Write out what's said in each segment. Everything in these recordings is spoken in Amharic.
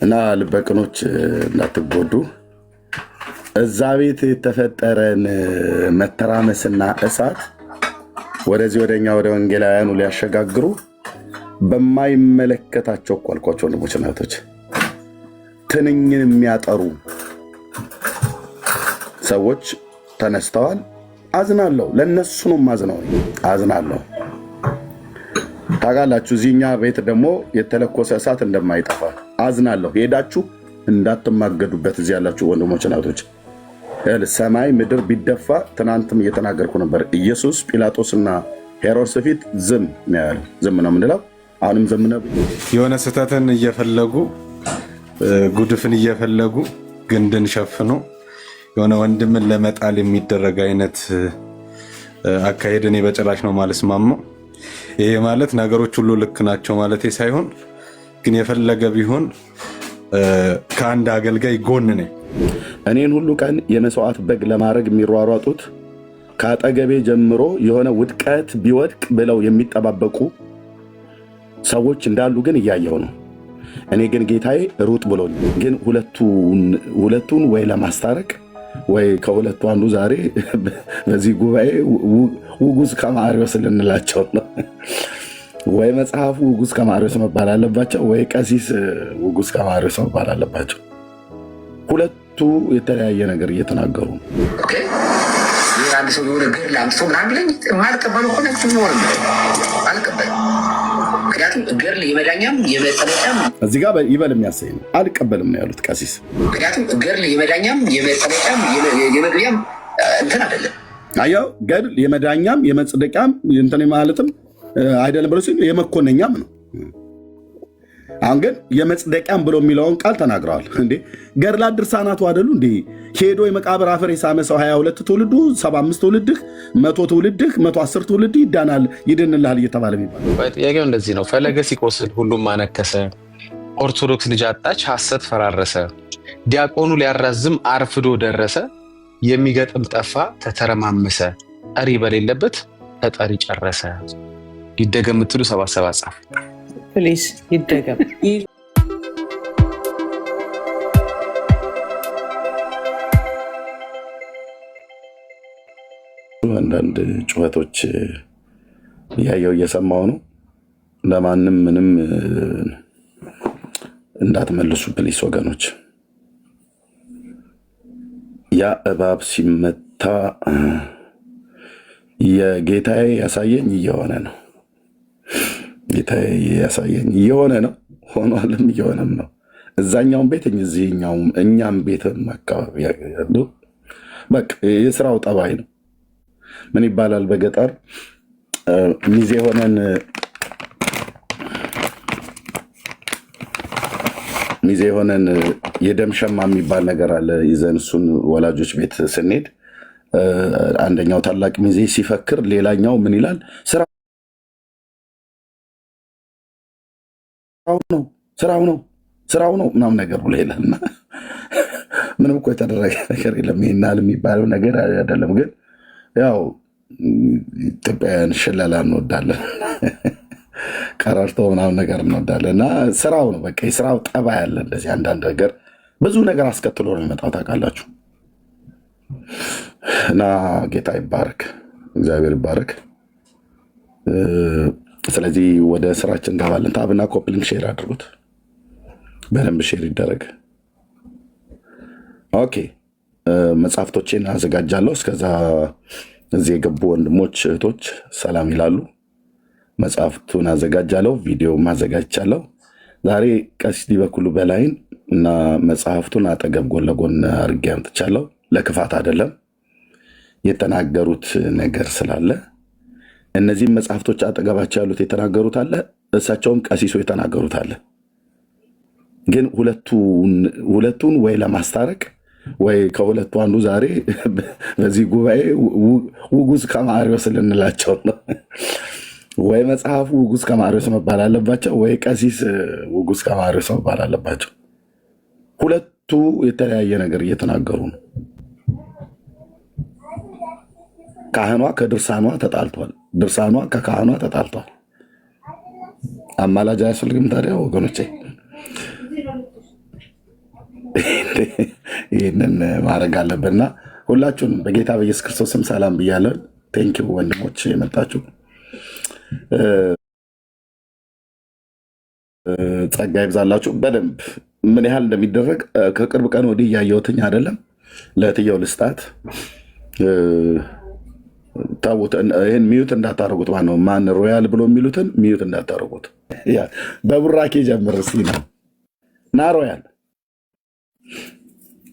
እና ልበቅኖች እንዳትጎዱ እዛ ቤት የተፈጠረን መተራመስና እሳት ወደዚህ ወደኛ ወደ ወንጌላውያኑ ሊያሸጋግሩ በማይመለከታቸው እኮ አልኳቸው ወንድሞች እና እህቶች ትንኝን የሚያጠሩ ሰዎች ተነስተዋል። አዝናለሁ፣ ለነሱ ነው ማዝነው። አዝናለሁ። ታውቃላችሁ እዚህኛ ቤት ደግሞ የተለኮሰ እሳት እንደማይጠፋ አዝናለሁ። ሄዳችሁ እንዳትማገዱበት እዚህ ያላችሁ ወንድሞች እና እህቶች። ሰማይ ምድር ቢደፋ ትናንትም እየተናገርኩ ነበር። ኢየሱስ ጲላጦስና ሄሮድስ ፊት ዝም ነው ያለው። ዝም ነው የምንለው። አሁንም ዝም ነው። የሆነ ስህተትን እየፈለጉ ጉድፍን እየፈለጉ ግንድን ሸፍኖ የሆነ ወንድምን ለመጣል የሚደረግ አይነት አካሄድ እኔ በጭራሽ ነው ማልስማማው። ይሄ ማለት ነገሮች ሁሉ ልክ ናቸው ማለት ሳይሆን ግን የፈለገ ቢሆን ከአንድ አገልጋይ ጎን ነኝ። እኔን ሁሉ ቀን የመስዋዕት በግ ለማድረግ የሚሯሯጡት ከአጠገቤ ጀምሮ የሆነ ውድቀት ቢወድቅ ብለው የሚጠባበቁ ሰዎች እንዳሉ ግን እያየው ነው። እኔ ግን ጌታዬ ሩጥ ብሎኝ ግን ሁለቱን ወይ ለማስታረቅ ወይ ከሁለቱ አንዱ ዛሬ በዚህ ጉባኤ ውጉዝ ከማሪዎስ ልንላቸው ነው። ወይ መጽሐፉ ውጉዝ ከማሪዎስ መባል አለባቸው፣ ወይ ቀሲስ ውጉዝ ከማሪዎስ መባል አለባቸው። ሁለቱ የተለያየ ነገር እየተናገሩ ነው። አንድ ሰው የሆነ ግር ለአምስቶ ምናምን ብለኝ ማልቀበሉ ሆነ ሆነ አልቀበልም። ምክንያቱም ገርል የመዳኛም የመጠመቂያም እዚህ ጋር ይበል የሚያሰኝ ነው። አልቀበልም ነው ያሉት ቀሲስ። ምክንያቱም ገርል የመዳኛም የመጠመቂያም የመግቢያም እንትን አይደለም። አየው ገድል የመዳኛም የመጽደቂያም እንትን ማለትም አይደለም ብሎ ሲል የመኮነኛም ነው። አሁን ግን የመጽደቂያም ብሎ የሚለውን ቃል ተናግረዋል። እንዴ ገድላት ድርሳናቱ አይደሉ እንዴ? ሄዶ የመቃብር አፈር የሳመ ሰው 22 ትውልዱ 75 ትውልድህ 100 ትውልድህ 110 ትውልድ ይዳናል ይድንልሃል እየተባለ የሚባል ጥያቄው እንደዚህ ነው። ፈለገ ሲቆስል ሁሉም አነከሰ፣ ኦርቶዶክስ ልጅ አጣች፣ ሐሰት ፈራረሰ፣ ዲያቆኑ ሊያራዝም አርፍዶ ደረሰ፣ የሚገጥም ጠፋ ተተረማመሰ፣ ጠሪ በሌለበት ተጠሪ ጨረሰ። ይደገም የምትሉ 77 ጻፍ ፕሊዝ ይደገም። አንዳንድ ጩኸቶች እያየው እየሰማው ነው። ለማንም ምንም እንዳትመልሱ ፕሊስ ወገኖች። ያ እባብ ሲመታ የጌታዬ ያሳየኝ እየሆነ ነው። ጌታዬ ያሳየኝ እየሆነ ነው። ሆኗልም እየሆነም ነው። እዛኛውም ቤት እዚህኛውም እኛም ቤትም አካባቢ ያሉ በቃ የስራው ጠባይ ነው። ምን ይባላል በገጠር ሚዜ ሆነን የደም ሸማ የሚባል ነገር አለ። ይዘን እሱን ወላጆች ቤት ስንሄድ አንደኛው ታላቅ ሚዜ ሲፈክር ሌላኛው ምን ይላል? ስራው ነው ምናምን ነገር ብሎ ይላልና ምንም እኮ የተደረገ ነገር የለም። ይናል የሚባለው ነገር አይደለም። ግን ያው ኢትዮጵያውያን ሽለላ እንወዳለን፣ ቀረርቶ ምናምን ነገር እንወዳለን። እና ስራው ነው በቃ የስራው ጠባይ ያለ እንደዚህ አንዳንድ ነገር ብዙ ነገር አስከትሎ ነው የሚመጣው ታውቃላችሁ። እና ጌታ ይባረክ፣ እግዚአብሔር ይባረክ። ስለዚህ ወደ ስራችን እንገባለን። ታብና ኮፕሊንግ ሼር አድርጉት፣ በደንብ ሼር ይደረግ። ኦኬ መጽሐፍቶቼን አዘጋጃለሁ። እስከዛ እዚህ የገቡ ወንድሞች እህቶች ሰላም ይላሉ። መጽሐፍቱን አዘጋጃለሁ፣ ቪዲዮ አዘጋጅቻለሁ። ዛሬ ቀሲስ ዲበኩሉ በላይን እና መጽሐፍቱን አጠገብ ጎን ለጎን አድርጌ አምጥቻለሁ። ለክፋት አይደለም፣ የተናገሩት ነገር ስላለ እነዚህም መጽሐፍቶች አጠገባቸው ያሉት የተናገሩት አለ፣ እሳቸውም ቀሲሱ የተናገሩት አለ። ግን ሁለቱን ወይ ለማስታረቅ ወይ ከሁለቱ አንዱ ዛሬ በዚህ ጉባኤ ውጉዝ ከማሪዎስ ልንላቸው ነው። ወይ መጽሐፉ ውጉዝ ከማሪዎስ መባል አለባቸው፣ ወይ ቀሲስ ውጉዝ ከማሪዎስ መባል አለባቸው። ሁለቱ የተለያየ ነገር እየተናገሩ ነው። ካህኗ ከድርሳኗ ተጣልቷል፣ ድርሳኗ ከካህኗ ተጣልቷል። አማላጅ አያስፈልግም ታዲያ ወገኖቼ? ይህንን ማድረግ አለብንና ሁላችሁንም በጌታ በኢየሱስ ክርስቶስም ሰላም ብያለሁ። ቴንኪው ወንድሞች የመጣችሁ ጸጋ ይብዛላችሁ። በደንብ ምን ያህል እንደሚደረግ ከቅርብ ቀን ወዲህ እያየሁትኝ አይደለም። ለእትየው ልስጣት ታውት ይህን ሚዩት እንዳታደርጉት። ማነው ማን ሮያል ብሎ የሚሉትን ሚዩት እንዳታደርጉት። በቡራኬ ጀምር እስኪ ና ሮያል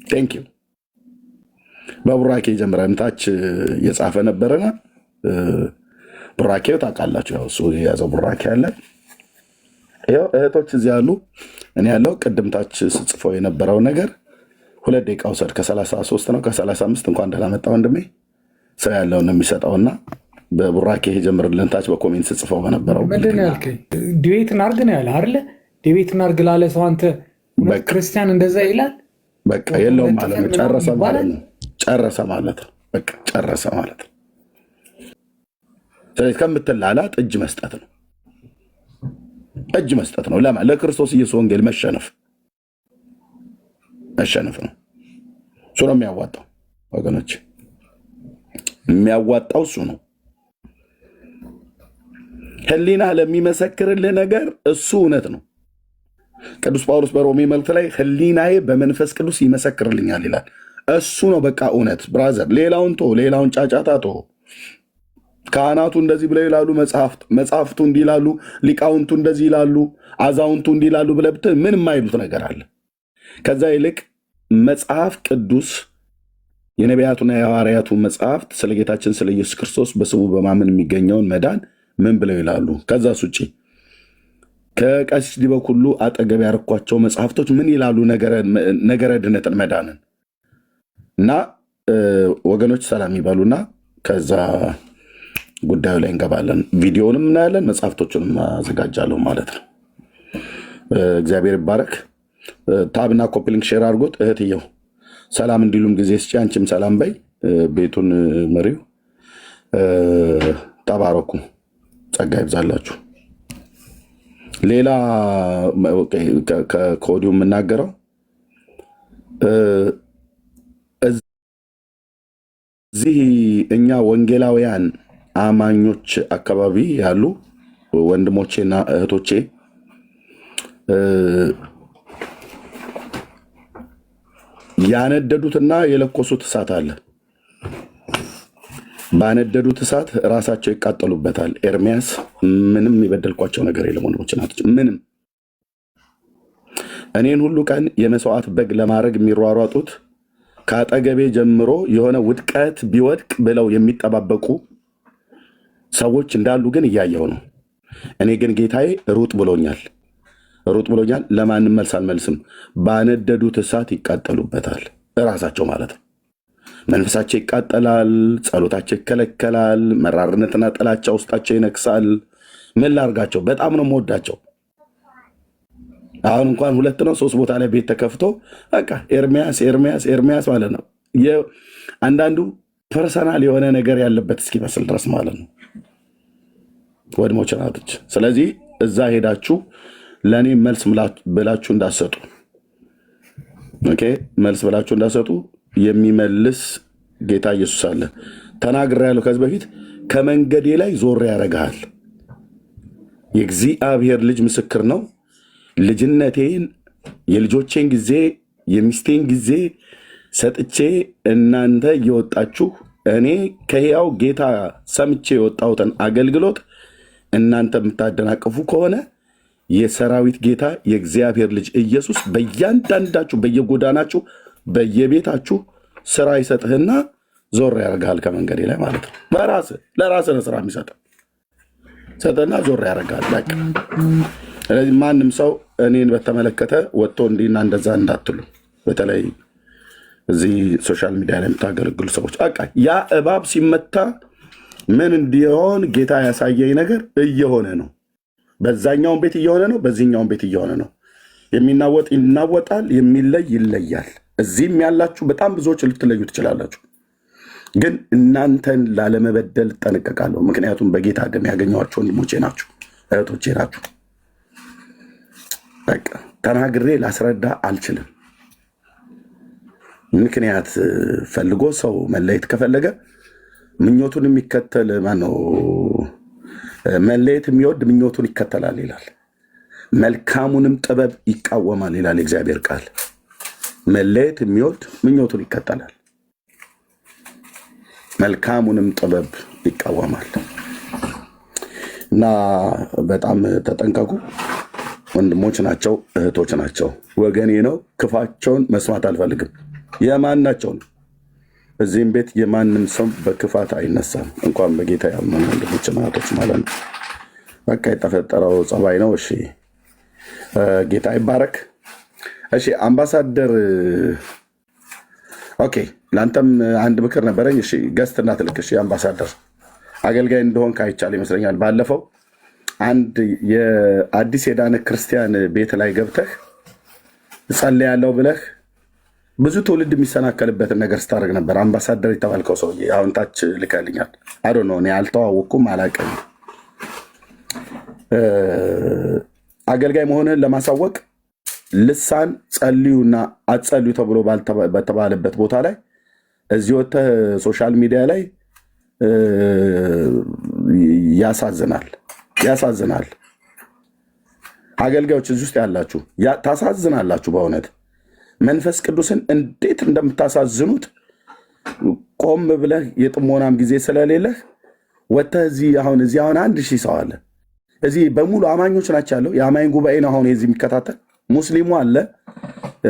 ቴንኪው። በቡራኬ ጀምረን ታች የጻፈ ነበረና ቡራኬው ታውቃላችሁ፣ ያው እሱ የያዘው ቡራኬ አለ። ይኸው እህቶች እዚህ ያሉ እኔ ያለው ቅድም ታች ስጽፈው የነበረው ነገር 2 ደቂቃ ውሰድ። ከ33 ነው ከ35 እንኳን ደህና መጣ ወንድሜ። ሰው ያለውን ነው የሚሰጠውና በቡራኬ ጀምርልን። ታች በኮሜንት ስጽፈው በነበረው ምንድን ነው ያልከኝ? ዲቤት እናድርግ ነው ያለ አይደለ? ዲቤት እናድርግ ላለ ሰው አንተ ክርስቲያን እንደዛ ይላል። በቃ የለውም ማለት ነው። ጨረሰ ማለት ነው። ጨረሰ ማለት ነው። በቃ ጨረሰ ማለት ነው። ስለዚህ ከምትላላት እጅ መስጠት ነው። እጅ መስጠት ነው። ለማ ለክርስቶስ ኢየሱስ ወንጌል መሸነፍ ነው። እሱ ነው የሚያዋጣው ወገኖች፣ የሚያዋጣው እሱ ነው። ሕሊና ለሚመሰክርልህ ነገር እሱ እውነት ነው። ቅዱስ ጳውሎስ በሮሜ መልእክት ላይ ሕሊናዬ በመንፈስ ቅዱስ ይመሰክርልኛል ይላል። እሱ ነው በቃ እውነት። ብራዘር ሌላውን ሌላውን ጫጫታ ቶ ካህናቱ እንደዚህ ብለው ይላሉ፣ መጽሐፍቱ እንዲህ ይላሉ፣ ሊቃውንቱ እንደዚህ ይላሉ፣ አዛውንቱ እንዲህ ይላሉ ብለህ ብትል ምን የማይሉት ነገር አለ? ከዛ ይልቅ መጽሐፍ ቅዱስ የነቢያቱና የሐዋርያቱ መጽሐፍት ስለ ጌታችን ስለ ኢየሱስ ክርስቶስ በስሙ በማመን የሚገኘውን መዳን ምን ብለው ይላሉ? ከዛስ ውጭ ከቀሲስ ዲበኩሉ አጠገብ ያረኳቸው መጽሐፍቶች ምን ይላሉ? ነገረ ድነትን መዳንን እና ወገኖች ሰላም ይበሉና ከዛ ጉዳዩ ላይ እንገባለን። ቪዲዮንም እናያለን፣ መጽሐፍቶቹንም አዘጋጃለሁ ማለት ነው። እግዚአብሔር ይባረክ። ታብና ኮፕሊንግ ሼር አድርጎት እህትየው ሰላም እንዲሉም ጊዜ ስጪ። አንቺም ሰላም በይ። ቤቱን መሪው ተባረኩ። ጸጋ ይብዛላችሁ። ሌላ ከወዲሁ የምናገረው እዚህ እኛ ወንጌላውያን አማኞች አካባቢ ያሉ ወንድሞቼና እህቶቼ ያነደዱትና የለኮሱት እሳት አለ። ባነደዱት እሳት ራሳቸው ይቃጠሉበታል። ኤርሚያስ ምንም የበደልኳቸው ነገር የለም ወንድሞቼ ናቶች፣ ምንም እኔን ሁሉ ቀን የመስዋዕት በግ ለማድረግ የሚሯሯጡት ከአጠገቤ ጀምሮ የሆነ ውድቀት ቢወድቅ ብለው የሚጠባበቁ ሰዎች እንዳሉ ግን እያየው ነው። እኔ ግን ጌታዬ ሩጥ ብሎኛል። ለማንም መልስ አልመልስም። ባነደዱት እሳት ይቃጠሉበታል። እራሳቸው ማለት ነው። መንፈሳቸው ይቃጠላል፣ ጸሎታቸው ይከለከላል፣ መራርነትና ጥላቻ ውስጣቸው ይነክሳል። ምን ላርጋቸው? በጣም ነው የምወዳቸው። አሁን እንኳን 2 ነው 3 ቦታ ላይ ቤት ተከፍቶ በቃ ኤርሚያስ ማለት ነው። አንዳንዱ ፐርሰናል የሆነ ነገር ያለበት እስኪመስል ድረስ ማለት ነው ወድሞች ናቶች። ስለዚህ እዛ ሄዳችሁ ለእኔ መልስ ብላችሁ እንዳሰጡ፣ መልስ ብላችሁ እንዳሰጡ የሚመልስ ጌታ ኢየሱስ አለ። ተናግሬያለሁ ከዚህ በፊት። ከመንገዴ ላይ ዞር ያደርግሃል። የእግዚአብሔር ልጅ ምስክር ነው። ልጅነቴን፣ የልጆቼን ጊዜ፣ የሚስቴን ጊዜ ሰጥቼ እናንተ እየወጣችሁ እኔ ከሕያው ጌታ ሰምቼ የወጣሁትን አገልግሎት እናንተ የምታደናቅፉ ከሆነ የሰራዊት ጌታ የእግዚአብሔር ልጅ ኢየሱስ በእያንዳንዳችሁ በየጎዳናችሁ በየቤታችሁ ስራ ይሰጥህና ዞር ያደርግሃል ከመንገዴ ላይ ማለት ነው። ለራስህ ነው ስራ የሚሰጥ ሰጠና ዞር ያደርግሃል። በቃ ስለዚህ ማንም ሰው እኔን በተመለከተ ወጥቶ እንዲና እንደዛ እንዳትሉ። በተለይ እዚህ ሶሻል ሚዲያ ላይ የምታገለግሉ ሰዎች በቃ ያ እባብ ሲመታ ምን እንዲሆን ጌታ ያሳየኝ ነገር እየሆነ ነው። በዛኛውን ቤት እየሆነ ነው፣ በዚህኛውን ቤት እየሆነ ነው። የሚናወጥ ይናወጣል፣ የሚለይ ይለያል። እዚህም ያላችሁ በጣም ብዙዎች ልትለዩ ትችላላችሁ። ግን እናንተን ላለመበደል እጠነቀቃለሁ። ምክንያቱም በጌታ ደም ያገኘኋቸው ወንድሞቼ ናችሁ፣ እህቶቼ ናችሁ። በቃ ተናግሬ ላስረዳ አልችልም። ምክንያት ፈልጎ ሰው መለየት ከፈለገ ምኞቱን የሚከተል ማነው? መለየት የሚወድ ምኞቱን ይከተላል ይላል። መልካሙንም ጥበብ ይቃወማል ይላል የእግዚአብሔር ቃል። መለየት የሚወድ ምኞቱን ይከተላል፣ መልካሙንም ጥበብ ይቃወማል። እና በጣም ተጠንቀቁ። ወንድሞች ናቸው፣ እህቶች ናቸው፣ ወገኔ ነው። ክፋቸውን መስማት አልፈልግም። የማን ናቸው ነው? እዚህም ቤት የማንም ሰው በክፋት አይነሳም፣ እንኳን በጌታ ያመኑ ወንድሞችና እህቶች ማለት ነው። በቃ የተፈጠረው ጸባይ ነው። እሺ ጌታ ይባረክ። እሺ አምባሳደር፣ ኦኬ ለአንተም አንድ ምክር ነበረኝ። እሺ ገስት እናትልክ። እሺ አምባሳደር አገልጋይ እንደሆን ካይቻል ይመስለኛል። ባለፈው አንድ የአዲስ የዳነ ክርስቲያን ቤት ላይ ገብተህ ጸልያለሁ ብለህ ብዙ ትውልድ የሚሰናከልበትን ነገር ስታደርግ ነበር። አምባሳደር የተባልከው ሰውዬ አሁን ታች ልከልኛል። አዶ ነው እኔ አልተዋወቅኩም፣ አላውቅም። አገልጋይ መሆንህን ለማሳወቅ ልሳን ጸልዩና አትጸልዩ ተብሎ በተባለበት ቦታ ላይ እዚህ ወጥተህ ሶሻል ሚዲያ ላይ ያሳዝናል። አገልጋዮች እዚህ ውስጥ ያላችሁ ታሳዝናላችሁ። በእውነት መንፈስ ቅዱስን እንዴት እንደምታሳዝኑት ቆም ብለህ የጥሞናም ጊዜ ስለሌለህ ወጥተህ እዚህ አሁን 1000 ሰው አለ። እዚህ በሙሉ አማኞች ናቸው ያለው። የአማኝ ጉባኤ ነው አሁን የዚህ የሚከታተል። ሙስሊሙ አለ፣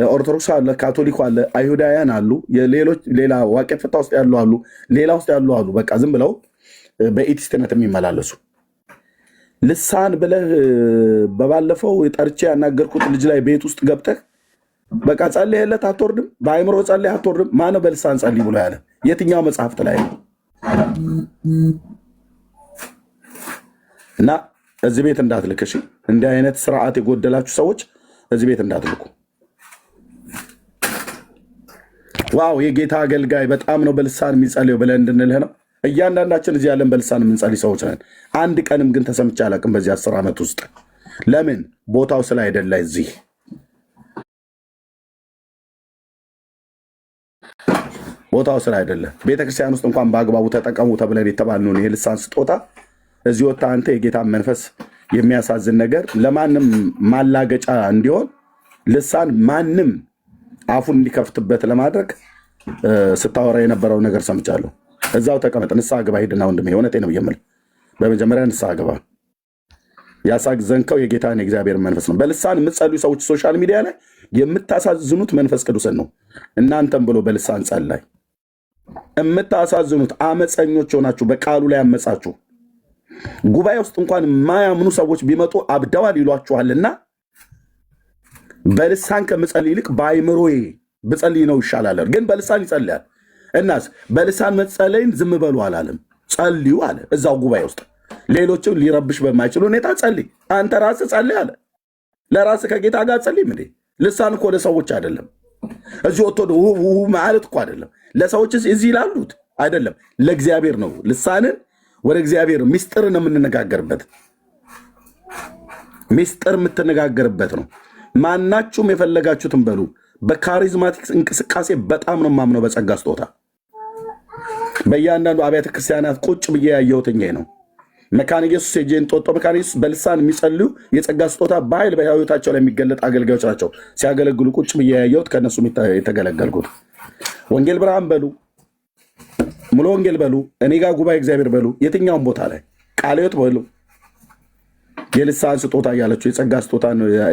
ኦርቶዶክስ አለ፣ ካቶሊኩ አለ፣ አይሁዳውያን አሉ፣ ሌላ ዋቄ ፍታ ውስጥ ያሉ አሉ፣ ሌላ ውስጥ ያሉ አሉ። በቃ ዝም ብለው በኢቲስትነት የሚመላለሱ ልሳን ብለህ በባለፈው ጠርቼ ያናገርኩት ልጅ ላይ ቤት ውስጥ ገብተህ በቃ ጸልየለት አትወርድም፣ በአይምሮ ጸልይ አትወርድም። ማነው በልሳን ጸልይ ብሎ ያለ? የትኛው መጽሐፍት ላይ ነው? እና እዚህ ቤት እንዳትልክ እሺ። እንዲህ አይነት ስርዓት የጎደላችሁ ሰዎች እዚህ ቤት እንዳትልኩ። ዋው የጌታ አገልጋይ በጣም ነው በልሳን የሚጸልየው ብለን እንድንልህ ነው። እያንዳንዳችን እዚህ ያለን በልሳን የምንጸልይ ሰዎች ነን። አንድ ቀንም ግን ተሰምቼ አላውቅም በዚህ 10 ዓመት ውስጥ። ለምን? ቦታው ስለ አይደለ። እዚህ ቦታው ስለ አይደለ። ቤተክርስቲያን ውስጥ እንኳን በአግባቡ ተጠቀሙ ተብለን የተባልነውን ይሄ ልሳን ስጦታ እዚህ ወጣ አንተ የጌታን መንፈስ የሚያሳዝን ነገር ለማንም ማላገጫ እንዲሆን ልሳን ማንም አፉን እንዲከፍትበት ለማድረግ ስታወራ የነበረው ነገር ሰምቻለሁ። እዛው ተቀመጥ፣ ንስሐ ግባ፣ ሂድና ወንድሜ፣ እውነቴን ነው የምልህ። በመጀመሪያ ንስሐ ግባ። ያሳዘንከው የጌታን የእግዚአብሔር መንፈስ ነው። በልሳን የምትጸልዩ ሰዎች ሶሻል ሚዲያ ላይ የምታሳዝኑት መንፈስ ቅዱስን ነው። እናንተም ብሎ በልሳን ጸላይ የምታሳዝኑት አመፀኞች ሆናችሁ በቃሉ ላይ አመፃችሁ። ጉባኤ ውስጥ እንኳን የማያምኑ ሰዎች ቢመጡ አብደዋል ይሏችኋልና በልሳን ከምጸልይ ይልቅ በአይምሮዬ ብጸልይ ነው ይሻላል። ግን በልሳን ይጸልያል። እናስ በልሳን መጸለይን ዝም በሉ አላለም፣ ጸልዩ አለ። እዛው ጉባኤ ውስጥ ሌሎችም ሊረብሽ በማይችሉ ሁኔታ ጸልይ። አንተ ራስህ ጸልይ አለ። ለራስህ ከጌታ ጋር ጸልይ። እንዴ ልሳን እኮ ለሰዎች አይደለም። እዚህ ወጥቶ ማለት እኮ አይደለም ለሰዎች እዚህ ላሉት አይደለም፣ ለእግዚአብሔር ነው። ልሳንን ወደ እግዚአብሔር ሚስጥርን የምንነጋገርበት ሚስጥር የምትነጋገርበት ነው። ማናችሁም የፈለጋችሁትን በሉ። በካሪዝማቲክስ እንቅስቃሴ በጣም ነው የማምነው በጸጋ ስጦታ። በእያንዳንዱ አብያተ ክርስቲያናት ቁጭ ብዬ ያየሁት ነው። መካነ ኢየሱስ ሄጄን ጦጦ መካነ ኢየሱስ በልሳን የሚጸልዩ የጸጋ ስጦታ በኃይል በሕይወታቸው ላይ የሚገለጥ አገልጋዮች ናቸው ሲያገለግሉ ቁጭ ብዬ ያየሁት፣ ከእነሱም የተገለገልኩት። ወንጌል ብርሃን በሉ፣ ሙሉ ወንጌል በሉ፣ እኔ ጋር ጉባኤ እግዚአብሔር በሉ፣ የትኛውም ቦታ ላይ ቃለ ሕይወት በሉ፣ የልሳን ስጦታ እያለችሁ የጸጋ ስጦታ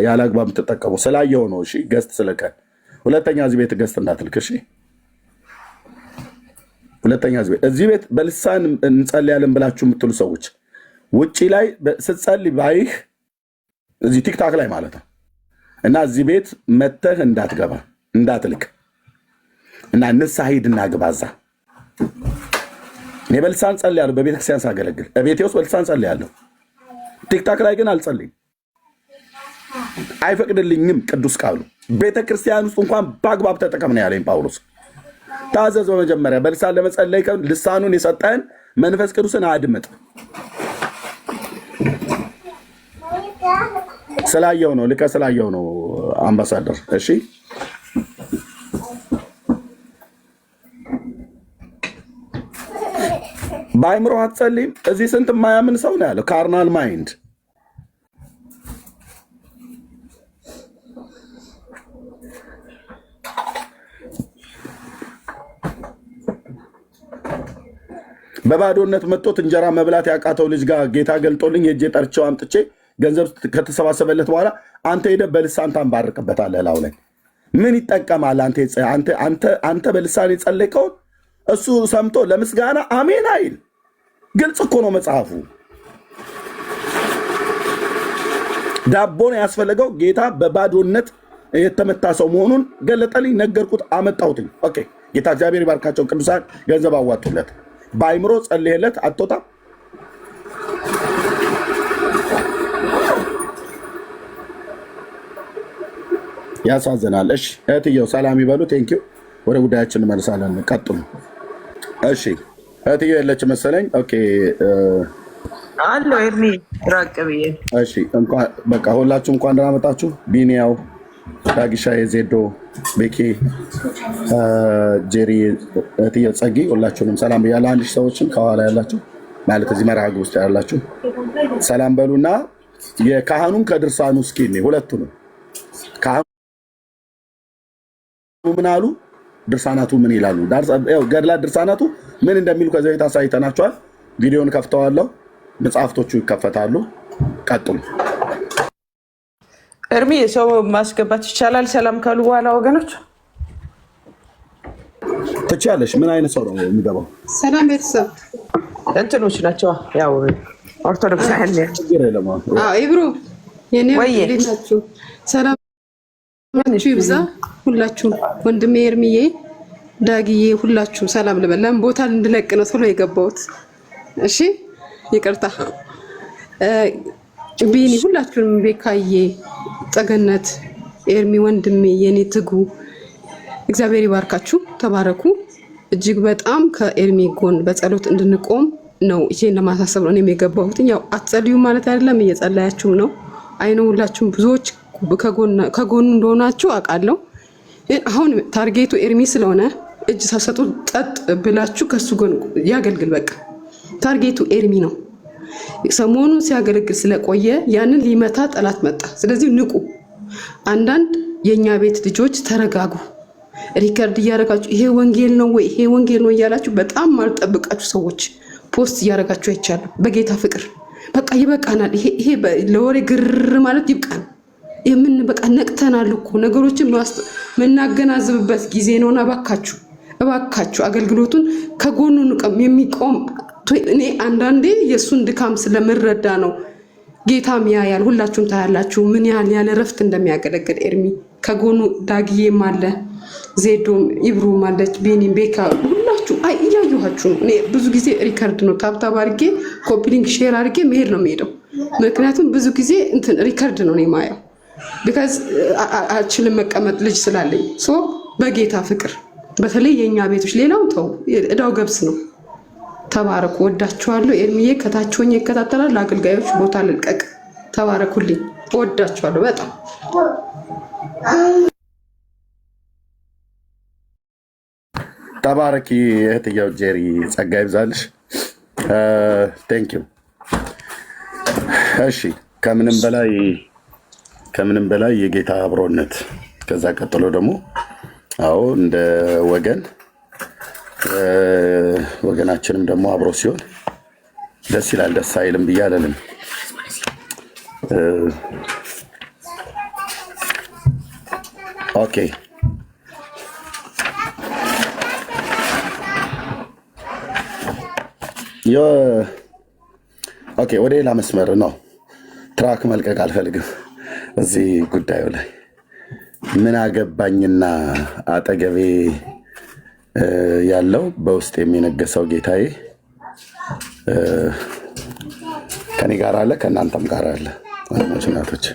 ያለ አግባብ የምትጠቀሙ ስላየው ነው። እሺ ገስት ስለከን ሁለተኛ እዚህ ቤት ገስት እንዳትልክ እሺ። ሁለተኛ እዚህ ቤት በልሳን እንጸልያለን ብላችሁ የምትሉ ሰዎች ውጪ ላይ ስትጸልይ ባይህ እዚህ ቲክታክ ላይ ማለት ነው እና እዚህ ቤት መተህ እንዳትገባ እንዳትልክ እና ንስሐ ሂድና ግባዛ። እኔ በልሳን ጸልያለሁ በቤተክርስቲያን ሳገለግል እቤቴ ውስጥ በልሳን ጸልያለሁ። ቲክታክ ላይ ግን አልጸልይም፣ አይፈቅድልኝም ቅዱስ ቃሉ። ቤተክርስቲያን ውስጥ እንኳን በአግባብ ተጠቀም ነው ያለኝ ጳውሎስ። ታዘዝ። በመጀመሪያ በልሳን ለመጸለይ ልሳኑን የሰጠህን መንፈስ ቅዱስን አድምጥ። ስላየው ነው ልከ ስላየው ነው አምባሳደር። እሺ በአይምሮ አትጸልይም? እዚህ ስንት የማያምን ሰው ነው ያለው። ካርናል ማይንድ በባዶነት መጥቶት እንጀራ መብላት ያቃተው ልጅ ጋር ጌታ ገልጦልኝ የእጄ ጠርቼው አምጥቼ ገንዘብ ከተሰባሰበለት በኋላ አንተ ሄደህ በልሳን ታንባርቅበታለህ። ላው ላይ ምን ይጠቀማል? አንተ በልሳን የጸለይከውን እሱ ሰምቶ ለምስጋና አሜን አይል። ግልጽ እኮ ነው መጽሐፉ። ዳቦን ያስፈለገው ጌታ በባዶነት የተመታ ሰው መሆኑን ገለጠልኝ፣ ነገርኩት፣ አመጣሁትኝ። ኦኬ ጌታ እግዚአብሔር ይባርካቸው። ቅዱሳን ገንዘብ አዋጡለት። በአይምሮ ጸልየለት አትወጣም። ያሳዝናል። እሺ እህትየው ሰላም ይበሉ። ቴንኪው። ወደ ጉዳያችን እንመልሳለን። ቀጥሉ። እሺ እህትየው የለች መሰለኝ። ኦኬ አሎ ኤርሚ ራቅ ብዬ። እሺ በቃ ሁላችሁ እንኳን ደህና መጣችሁ። ቢኒያው፣ ዳጊሻዬ፣ ዜዶ፣ ቤኪ፣ ጄሪ፣ እህትየው ጸጊ፣ ሁላችሁንም ሰላም ብያለሁ። አንድ ሺህ ሰዎችን ከኋላ ያላችሁ ማለት እዚህ መርሃ ግብር ውስጥ ያላችሁ ሰላም በሉና የካህኑን ከድርሳኑ እስኪ ሁለቱንም ካህኑ ምን አሉ፣ ድርሳናቱ ምን ይላሉ? ገድላት ድርሳናቱ ምን እንደሚሉ ከዚህ በፊት አሳይተናቸዋል። ቪዲዮን ከፍተዋለሁ፣ መጽሐፍቶቹ ይከፈታሉ። ቀጥሉ። እርሚ ሰው ማስገባት ይቻላል? ሰላም ካሉ በኋላ ወገኖች ትችያለሽ። ምን አይነት ሰው ነው የሚገባው? ሰላም ቤተሰብ እንትኖች ናቸው ያው ኦርቶዶክስ አይደል? ኢብሮ የኔ ናችሁ። ሰላም ይብዛ ሁላችሁም። ወንድሜ ኤርሚዬ፣ ዳግዬ፣ ሁላችሁም ሰላም ልበል። ለምን ቦታ እንድለቅ ነው ቶሎ የገባሁት። እሺ ይቅርታ። ቢኒ፣ ሁላችሁም፣ ቤካዬ፣ ጸገነት፣ ኤርሚ ወንድሜ፣ የኔ ትጉ፣ እግዚአብሔር ይባርካችሁ፣ ተባረኩ። እጅግ በጣም ከኤርሚ ጎን በጸሎት እንድንቆም ነው ይሄን ለማሳሰብ ነው እኔም የገባሁት። ያው አትጸልዩ ማለት አይደለም፣ እየጸለያችሁ ነው። አይኖ ሁላችሁም ብዙዎች ከጎኑ እንደሆናችሁ አውቃለሁ። አሁን ታርጌቱ ኤርሚ ስለሆነ እጅ ሳሰጡ ጠጥ ብላችሁ ከሱ ጎን ያገልግል። በቃ ታርጌቱ ኤርሚ ነው። ሰሞኑን ሲያገለግል ስለቆየ ያንን ሊመታ ጠላት መጣ። ስለዚህ ንቁ። አንዳንድ የኛ ቤት ልጆች ተረጋጉ። ሪከርድ እያደረጋችሁ ይሄ ወንጌል ነው ወይ ይሄ ወንጌል ነው እያላችሁ በጣም ማልጠብቃችሁ ሰዎች ፖስት እያደረጋችሁ አይቻለሁ። በጌታ ፍቅር በቃ ይበቃናል። ይሄ ለወሬ ግር ማለት ይብቃን። የምን በቃ ነቅተናል እኮ ነገሮችን መናገናዝብበት ጊዜ ነውና እባካችሁ አገልግሎቱን ከጎኑ የሚቆም እኔ አንዳንዴ የሱን ድካም ስለምረዳ ነው። ጌታም ያያል፣ ሁላችሁም ታያላችሁ ምን ያህል ያለ ረፍት እንደሚያገለግል ኤርሚ። ከጎኑ ዳግዬም አለ፣ ዜዶም፣ ኢብሩም አለች፣ ቤኒም፣ ቤካ፣ ሁላችሁ እያየኋችሁ ነው። እኔ ብዙ ጊዜ ሪከርድ ነው ታብታብ አድርጌ ኮፒ ሊንክ ሼር አድርጌ መሄድ ነው የሚሄደው። ምክንያቱም ብዙ ጊዜ ሪከርድ ነው የማየው። ቢካዝ አልችልም መቀመጥ ልጅ ስላለኝ። ሶ በጌታ ፍቅር በተለይ የኛ ቤቶች ሌላው ተው እዳው ገብስ ነው። ተባረኩ። ወዳችኋለሁ። ኤርሚዬ ከታች ሆኜ ይከታተላል። ለአገልጋዮች ቦታ ልልቀቅ። ተባረኩልኝ። ወዳችኋለሁ በጣም። ተባረኪ እህትየው ጄሪ፣ ጸጋ ይብዛልሽ። ቴንክ ዩ። እሺ ከምንም በላይ የጌታ አብሮነት፣ ከዛ ቀጥሎ ደግሞ አዎ እንደ ወገናችንም ደግሞ አብሮ ሲሆን ደስ ይላል። ደስ አይልም ብዬ አለንም። ኦኬ ወደ ሌላ መስመር ነው። ትራክ መልቀቅ አልፈልግም። እዚህ ጉዳዩ ላይ ምን አገባኝና አጠገቤ ያለው በውስጥ የሚነገሰው ጌታዬ ከኔ ጋር አለ፣ ከእናንተም ጋር አለ። ወንድሞች እናቶች፣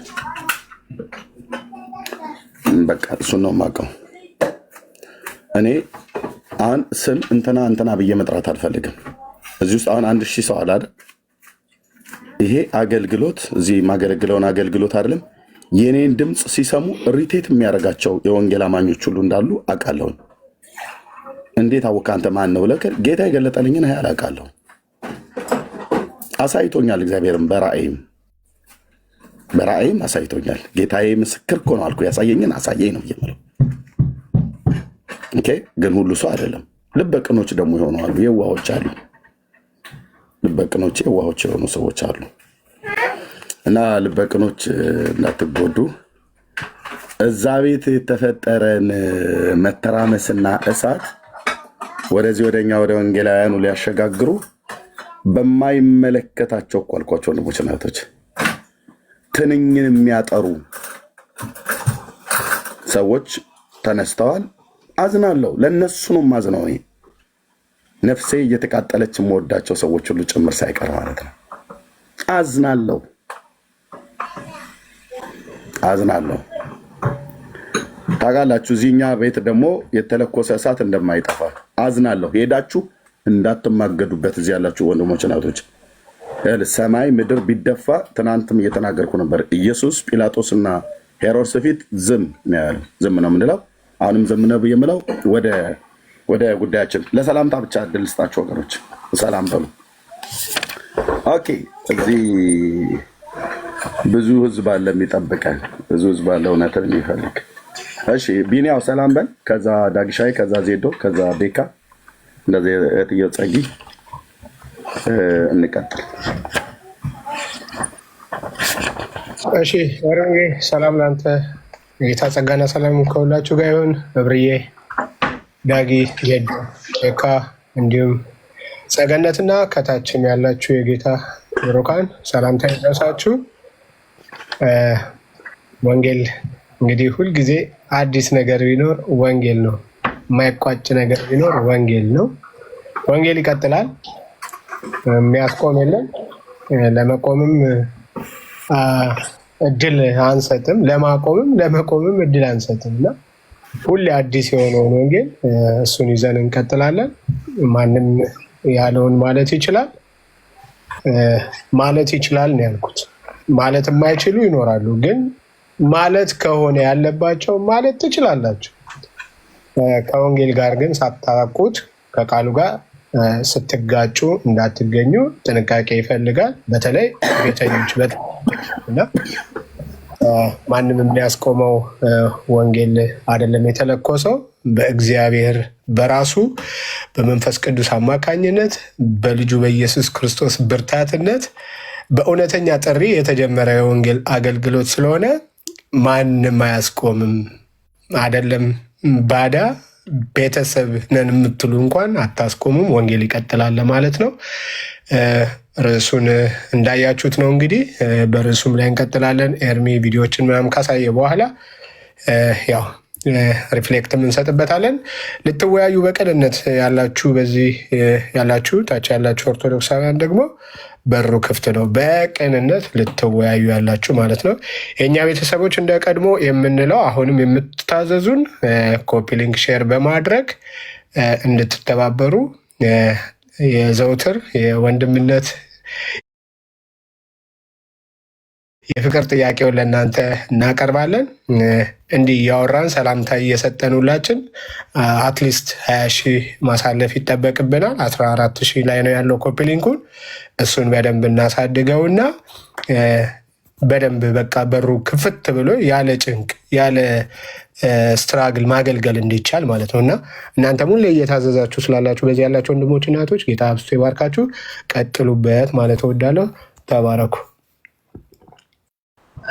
በቃ እሱን ነው የማውቀው። እኔ አሁን ስም እንትና ብዬ መጥራት አልፈልግም። እዚህ ውስጥ አሁን 1000 ሰው አለ አይደል? ይሄ አገልግሎት እዚህ የማገለግለውን አገልግሎት አይደለም የኔን ድምፅ ሲሰሙ ሪቴት የሚያደርጋቸው የወንጌል አማኞች ሁሉ እንዳሉ አውቃለሁ። እንዴት አወቅህ አንተ ማን ነው ብለህ ጌታ የገለጠልኝን ያህል አውቃለሁ። አሳይቶኛል። እግዚአብሔርም በራእይም አሳይቶኛል። ጌታዬ ምስክር እኮ ነው አልኩ። ያሳየኝን አሳየኝ ነው የምለው። ኦኬ። ግን ሁሉ ሰው አይደለም። ልበቅኖች ደግሞ የሆኑ አሉ፣ የዋሆች አሉ። ልበቅኖች የዋሆች የሆኑ ሰዎች አሉ። እና ልበቅኖች እንዳትጎዱ። እዛ ቤት የተፈጠረን መተራመስና እሳት ወደዚህ ወደኛ ወደ ወንጌላውያኑ ሊያሸጋግሩ በማይመለከታቸው እኮ አልኳቸው ወንድሞች እና እህቶች፣ ትንኝን የሚያጠሩ ሰዎች ተነስተዋል። አዝናለሁ። ለእነሱ ነው ማዝነው። እኔ ነፍሴ እየተቃጠለች የምወዳቸው ሰዎች ሁሉ ጭምር ሳይቀር ማለት ነው። አዝናለሁ። ታውቃላችሁ፣ እዚህኛ ቤት ደግሞ የተለኮሰ እሳት እንደማይጠፋ አዝናለሁ። ሄዳችሁ እንዳትማገዱበት እዚህ ያላችሁ ወንድሞች እናቶች። ሰማይ ምድር ቢደፋ ትናንትም እየተናገርኩ ነበር። ኢየሱስ ጲላጦስና ሄሮድስ ፊት ዝም ነው ያለው። ዝም ነው የምንለው። አሁንም ዝም ነው የምለው። ወደ ጉዳያችን ለሰላምታ ብቻ እድል ስጣችሁ ወገኖች፣ ሰላም በሉ። ኦኬ። እዚህ ብዙ ህዝብ አለ የሚጠብቀን፣ ብዙ ህዝብ አለ እውነትን የሚፈልግ። እሺ ቢኒያው ሰላም በል። ከዛ ዳግሻይ፣ ከዛ ዜዶ፣ ከዛ ቤካ፣ እንደዚህ እህትዬው ጸጊ። እንቀጥል። እሺ ወረንጌ ሰላም ላንተ። ጌታ ጸጋና ሰላም ከሁላችሁ ጋር ይሁን። እብርዬ፣ ዳጊ፣ ዜዶ፣ ቤካ እንዲሁም ጸገነትና ከታችም ያላችሁ የጌታ ብሩካን ሰላምታ ይድረሳችሁ። ወንጌል እንግዲህ ሁልጊዜ አዲስ ነገር ቢኖር ወንጌል ነው። የማይቋጭ ነገር ቢኖር ወንጌል ነው። ወንጌል ይቀጥላል። የሚያስቆም የለም። ለመቆምም እድል አንሰጥም፣ ለመቆምም እድል አንሰጥም እና ሁሌ አዲስ የሆነውን ወንጌል እሱን ይዘን እንቀጥላለን። ማንም ያለውን ማለት ይችላል ነው ያልኩት። ማለት የማይችሉ ይኖራሉ፣ ግን ማለት ከሆነ ያለባቸው ማለት ትችላላችሁ። ከወንጌል ጋር ግን ሳታውቁት ከቃሉ ጋር ስትጋጩ እንዳትገኙ ጥንቃቄ ይፈልጋል። በተለይ ቤተኞች እና ማንም የሚያስቆመው ወንጌል አይደለም የተለኮሰው በእግዚአብሔር በራሱ በመንፈስ ቅዱስ አማካኝነት በልጁ በኢየሱስ ክርስቶስ ብርታትነት በእውነተኛ ጥሪ የተጀመረ የወንጌል አገልግሎት ስለሆነ ማንም አያስቆምም። አይደለም ባዳ ቤተሰብ ነን የምትሉ እንኳን አታስቆሙም። ወንጌል ይቀጥላል ማለት ነው። ርዕሱን እንዳያችሁት ነው እንግዲህ በርዕሱም ላይ እንቀጥላለን። ኤርሚ ቪዲዮዎችን ምናምን ካሳየ በኋላ ያው ሪፍሌክት እንሰጥበታለን። ልትወያዩ በቅንነት ያላችሁ በዚህ ያላችሁ ታች ያላችሁ ኦርቶዶክሳውያን ደግሞ በሩ ክፍት ነው። በቅንነት ልትወያዩ ያላችሁ ማለት ነው። የእኛ ቤተሰቦች እንደ ቀድሞ የምንለው አሁንም የምትታዘዙን ኮፒ ሊንክ ሼር በማድረግ እንድትተባበሩ የዘውትር የወንድምነት የፍቅር ጥያቄውን ለእናንተ እናቀርባለን። እንዲህ እያወራን ሰላምታ እየሰጠን ሁላችን አትሊስት 20 ሺህ ማሳለፍ ይጠበቅብናል። 14 ሺህ ላይ ነው ያለው ኮፒ ሊንኩን። እሱን በደንብ እናሳድገውና በደንብ በቃ በሩ ክፍት ብሎ ያለ ጭንቅ ያለ ስትራግል ማገልገል እንዲቻል ማለት ነው። እና እናንተም ሁሌ እየታዘዛችሁ ስላላችሁ በዚህ ያላችሁ ወንድሞች እናቶች ጌታ አብዝቶ ይባርካችሁ። ቀጥሉበት ማለት እወዳለሁ። ተባረኩ።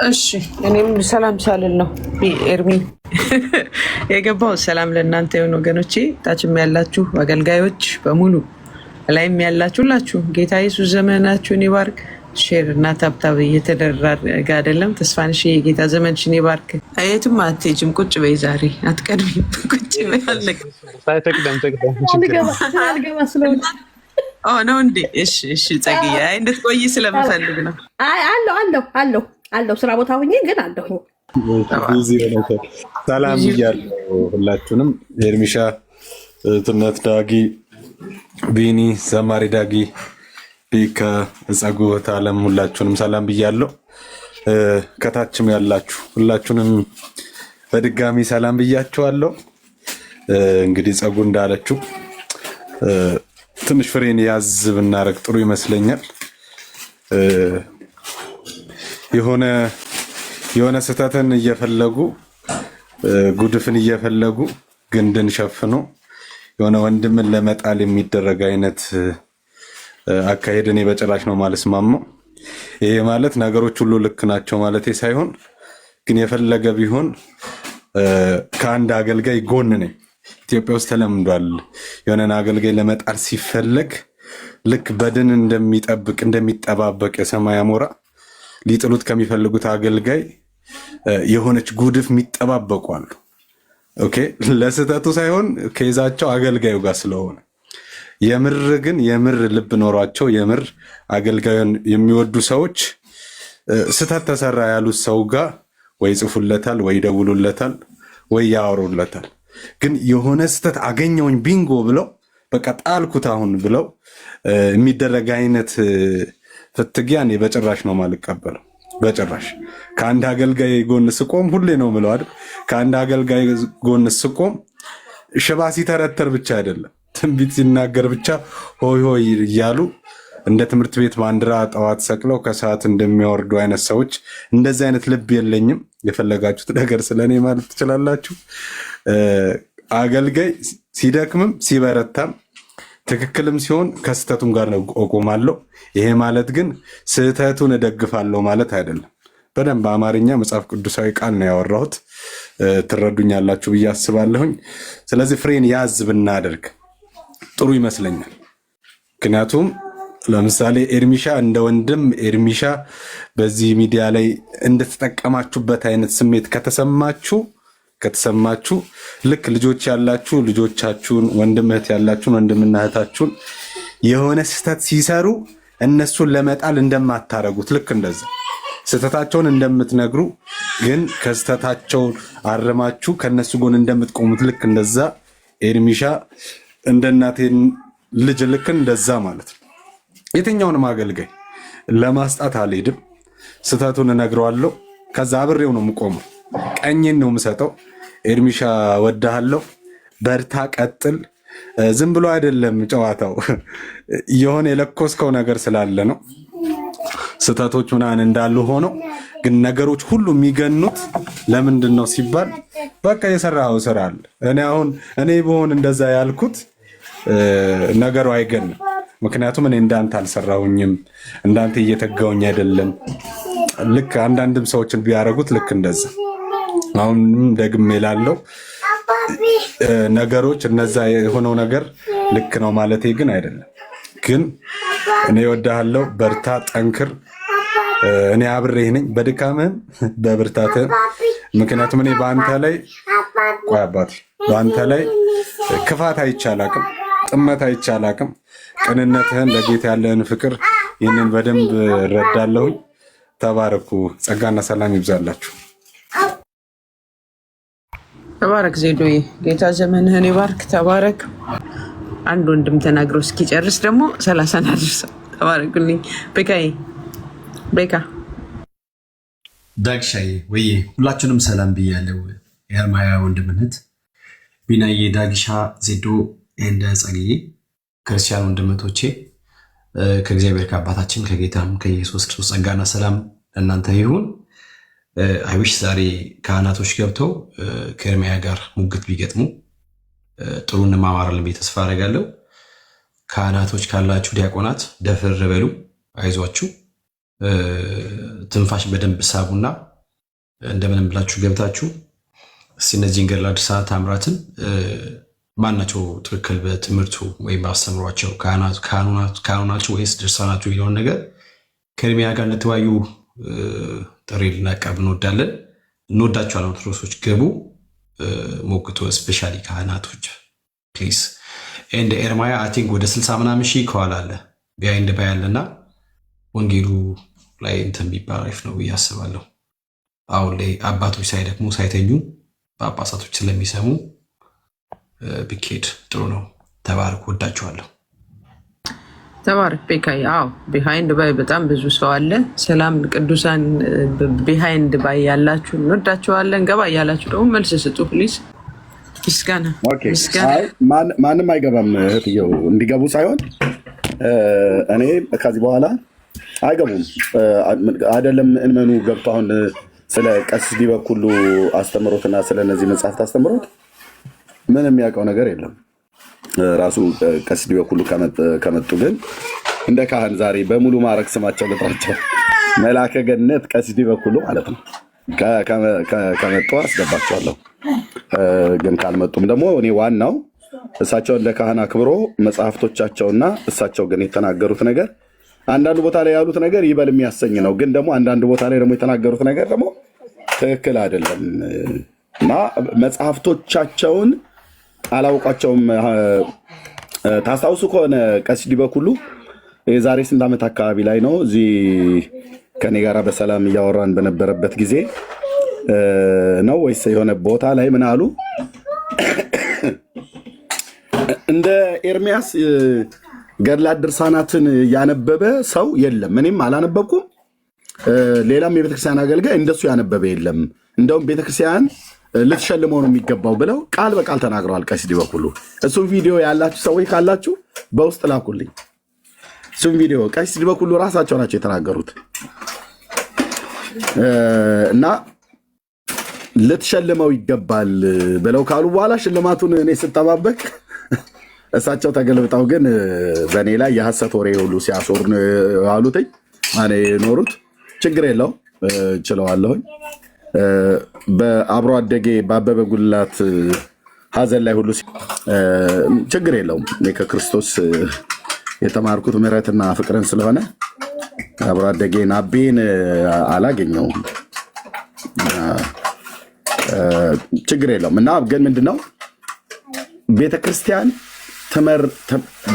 እሺ እኔም ሰላም ሳልል ነው ኤርሚ የገባው። ሰላም ለእናንተ የሆኑ ወገኖቼ፣ ታችም ያላችሁ አገልጋዮች በሙሉ ላይም ያላችሁ ሁላችሁ ጌታ ኢየሱስ ዘመናችሁን ይባርክ። ሼር እና ታብታብ እየተደረገ አይደለም። ተስፋንሽ የጌታ ዘመንሽን ይባርክ። የትም አትሄጂም፣ ቁጭ በይ። ዛሬ አትቀድሚም፣ ቁጭ በይ። አለቀ። ነው እንዴ? እሺ ጸግዬ፣ እንድትቆይ ስለምፈልግ ነው። አለው ስራ ቦታ ሁኜ ግን አለሁኝ። ሰላም ብያለሁ ሁላችሁንም። ኤርሚሻ፣ ትነት፣ ዳጊ፣ ቢኒ፣ ዘማሪ ዳጊ፣ ቢካ፣ ጸጉት፣ አለም ሁላችሁንም ሰላም ብያለሁ። ከታችም ያላችሁ ሁላችሁንም በድጋሚ ሰላም ብያችኋለሁ። እንግዲህ ጸጉ እንዳለችው ትንሽ ፍሬን ያዝ ብናረግ ጥሩ ይመስለኛል። የሆነ ስህተትን እየፈለጉ ጉድፍን እየፈለጉ ግንድን ሸፍኖ የሆነ ወንድምን ለመጣል የሚደረግ አይነት አካሄድ እኔ በጭራሽ ነው ማልስማማው። ይሄ ማለት ነገሮች ሁሉ ልክ ናቸው ማለት ሳይሆን ግን የፈለገ ቢሆን ከአንድ አገልጋይ ጎን ነኝ። ኢትዮጵያ ውስጥ ተለምዷል። የሆነን አገልጋይ ለመጣል ሲፈለግ ልክ በድን እንደሚጠባበቅ የሰማይ አሞራ ሊጥሉት ከሚፈልጉት አገልጋይ የሆነች ጉድፍ የሚጠባበቁ አሉ። ኦኬ፣ ለስህተቱ ሳይሆን ከይዛቸው አገልጋዩ ጋር ስለሆነ የምር ልብ ኖሯቸው የምር አገልጋዩን የሚወዱ ሰዎች ስህተት ተሰራ ያሉት ሰው ጋር ወይ ጽፉለታል፣ ወይ ደውሉለታል፣ ወይ ያወሩለታል። ግን የሆነ ስህተት አገኘውኝ ቢንጎ ብለው በቃ ጣልኩት አሁን ብለው የሚደረግ አይነት ፍትጊያ እኔ በጭራሽ ነው ማልቀበለው። በጭራሽ ከአንድ አገልጋይ ጎን ስቆም ሁሌ ነው ምለው አይደል? ከአንድ አገልጋይ ጎን ስቆም ሽባ ሲተረተር ብቻ አይደለም፣ ትንቢት ሲናገር ብቻ ሆይ ሆይ እያሉ እንደ ትምህርት ቤት ባንዲራ ጠዋት ሰቅለው ከሰዓት እንደሚያወርዱ አይነት ሰዎች እንደዚህ አይነት ልብ የለኝም። የፈለጋችሁት ነገር ስለኔ ማለት ትችላላችሁ። አገልጋይ ሲደክምም ሲበረታም ትክክልም ሲሆን ከስህተቱም ጋር ነው እቆማለሁ። ይሄ ማለት ግን ስህተቱን እደግፋለሁ ማለት አይደለም። በደንብ በአማርኛ መጽሐፍ ቅዱሳዊ ቃል ነው ያወራሁት። ትረዱኛላችሁ ብዬ አስባለሁኝ። ስለዚህ ፍሬን ያዝ ብናደርግ ጥሩ ይመስለኛል። ምክንያቱም ለምሳሌ ኤርሚሻ እንደ ወንድም ኤርሚሻ በዚህ ሚዲያ ላይ እንደተጠቀማችሁበት አይነት ስሜት ከተሰማችሁ ልክ ልጆች ያላችሁ ልጆቻችሁን፣ ወንድም እህት ያላችሁን ወንድምና እህታችሁን የሆነ ስህተት ሲሰሩ እነሱን ለመጣል እንደማታረጉት ልክ እንደዛ ስህተታቸውን እንደምትነግሩ ግን ከስህተታቸው አርማችሁ ከነሱ ጎን እንደምትቆሙት ልክ እንደዛ ኤርሚሻ እንደ እናቴን ልጅ ልክ እንደዛ ማለት ነው። የትኛውንም አገልጋይ ለማስጣት አልሄድም። ስህተቱን እነግረዋለሁ። ከዛ አብሬው ነው የምቆመው። ቀኝን ነው የምሰጠው። ኤርሚሻ ወድሃለሁ፣ በርታ፣ ቀጥል። ዝም ብሎ አይደለም ጨዋታው። የሆነ የለኮስከው ነገር ስላለ ነው። ስህተቶች ምናምን እንዳሉ ሆነው ግን ነገሮች ሁሉ የሚገኑት ለምንድን ነው ሲባል በቃ የሰራኸው ስራ አለ። እኔ ብሆን እንደዛ ያልኩት ነገሩ አይገንም። ምክንያቱም እኔ እንዳንተ አልሰራሁኝም፣ እንዳንተ እየተጋውኝ አይደለም። ልክ አንዳንድም ሰዎችን ቢያደርጉት ልክ እንደዛ አሁንም ደግሜ እላለሁ ነገሮች እነዛ የሆነው ነገር ልክ ነው ማለቴ ግን አይደለም። ግን እኔ እወድሃለሁ፣ በርታ፣ ጠንክር። እኔ አብሬህ ነኝ በድካምህም በብርታትህም። ምክንያቱም እኔ በአንተ ላይ ክፋት አይቻላቅም፣ ጥመት አይቻላቅም። ቅንነትህን፣ ለጌታ ያለህን ፍቅር ይህንን በደንብ እረዳለሁኝ። ተባረኩ። ጸጋና ሰላም ይብዛላችሁ። ተባረክ ዜዶዬ፣ ጌታ ዘመንህን ይባርክ። ተባረክ። አንድ ወንድም ተናግሮ እስኪጨርስ ደግሞ 30 አድርሰው። ተባረኩልኝ። ቤካ ዳግሻዬ ወይ ሁላችሁንም ሰላም ብያለሁ። የአርማያ ወንድምነት ቢናዬ፣ ዳግሻ፣ ዜዶ እንደ ጸግዬ ክርስቲያን ወንድምቶቼ ከእግዚአብሔር ከአባታችን ከጌታም ከኢየሱስ ክርስቶስ ጸጋና ሰላም ለእናንተ ይሁን። አይዊሽ ዛሬ ካህናቶች ገብተው ከኤርምያ ጋር ሙግት ቢገጥሙ ጥሩ እንማማራለን ብዬ ተስፋ አደርጋለሁ። ካህናቶች ካላችሁ ዲያቆናት ደፍር በሉ፣ አይዟችሁ። ትንፋሽ በደንብ ሳቡና እንደምንም ብላችሁ ገብታችሁ እስቲ እነዚህን ገድለ ድርሳናት ታምራትን ማናቸው ትክክል በትምህርቱ ወይም ባስተምሯቸው ካህኑ ናቸው ወይስ ድርሳናቱ የሚለውን ነገር ከኤርምያ ጋር እንድትወያዩ ጥሪ ልናቀርብ እንወዳችኋለን። ኦርቶዶክሶች ገቡ፣ ሞግቶ ስፔሻሊ ካህናቶች ፕሊዝ። እንደ ኤርምያ አይ ቲንክ ወደ 60 ምናምን ሺህ ከኋላ አለ ቢሃይንድ ባይ ያለና ወንጌሉ ላይ እንትን ቢባል አሪፍ ነው ብዬ አስባለሁ። አሁን ላይ አባቶች ሳይደክሙ ሳይተኙ ጳጳሳቶች ስለሚሰሙ ቢኬድ ጥሩ ነው። ተባረክ፣ ወዳችኋለሁ። ተባረክ ቤካዬ። አዎ ቢሃይንድ ባይ በጣም ብዙ ሰው አለ። ሰላም ቅዱሳን ቢሃይንድ ባይ ያላችሁ እንወዳችኋለን። ገባ እያላችሁ ደግሞ መልስ ስጡ ፕሊዝ። ምስጋና ማንም አይገባም እህትየው እንዲገቡ ሳይሆን እኔ ከዚህ በኋላ አይገቡም። አይደለም ምእመኑ ገብቶ አሁን ስለ ቀሲስ ዲበኩሉ አስተምሮትና ስለ እነዚህ መጽሐፍት አስተምሮት ምንም የሚያውቀው ነገር የለም። ራሱ ቀሲስ ዲበኩሉ ከመጡ ግን እንደ ካህን ዛሬ በሙሉ ማዕረግ ስማቸው ልጥራቸው፣ መልአከ ገነት ቀሲስ ዲበኩሉ ማለት ነው። ከመጡ አስገባቸዋለሁ። ግን ካልመጡም ደግሞ እኔ ዋናው እሳቸው እንደ ካህን አክብሮ መጽሐፍቶቻቸውና እሳቸው ግን የተናገሩት ነገር አንዳንድ ቦታ ላይ ያሉት ነገር ይበል የሚያሰኝ ነው። ግን ደግሞ አንዳንድ ቦታ ላይ ደግሞ የተናገሩት ነገር ደግሞ ትክክል አይደለም እና መጽሐፍቶቻቸውን አላውቋቸውም። ታስታውሱ ከሆነ ቀሲስ ዲበኩሉ የዛሬ ስንት ዓመት አካባቢ ላይ ነው እዚህ ከኔ ጋር በሰላም እያወራን በነበረበት ጊዜ ነው ወይስ የሆነ ቦታ ላይ ምን አሉ? እንደ ኤርሚያስ ገድላት ድርሳናትን ያነበበ ሰው የለም። እኔም አላነበብኩም፣ ሌላም የቤተክርስቲያን አገልጋይ እንደሱ ያነበበ የለም። እንደውም ቤተክርስቲያን ልትሸልመው ነው የሚገባው ብለው ቃል በቃል ተናግረዋል ቀሲስ ዲበኩሉ። እሱም ቪዲዮ ያላችሁ ሰዎች ካላችሁ በውስጥ ላኩልኝ። እሱም ቪዲዮ ቀሲስ ዲበኩሉ ራሳቸው ናቸው የተናገሩት እና ልትሸልመው ይገባል ብለው ካሉ በኋላ ሽልማቱን እኔ ስጠባበቅ እሳቸው ተገልብጠው ግን በእኔ ላይ የሐሰት ወሬ ሁሉ ሲያስወሩ አሉትኝ ኖሩት። ችግር የለው ችለዋለሁኝ። በአብሮ አደጌ በአበበ ጉላት ሀዘን ላይ ሁሉ ችግር የለውም። እኔ ከክርስቶስ የተማርኩት ምሕረትና ፍቅርን ስለሆነ አብሮ አደጌን አቤን አላገኘውም። ችግር የለውም እና ግን ምንድነው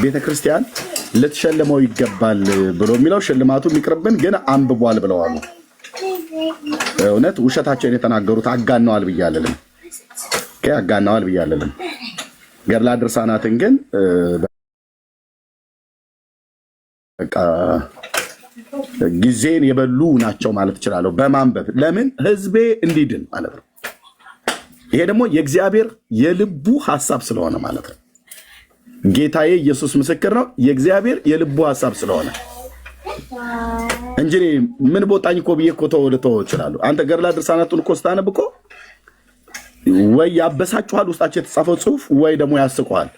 ቤተክርስቲያን ልትሸልመው ይገባል ብሎ የሚለው ሽልማቱ የሚቅርብን ግን አንብቧል ብለዋሉ። እውነት ውሸታቸውን የተናገሩት አጋነዋል ብያለንም አጋነዋል ብያለንም። ገድላት ድርሳናትን ግን በቃ ጊዜን የበሉ ናቸው ማለት እችላለሁ በማንበብ ለምን ህዝቤ እንዲድን ማለት ነው። ይሄ ደግሞ የእግዚአብሔር የልቡ ሐሳብ ስለሆነ ማለት ነው። ጌታዬ ኢየሱስ ምስክር ነው። የእግዚአብሔር የልቡ ሐሳብ ስለሆነ እንጂ ምን ቦጣኝ እኮ ብዬ እኮ ተወልተው ይችላሉ። አንተ ገድላት ድርሳናቱን እኮ ስታነብ እኮ ወይ ያበሳጭኋል ውስጣቸው የተጻፈው ጽሑፍ ወይ ደግሞ ያስቀዋል።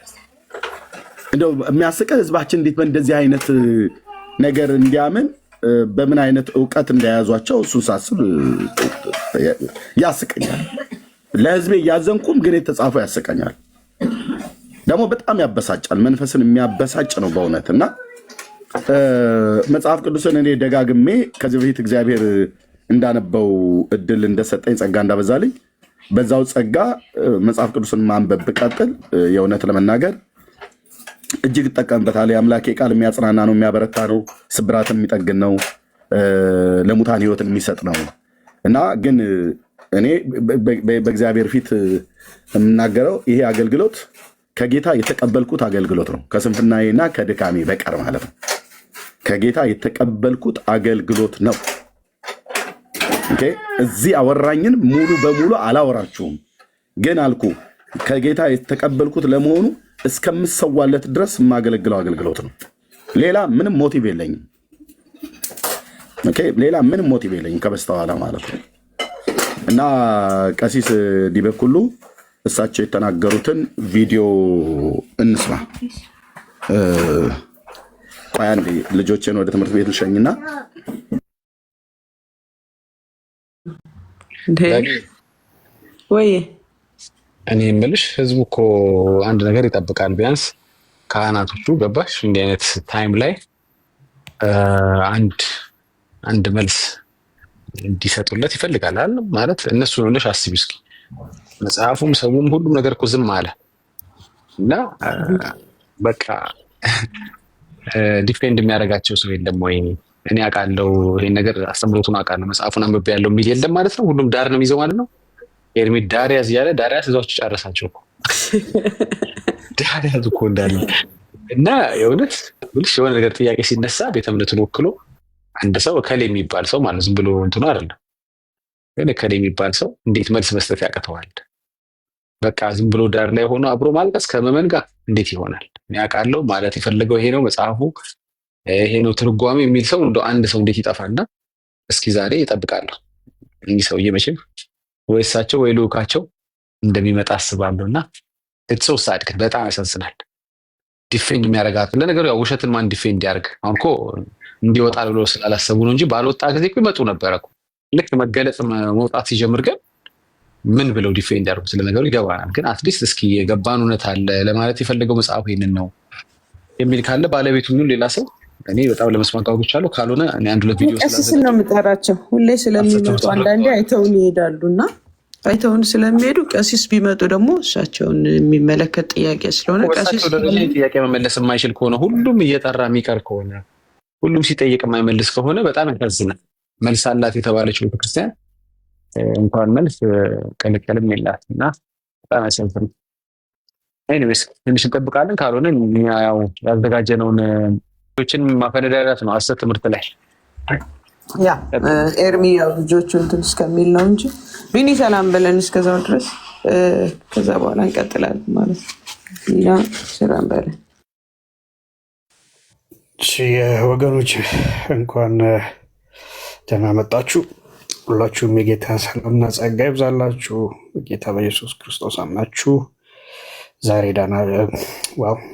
እንደው የሚያስቀ ህዝባችን እንዴት በእንደዚህ አይነት ነገር እንዲያምን በምን አይነት ዕውቀት እንደያዟቸው እሱን ሳስብ ያስቀኛል። ለህዝቤ እያዘንኩም ግን የተጻፈው ያስቀኛል። ደግሞ በጣም ያበሳጫል። መንፈስን የሚያበሳጭ ነው በእውነት እና መጽሐፍ ቅዱስን እኔ ደጋግሜ ከዚህ በፊት እግዚአብሔር እንዳነበው እድል እንደሰጠኝ ጸጋ እንዳበዛልኝ በዛው ጸጋ መጽሐፍ ቅዱስን ማንበብ ብቀጥል የእውነት ለመናገር እጅግ እጠቀምበታለሁ። የአምላኬ ቃል የሚያጽናና ነው፣ የሚያበረታ ነው፣ ስብራትን የሚጠግን ነው፣ ለሙታን ህይወትን የሚሰጥ ነው እና ግን እኔ በእግዚአብሔር ፊት የምናገረው ይሄ አገልግሎት ከጌታ የተቀበልኩት አገልግሎት ነው፣ ከስንፍናዬና ከድካሜ በቀር ማለት ነው። ከጌታ የተቀበልኩት አገልግሎት ነው። እዚህ አወራኝን ሙሉ በሙሉ አላወራችሁም፣ ግን አልኩ ከጌታ የተቀበልኩት ለመሆኑ እስከምሰዋለት ድረስ የማገለግለው አገልግሎት ነው። ሌላ ምንም ሞቲቭ የለኝም። ሌላ ምንም ሞቲቭ የለኝም ከበስተኋላ ማለት ነው። እና ቀሲስ ዲበኩሉ እሳቸው የተናገሩትን ቪዲዮ እንስማ። ቆይ አንዴ ልጆቼን ወደ ትምህርት ቤት ልሸኝና ወይ እኔ የምልሽ ህዝቡ እኮ አንድ ነገር ይጠብቃል። ቢያንስ ካህናቶቹ ገባሽ እንዲህ አይነት ታይም ላይ አንድ መልስ እንዲሰጡለት ይፈልጋል አይደል? ማለት እነሱ ነው ብለሽ አስቢ እስኪ። መጽሐፉም ሰውም ሁሉም ነገር እኮ ዝም አለ እና በቃ ዲፌንድ የሚያደርጋቸው ሰው የለም ወይ? እኔ አውቃለሁ ይሄን ነገር አስተምሮቱን አውቃለሁ መጽሐፉን አንብቤ ያለው የሚል የለም ማለት ነው። ሁሉም ዳር ነው የሚይዘው ማለት ነው። ኤርሚ ዳሪያዝ እያለ ዳሪያዝ እዛዎች ጨረሳቸው እኮ ዳሪያዝ እኮ እንዳለ እና የእውነት ብልሽ የሆነ ነገር ጥያቄ ሲነሳ ቤተ እምነቱን ወክሎ አንድ ሰው እከሌ የሚባል ሰው ማለት ዝም ብሎ እንትኑ አይደለም፣ ግን እከሌ የሚባል ሰው እንዴት መልስ መስጠት ያቅተዋል? በቃ ዝም ብሎ ዳር ላይ ሆኖ አብሮ ማልቀስ ከመመን ጋር እንዴት ይሆናል? እኔ አውቃለሁ ማለት የፈለገው ይሄ ነው። መጽሐፉ ይሄ ነው ትርጓሜ የሚል ሰው እንደ አንድ ሰው እንዴት ይጠፋና እስኪ ዛሬ ይጠብቃለሁ። እኚህ ሰውዬ መቼም ወይ እሳቸው ወይ ልኡካቸው እንደሚመጣ አስባለሁ። እና ሰው ሳድቅ በጣም ያሳዝናል። ዲፌንድ የሚያደርጋት ለነገሩ ያው ውሸትን ማን ዲፌንድ ያደርግ? አሁን እኮ እንዲወጣል ብሎ ስላላሰቡ ነው እንጂ ባልወጣ ጊዜ እኮ ይመጡ ነበረ እኮ። ልክ መገለጽ መውጣት ሲጀምር ግን ምን ብለው ዲፌንድ ያደርጉ? ስለነገሩ ይገባናል። ግን አትሊስት እስኪ የገባን እውነት አለ ለማለት የፈለገው መጽሐፉ ይህንን ነው የሚል ካለ ባለቤቱ የሚሆን ሌላ ሰው እኔ በጣም ለመስማት ጓጉቻለሁ። ካልሆነ እኔ አንድ ሁለት ቪዲዮ ቀሲስን ነው የምጠራቸው ሁሌ ስለሚመጡ አንዳንዴ አይተውን ይሄዳሉ እና አይተውን ስለሚሄዱ ቀሲስ ቢመጡ ደግሞ እሳቸውን የሚመለከት ጥያቄ ስለሆነ ቀሲስ ጥያቄ መመለስ የማይችል ከሆነ ሁሉም እየጠራ የሚቀር ከሆነ ሁሉም ሲጠይቅ የማይመልስ ከሆነ በጣም ያሳዝናል። መልስ አላት የተባለች ቤተክርስቲያን እንኳን መልስ ቀለቀልም የላት እና በጣም ያሳዝናል። ኤኒዌይስ ትንሽ እንጠብቃለን። ካልሆነ ያው ያዘጋጀነውን ችን ማፈነዳዳት ነው ሐሰት ትምህርት ላይ ያ ኤርሚ ያው ልጆቹ እንትን እስከሚል ነው እንጂ ቢኒ ሰላም በለን እስከዛው ድረስ ከዛ በኋላ እንቀጥላለን ማለት ነው። ያ ሰላም በለን። እሺ ወገኖች እንኳን ደህና መጣችሁ። ሁላችሁም የጌታ ሰላምና ጸጋ ይብዛላችሁ። ጌታ በኢየሱስ ክርስቶስ አምናችሁ ዛሬ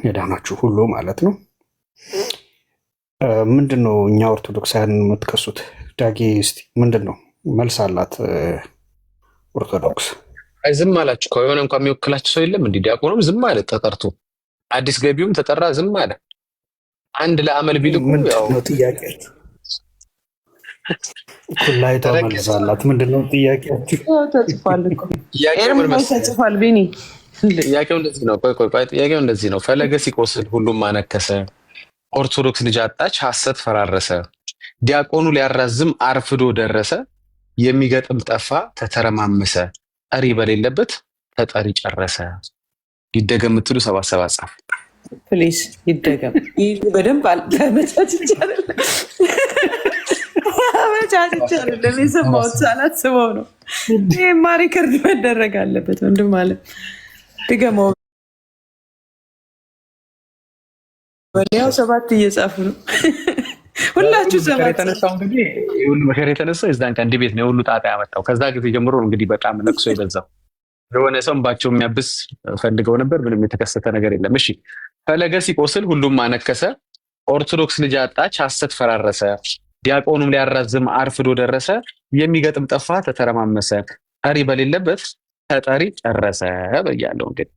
የዳናችሁ ሁሉ ማለት ነው። ምንድን ነው እኛ ኦርቶዶክሳውያን የምትከሱት? ዳጊ እስኪ ምንድን ነው መልስ አላት ኦርቶዶክስ? ዝም አላችሁ እኮ የሆነ እንኳን የሚወክላችሁ ሰው የለም። እንዲህ ዲያቆኑም ዝም አለ ተጠርቶ፣ አዲስ ገቢውም ተጠራ ዝም አለ። አንድ ለአመል ቢልኩ ያው ነው ጥያቄያችሁ። ኩላይቷ መልስ አላት። ምንድን ነው ጥያቄያችሁ? ተጽፏል እኮ ተጽፏል። ቢኒ ጥያቄው እንደዚህ ነው። ቆይ ጥያቄው እንደዚህ ነው። ፈለገ ሲቆስል ሁሉም አነከሰ፣ ኦርቶዶክስ ልጅ አጣች፣ ሐሰት ፈራረሰ፣ ዲያቆኑ ሊያራዝም አርፍዶ ደረሰ፣ የሚገጥም ጠፋ ተተረማመሰ፣ ጠሪ በሌለበት ተጠሪ ጨረሰ። ይደገም የምትሉ 77 ጻፍ ፕሊዝ። ይደገም በደንብ ተመቻችቻለሁ የሰማሁት ሳላስበው ነው። ይሄማ ሪከርድ መደረግ አለበት ወንድም አለ። ድገመው። ወዲያው 7 እየጻፉ ነው ሁላችሁ። 7 የተነሳው እንግዲህ የሁሉ መከራ የተነሳው የዛን ቀን ዲቤት ነው የሁሉ ጣጣ ያመጣው። ከዛ ጊዜ ጀምሮ እንግዲህ በጣም ለቅሶ የበዛው የሆነ ሰው እንባቸው የሚያብስ ፈልገው ነበር። ምንም የተከሰተ ነገር የለም። እሺ ፈለገ ሲቆስል ሁሉም አነከሰ፣ ኦርቶዶክስ ልጅ አጣች፣ ሐሰት ፈራረሰ፣ ዲያቆኑም ሊያራዝም አርፍዶ ደረሰ፣ የሚገጥም ጠፋ ተተረማመሰ፣ ጠሪ በሌለበት ተጠሪ ጨረሰ ብያለሁ። እንግዲህ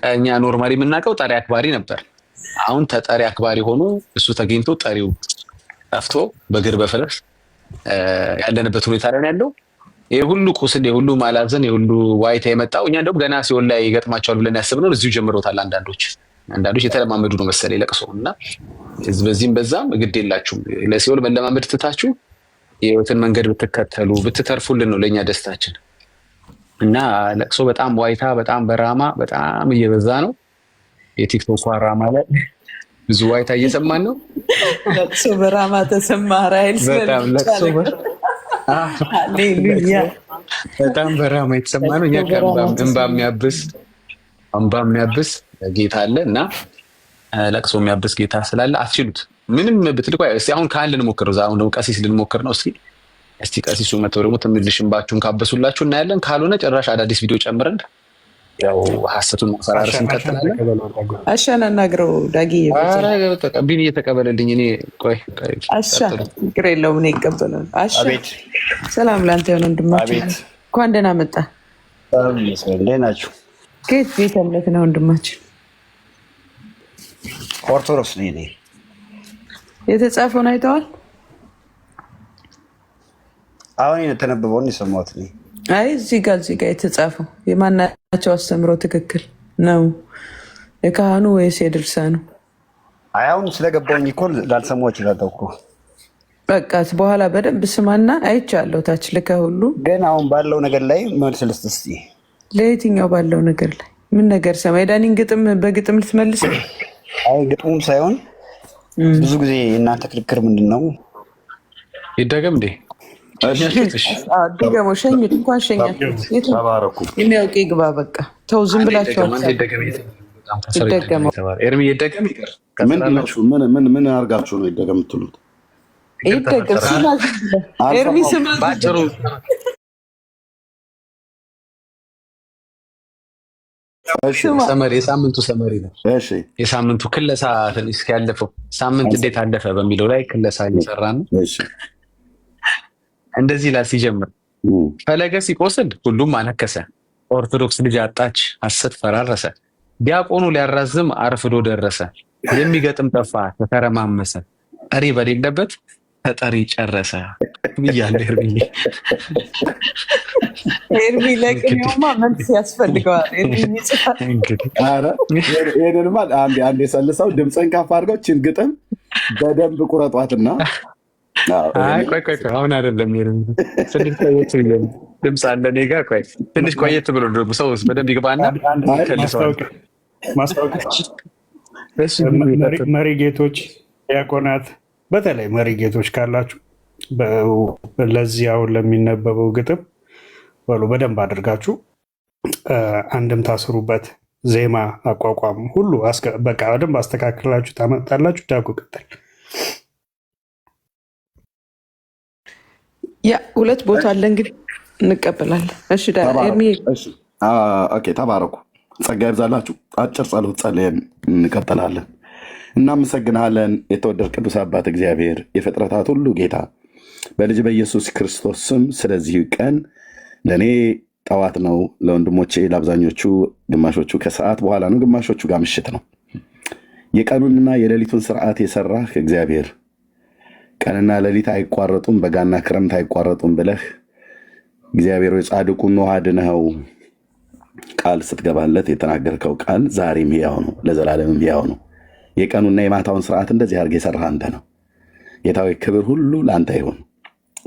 ቀኛ ኖርማሊ የምናውቀው ጠሪ አክባሪ ነበር። አሁን ተጠሪ አክባሪ ሆኖ እሱ ተገኝቶ ጠሪው ጠፍቶ በግር በፈረስ ያለንበት ሁኔታ ላይ ያለው። ይሄ ሁሉ ቁስል፣ የሁሉ ማላዘን፣ የሁሉ ዋይታ የመጣው እኛ እንደውም ገና ሲኦል ላይ ይገጥማቸዋል ብለን ያስብነው እዚሁ ጀምሮታል። አንዳንዶች የተለማመዱ ነው መሰለኝ ለቅሶ እና በዚህም በዛም ግድ የላችሁም። ለሲኦል መለማመድ ትታችሁ የህይወትን መንገድ ብትከተሉ ብትተርፉልን ነው ለእኛ ደስታችን። እና ለቅሶ በጣም ዋይታ፣ በጣም በራማ በጣም እየበዛ ነው። የቲክቶክ ራማ ላይ ብዙ ዋይታ እየሰማን ነው። ለቅሶ በራማ ተሰማ። ራይል በጣም ለቅሶ በጣም በራማ የተሰማ ነው። እኛ እንባ የሚያብስ ጌታ አለ እና ለቅሶ የሚያብስ ጌታ ስላለ አትችሉት። ምንም ብትልቁ አሁን ካህን ልንሞክር ነው። አሁን ደግሞ ቀሲስ ልንሞክር ነው። እስቲ ቀሲሱ መተው ደግሞ ትንሽ እንባችሁን ካበሱላችሁ እናያለን። ካልሆነ ጭራሽ አዳዲስ ቪዲዮ ጨምረን ያው ሐሰቱን ማፈራረስ እንቀጥላለን። አናግረው ዳጊ ቢኒ እየተቀበለልኝ እኔ ቆይ ችግር የለውም እኔ ይቀበላል። ሰላም ለአንተ የሆነ ወንድማችን እንኳን ደህና መጣ። እንዴት ናችሁ? ከየት ቤተ እምነት ነው ወንድማችን? ኦርቶዶክስ ነኝ እኔ። የተጻፈውን አይተዋል? አሁን የተነበበውን የሰማሁት እኔ። አይ እዚህ ጋር የተጻፈው የማናቸው አስተምሮ ትክክል ነው? የካህኑ ወይስ የድርሳኑ? አይ አሁን ስለገባኝ እኮ ላልሰማሁ እችላለሁ እኮ። በቃ በኋላ በደንብ ስማና አይቻለሁ። ታች ልከ ሁሉ ግን አሁን ባለው ነገር ላይ መልስ ልስጥ እስኪ። ለየትኛው ባለው ነገር ላይ ምን ነገር ሰማ? የዳኒን ግጥም በግጥም ልትመልስ? አይ ግጥሙም ሳይሆን ብዙ ጊዜ የእናንተ ክርክር ምንድን ነው? ይደገም እንዴ? ድገሞ ሸኝት እንኳን ሸኛት። የሚያውቅ ይግባ። በቃ ተው ዝም ብላችኋል። ይደገም ኤርሚ ይደገም ይቀር ቀጥላላችሁ። ምን አድርጋችሁ ነው ይደገም የምትሉት? ይደገም ስማ ኤርሚ ስማ ባጭሩ ሰመሪ የሳምንቱ ሰመሪ ነው። የሳምንቱ ክለሳ ትንሽ ያለፈው ሳምንት እንዴት አለፈ በሚለው ላይ ክለሳ እየሰራ ነው። እንደዚህ ላይ ሲጀምር ፈለገ ሲቆስል ሁሉም አነከሰ፣ ኦርቶዶክስ ልጅ አጣች ሐሰት ፈራረሰ፣ ዲያቆኑ ሊያራዝም አርፍዶ ደረሰ፣ የሚገጥም ጠፋ ተተረማመሰ፣ ጠሪ በሌለበት ተጠሪ ጨረሰ ብያለሁ። ኤርሚ ለቅኔውማ መልስ ያስፈልገዋል። ይህንንማ አንድ የሰልሰው ድምፅን ከፍ አድርገው ችን ግጥም በደንብ ቁረጧትና ቆይ አሁን አይደለም ድምፅ አለ እኔ ጋር ቆይ ትንሽ ቆየት ብሎ ሰው በደንብ ይግባና መሪ ጌቶች፣ ዲያቆናት፣ በተለይ መሪ ጌቶች ካላችሁ ለዚህ አሁን ለሚነበበው ግጥም በሉ በደንብ አድርጋችሁ አንድም ታስሩበት፣ ዜማ አቋቋም ሁሉ በቃ በደንብ አስተካክላችሁ ታመጣላችሁ። ዳጉ ቀጥል። ያ ሁለት ቦታ አለ እንግዲህ እንቀበላለን። እሺ ተባረኩ፣ ጸጋ ይብዛላችሁ። አጭር ጸሎት ጸልየን እንቀጥላለን። እናመሰግናለን የተወደድ ቅዱስ አባት እግዚአብሔር የፍጥረታት ሁሉ ጌታ በልጅ በኢየሱስ ክርስቶስ ስም ስለዚህ ቀን ለእኔ ጠዋት ነው፣ ለወንድሞቼ ለአብዛኞቹ ግማሾቹ ከሰዓት በኋላ ነው፣ ግማሾቹ ጋር ምሽት ነው። የቀኑንና የሌሊቱን ስርዓት የሰራህ እግዚአብሔር ቀንና ሌሊት አይቋረጡም፣ በጋና ክረምት አይቋረጡም ብለህ እግዚአብሔር ጻድቁን ኖህ አድነኸው ቃል ስትገባለት የተናገርከው ቃል ዛሬም ሕያው ነው፣ ለዘላለምም ሕያው ነው። የቀኑና የማታውን ስርዓት እንደዚህ አድርገህ የሰራህ አንተ ነው። ጌታዊ ክብር ሁሉ ለአንተ ይሁን።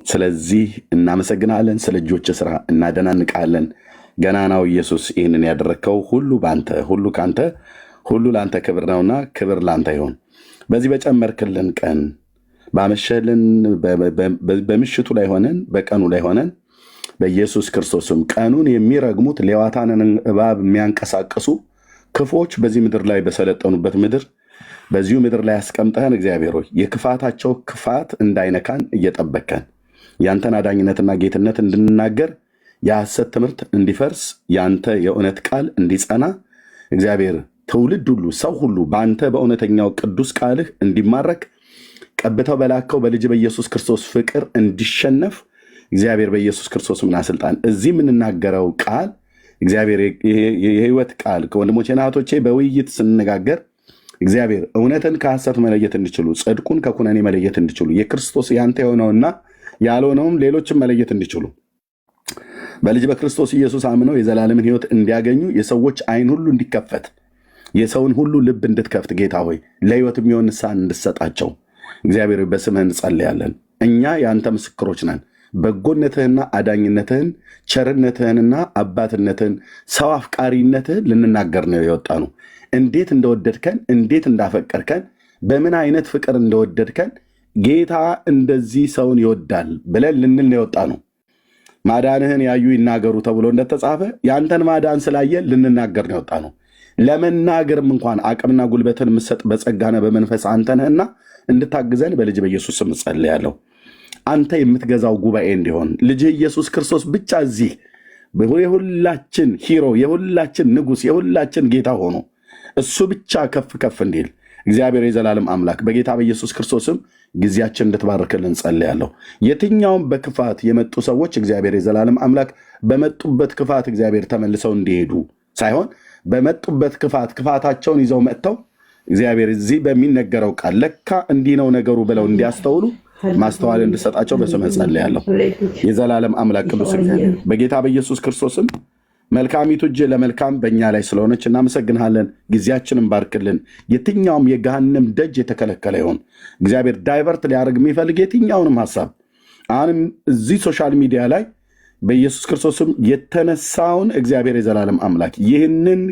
ስለዚህ እናመሰግናለን። ስለ እጆች ስራ እናደናንቃለን። ገናናው ኢየሱስ ይህንን ያደረግከው ሁሉ በአንተ ሁሉ ከአንተ ሁሉ ለአንተ ክብር ነውና ክብር ለአንተ ይሁን። በዚህ በጨመርክልን ቀን ባመሸልን በምሽቱ ላይ ሆነን በቀኑ ላይ ሆነን በኢየሱስ ክርስቶስም ቀኑን የሚረግሙት ሌዋታንን እባብ የሚያንቀሳቅሱ ክፎች በዚህ ምድር ላይ በሰለጠኑበት ምድር በዚሁ ምድር ላይ ያስቀምጠህን እግዚአብሔር ሆይ የክፋታቸው ክፋት እንዳይነካን እየጠበከን ያንተን አዳኝነትና ጌትነት እንድንናገር የሐሰት ትምህርት እንዲፈርስ ያንተ የእውነት ቃል እንዲጸና እግዚአብሔር ትውልድ ሁሉ ሰው ሁሉ በአንተ በእውነተኛው ቅዱስ ቃልህ እንዲማረክ ቀብተው በላከው በልጅ በኢየሱስ ክርስቶስ ፍቅር እንዲሸነፍ እግዚአብሔር በኢየሱስ ክርስቶስ ምና ስልጣን እዚህ የምንናገረው ቃል እግዚአብሔር የህይወት ቃል ከወንድሞቼና እህቶቼ በውይይት ስንነጋገር እግዚአብሔር እውነትን ከሐሰት መለየት እንዲችሉ፣ ጽድቁን ከኩነኔ መለየት እንዲችሉ፣ የክርስቶስ ያንተ የሆነውና ያልሆነውም ሌሎችም መለየት እንዲችሉ በልጅ በክርስቶስ ኢየሱስ አምነው የዘላለምን ህይወት እንዲያገኙ የሰዎች አይን ሁሉ እንዲከፈት የሰውን ሁሉ ልብ እንድትከፍት ጌታ ሆይ ለህይወት የሚሆን ንስሐን እንድትሰጣቸው እግዚአብሔር በስምህ እንጸልያለን። እኛ የአንተ ምስክሮች ነን። በጎነትህና አዳኝነትህን ቸርነትህንና አባትነትህን ሰው አፍቃሪነትህን ልንናገር ነው የወጣ ነው። እንዴት እንደወደድከን እንዴት እንዳፈቀርከን በምን አይነት ፍቅር እንደወደድከን ጌታ እንደዚህ ሰውን ይወዳል ብለን ልንል የወጣ ነው። ማዳንህን ያዩ ይናገሩ ተብሎ እንደተጻፈ ያንተን ማዳን ስላየን ልንናገር ነው የወጣ ነው። ለመናገርም እንኳን አቅምና ጉልበትን የምትሰጥ በጸጋና በመንፈስ አንተ ነህና እንድታግዘን በልጅ በኢየሱስ ስም ጸልያለሁ። አንተ የምትገዛው ጉባኤ እንዲሆን ልጅህ ኢየሱስ ክርስቶስ ብቻ እዚህ የሁላችን ሂሮ የሁላችን ንጉሥ የሁላችን ጌታ ሆኖ እሱ ብቻ ከፍ ከፍ እንዲል እግዚአብሔር የዘላለም አምላክ በጌታ በኢየሱስ ክርስቶስም ጊዜያችን እንድትባርክልን ጸልያለሁ። የትኛውም በክፋት የመጡ ሰዎች እግዚአብሔር የዘላለም አምላክ በመጡበት ክፋት እግዚአብሔር ተመልሰው እንዲሄዱ ሳይሆን በመጡበት ክፋታቸውን ይዘው መጥተው እግዚአብሔር እዚህ በሚነገረው ቃል ለካ እንዲህ ነው ነገሩ ብለው እንዲያስተውሉ ማስተዋል እንድሰጣቸው በስምህ ጸልያለሁ። የዘላለም አምላክ ቅዱስ እግዚአብሔር በጌታ በኢየሱስ ክርስቶስም መልካሚቱ እጅ ለመልካም በእኛ ላይ ስለሆነች እናመሰግንሃለን። ጊዜያችንን ባርክልን። የትኛውም የገሃነም ደጅ የተከለከለ ይሆን እግዚአብሔር ዳይቨርት ሊያደርግ የሚፈልግ የትኛውንም ሀሳብ አሁንም እዚህ ሶሻል ሚዲያ ላይ በኢየሱስ ክርስቶስም የተነሳውን እግዚአብሔር የዘላለም አምላክ ይህንን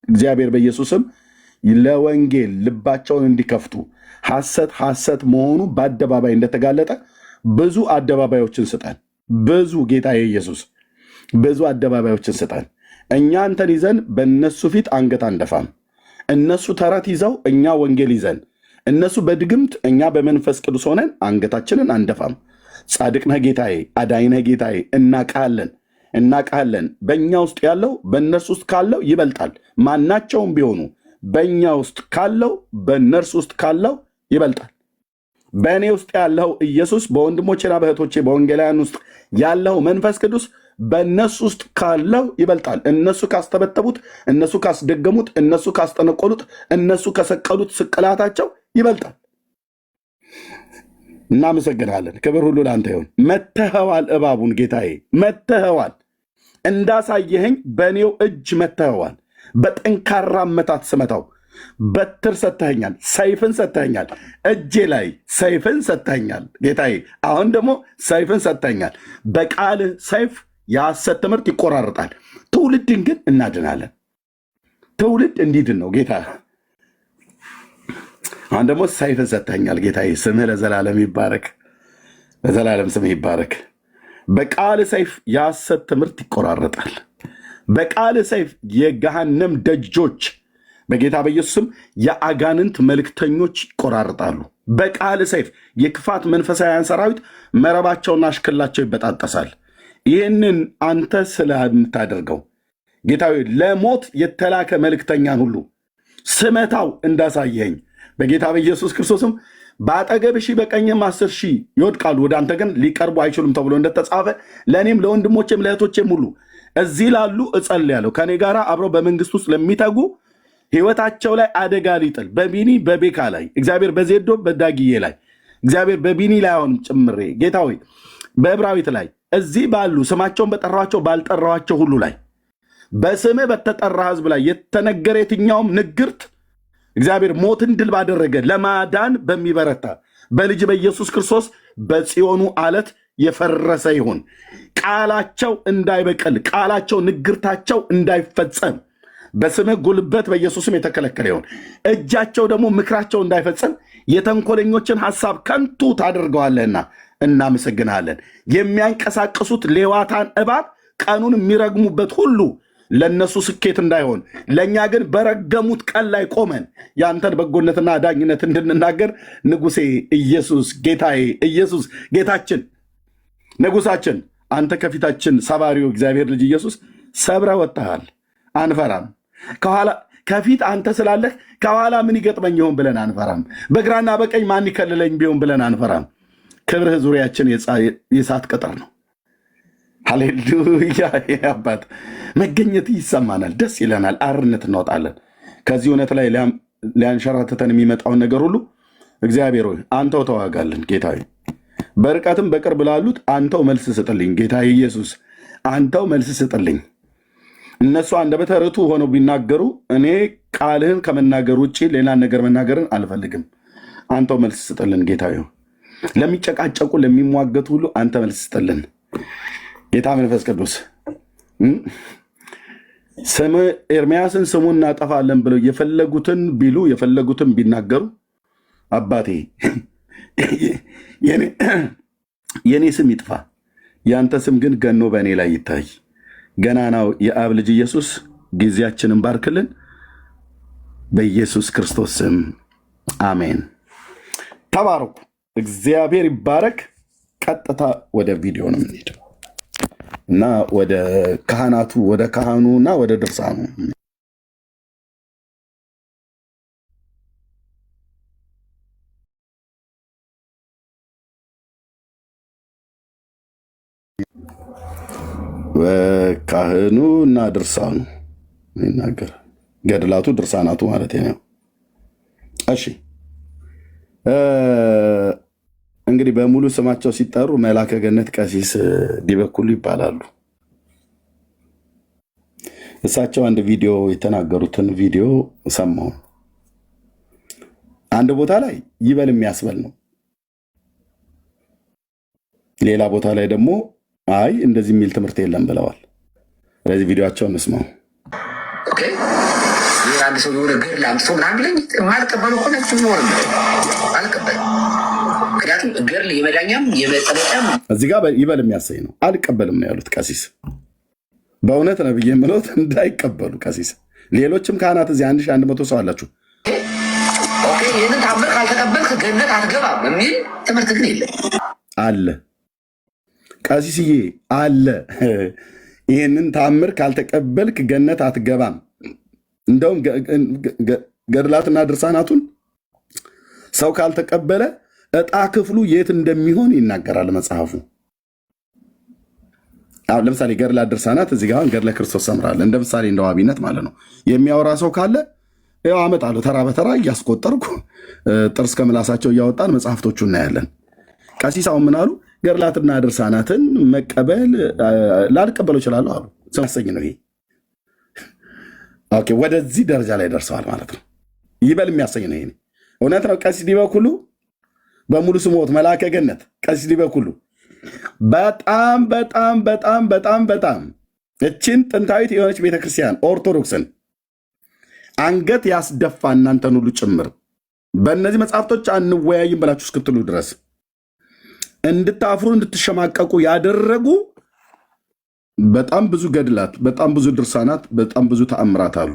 እግዚአብሔር በኢየሱስም ለወንጌል ልባቸውን እንዲከፍቱ ሐሰት መሆኑ በአደባባይ እንደተጋለጠ ብዙ አደባባዮችን ስጠን። ብዙ ጌታ ኢየሱስ ብዙ አደባባዮችን ስጠን። እኛ አንተን ይዘን በእነሱ ፊት አንገት አንደፋም። እነሱ ተረት ይዘው እኛ ወንጌል ይዘን፣ እነሱ በድግምት እኛ በመንፈስ ቅዱስ ሆነን አንገታችንን አንደፋም። ጻድቅ ነህ ጌታዬ፣ አዳኝ ነህ ጌታዬ፣ እናቃለን። በእኛ ውስጥ ያለው በእነርሱ ውስጥ ካለው ይበልጣል። ማናቸውም ቢሆኑ በእኛ ውስጥ ካለው በእነርሱ ውስጥ ካለው ይበልጣል። በእኔ ውስጥ ያለው ኢየሱስ፣ በወንድሞቼና በእህቶቼ በወንጌላውያን ውስጥ ያለው መንፈስ ቅዱስ በእነሱ ውስጥ ካለው ይበልጣል። እነሱ ካስተበተቡት፣ እነሱ ካስደገሙት፣ እነሱ ካስጠነቆሉት፣ እነሱ ከሰቀሉት ስቅላታቸው ይበልጣል። እናመሰግናለን። ክብር ሁሉ ለአንተ ይሁን። መተኸዋል፣ እባቡን ጌታዬ መተኸዋል። እንዳሳየኸኝ በእኔው እጅ መተኸዋል። በጠንካራ አመታት ስመታው በትር ሰጥተኸኛል፣ ሰይፍን ሰጥተኸኛል። እጄ ላይ ሰይፍን ሰጥተኸኛል ጌታዬ። አሁን ደግሞ ሰይፍን ሰጥተኸኛል። በቃልህ ሰይፍ የሐሰት ትምህርት ይቆራርጣል። ትውልድን ግን እናድናለን። ትውልድ እንዲድን ነው ጌታ። አሁን ደግሞ ሰይፍን ሰጥተኸኛል ጌታዬ። ስምህ ለዘላለም ይባረክ፣ ለዘላለም ስምህ ይባረክ። በቃል ሰይፍ የሐሰት ትምህርት ይቆራረጣል። በቃል ሰይፍ የገሃነም ደጆች በጌታ በኢየሱስም የአጋንንት መልእክተኞች ይቆራረጣሉ። በቃል ሰይፍ የክፋት መንፈሳውያን ሰራዊት መረባቸውና አሽክላቸው ይበጣጠሳል። ይህንን አንተ ስለምታደርገው ጌታዊ ለሞት የተላከ መልእክተኛን ሁሉ ስመታው እንዳሳየኝ በጌታ በኢየሱስ ክርስቶስም በአጠገብ ሺህ በቀኝም 10 ሺህ ይወድቃሉ፣ ወደ አንተ ግን ሊቀርቡ አይችሉም ተብሎ እንደተጻፈ ለእኔም ለወንድሞቼም ለእህቶቼም ሁሉ እዚህ ላሉ እጸልያለሁ። ከኔ ጋር አብረው በመንግስት ውስጥ ለሚተጉ ህይወታቸው ላይ አደጋ ሊጥል በቢኒ በቤካ ላይ እግዚአብሔር በዜዶ በዳጊዬ ላይ እግዚአብሔር በቢኒ ላይ አሁን ጭምሬ ጌታ ሆይ በዕብራዊት ላይ እዚህ ባሉ ስማቸውን በጠራኋቸው ባልጠራኋቸው ሁሉ ላይ በስምህ በተጠራ ህዝብ ላይ የተነገረ የትኛውም ንግርት እግዚአብሔር ሞትን ድል ባደረገ ለማዳን በሚበረታ በልጅ በኢየሱስ ክርስቶስ በጽዮኑ አለት የፈረሰ ይሁን። ቃላቸው እንዳይበቀል፣ ቃላቸው ንግርታቸው እንዳይፈጸም በስምህ ጉልበት በኢየሱስም የተከለከለ ይሁን። እጃቸው ደግሞ ምክራቸው እንዳይፈጸም የተንኮለኞችን ሐሳብ ከንቱ ታደርገዋለህና እናመሰግናለን። የሚያንቀሳቅሱት ሌዋታን እባብ ቀኑን የሚረግሙበት ሁሉ ለነሱ ስኬት እንዳይሆን፣ ለእኛ ግን በረገሙት ቀን ላይ ቆመን የአንተን በጎነትና ዳኝነት እንድንናገር ንጉሴ ኢየሱስ ጌታዬ ኢየሱስ ጌታችን ንጉሳችን አንተ ከፊታችን ሰባሪው እግዚአብሔር ልጅ ኢየሱስ ሰብረ ወጥተሃል። አንፈራም። ከፊት አንተ ስላለህ ከኋላ ምን ይገጥመኝ ይሆን ብለን አንፈራም። በግራና በቀኝ ማን ይከልለኝ ቢሆን ብለን አንፈራም። ክብርህ ዙሪያችን የእሳት ቅጥር ነው። ሃሌሉያ። አባት መገኘት ይሰማናል፣ ደስ ይለናል፣ አርነት እንወጣለን። ከዚህ እውነት ላይ ሊያንሸራትተን የሚመጣውን ነገር ሁሉ እግዚአብሔር ሆይ አንተው ተዋጋልን። ጌታዬ በርቀትም በቅርብ ላሉት አንተው መልስ ስጥልኝ። ጌታ ኢየሱስ አንተው መልስ ስጥልኝ። እነሱ አንደበተ ርቱዕ ሆነው ቢናገሩ እኔ ቃልህን ከመናገር ውጭ ሌላን ነገር መናገርን አልፈልግም። አንተው መልስ ስጥልን። ጌታዬ ለሚጨቃጨቁ ለሚሟገቱ ሁሉ አንተ መልስ ስጥልን። ጌታ መንፈስ ቅዱስ ስም ኤርምያስን ስሙን እናጠፋለን ብለው የፈለጉትን ቢሉ የፈለጉትን ቢናገሩ አባቴ የኔ ስም ይጥፋ፣ ያንተ ስም ግን ገኖ በእኔ ላይ ይታይ። ገናናው የአብ ልጅ ኢየሱስ ጊዜያችንን ባርክልን፣ በኢየሱስ ክርስቶስ ስም አሜን። ተባረኩ። እግዚአብሔር ይባረክ። ቀጥታ ወደ ቪዲዮ ነው የምንሄደው እና ወደ ካህናቱ ወደ ካህኑና ወደ ድርሳኑ ካህኑ እና ድርሳኑ ይናገር ገድላቱ ድርሳናቱ ማለት ነው። እሺ እንግዲህ በሙሉ ስማቸው ሲጠሩ መላከ ገነት ቀሲስ ዲበኩሉ ይባላሉ። እሳቸው አንድ ቪዲዮ የተናገሩትን ቪዲዮ ሰማሁ። አንድ ቦታ ላይ ይበል የሚያስበል ነው፣ ሌላ ቦታ ላይ ደግሞ አይ እንደዚህ የሚል ትምህርት የለም ብለዋል። ስለዚህ ቪዲዮቸውን እንስማው። ይህ አንድ ሰው የሆነ ገር ለአምስቶ ምናምን ብለኝ የማልቀበሉ ሆነ ሆነ አልቀበልም። ምክንያቱም ገርል የመዳኛም የመጠለጫም እዚህ ጋር ይበል የሚያሰኝ ነው። አልቀበልም ነው ያሉት ቀሲስ። በእውነት ነው ብዬ የምለው እንዳይቀበሉ ቀሲስ ሌሎችም ካህናት እዚህ 1100 ሰው አላችሁ። ኦኬ ይህንን ታምር ካልተቀበልክ ገነት አትገባም የሚል ትምህርት ግን የለም አለ። ቀሲስዬ አለ። ይህንን ታምር ካልተቀበልክ ገነት አትገባም። እንደውም ገድላትና ድርሳናቱን ሰው ካልተቀበለ ዕጣ ክፍሉ የት እንደሚሆን ይናገራል መጽሐፉ። አሁን ለምሳሌ ገድላት ድርሳናት እዚህ ጋር ገድለ ክርስቶስ ሰምራለ እንደ ምሳሌ እንደ ዋቢነት ማለት ነው የሚያወራ ሰው ካለ ያው አመጣለሁ ተራ በተራ እያስቆጠርኩ ጥርስ ከምላሳቸው እያወጣን መጽሐፍቶቹ እናያለን። ቀሲስ አሁን ምን አሉ? ገድላትና ድርሳናትን መቀበል ላልቀበለው ይችላሉ አሉ። ሰማሰኝ ነው ይሄ። ኦኬ ወደዚህ ደረጃ ላይ ደርሰዋል ማለት ነው። ይበል የሚያሰኝ ነው ይሄ። እውነት ነው። ቀሲስ ዲበኩሉ በሙሉ ስሞት መልአከ ገነት ቀሲስ ዲበኩሉ በጣም በጣም በጣም በጣም በጣም እችን ጥንታዊት የሆነች ቤተክርስቲያን ኦርቶዶክስን አንገት ያስደፋ እናንተን ሁሉ ጭምር በእነዚህ መጽሐፍቶች አንወያይም ብላችሁ እስክትሉ ድረስ እንድታፍሩ እንድትሸማቀቁ ያደረጉ በጣም ብዙ ገድላት፣ በጣም ብዙ ድርሳናት፣ በጣም ብዙ ተአምራት አሉ።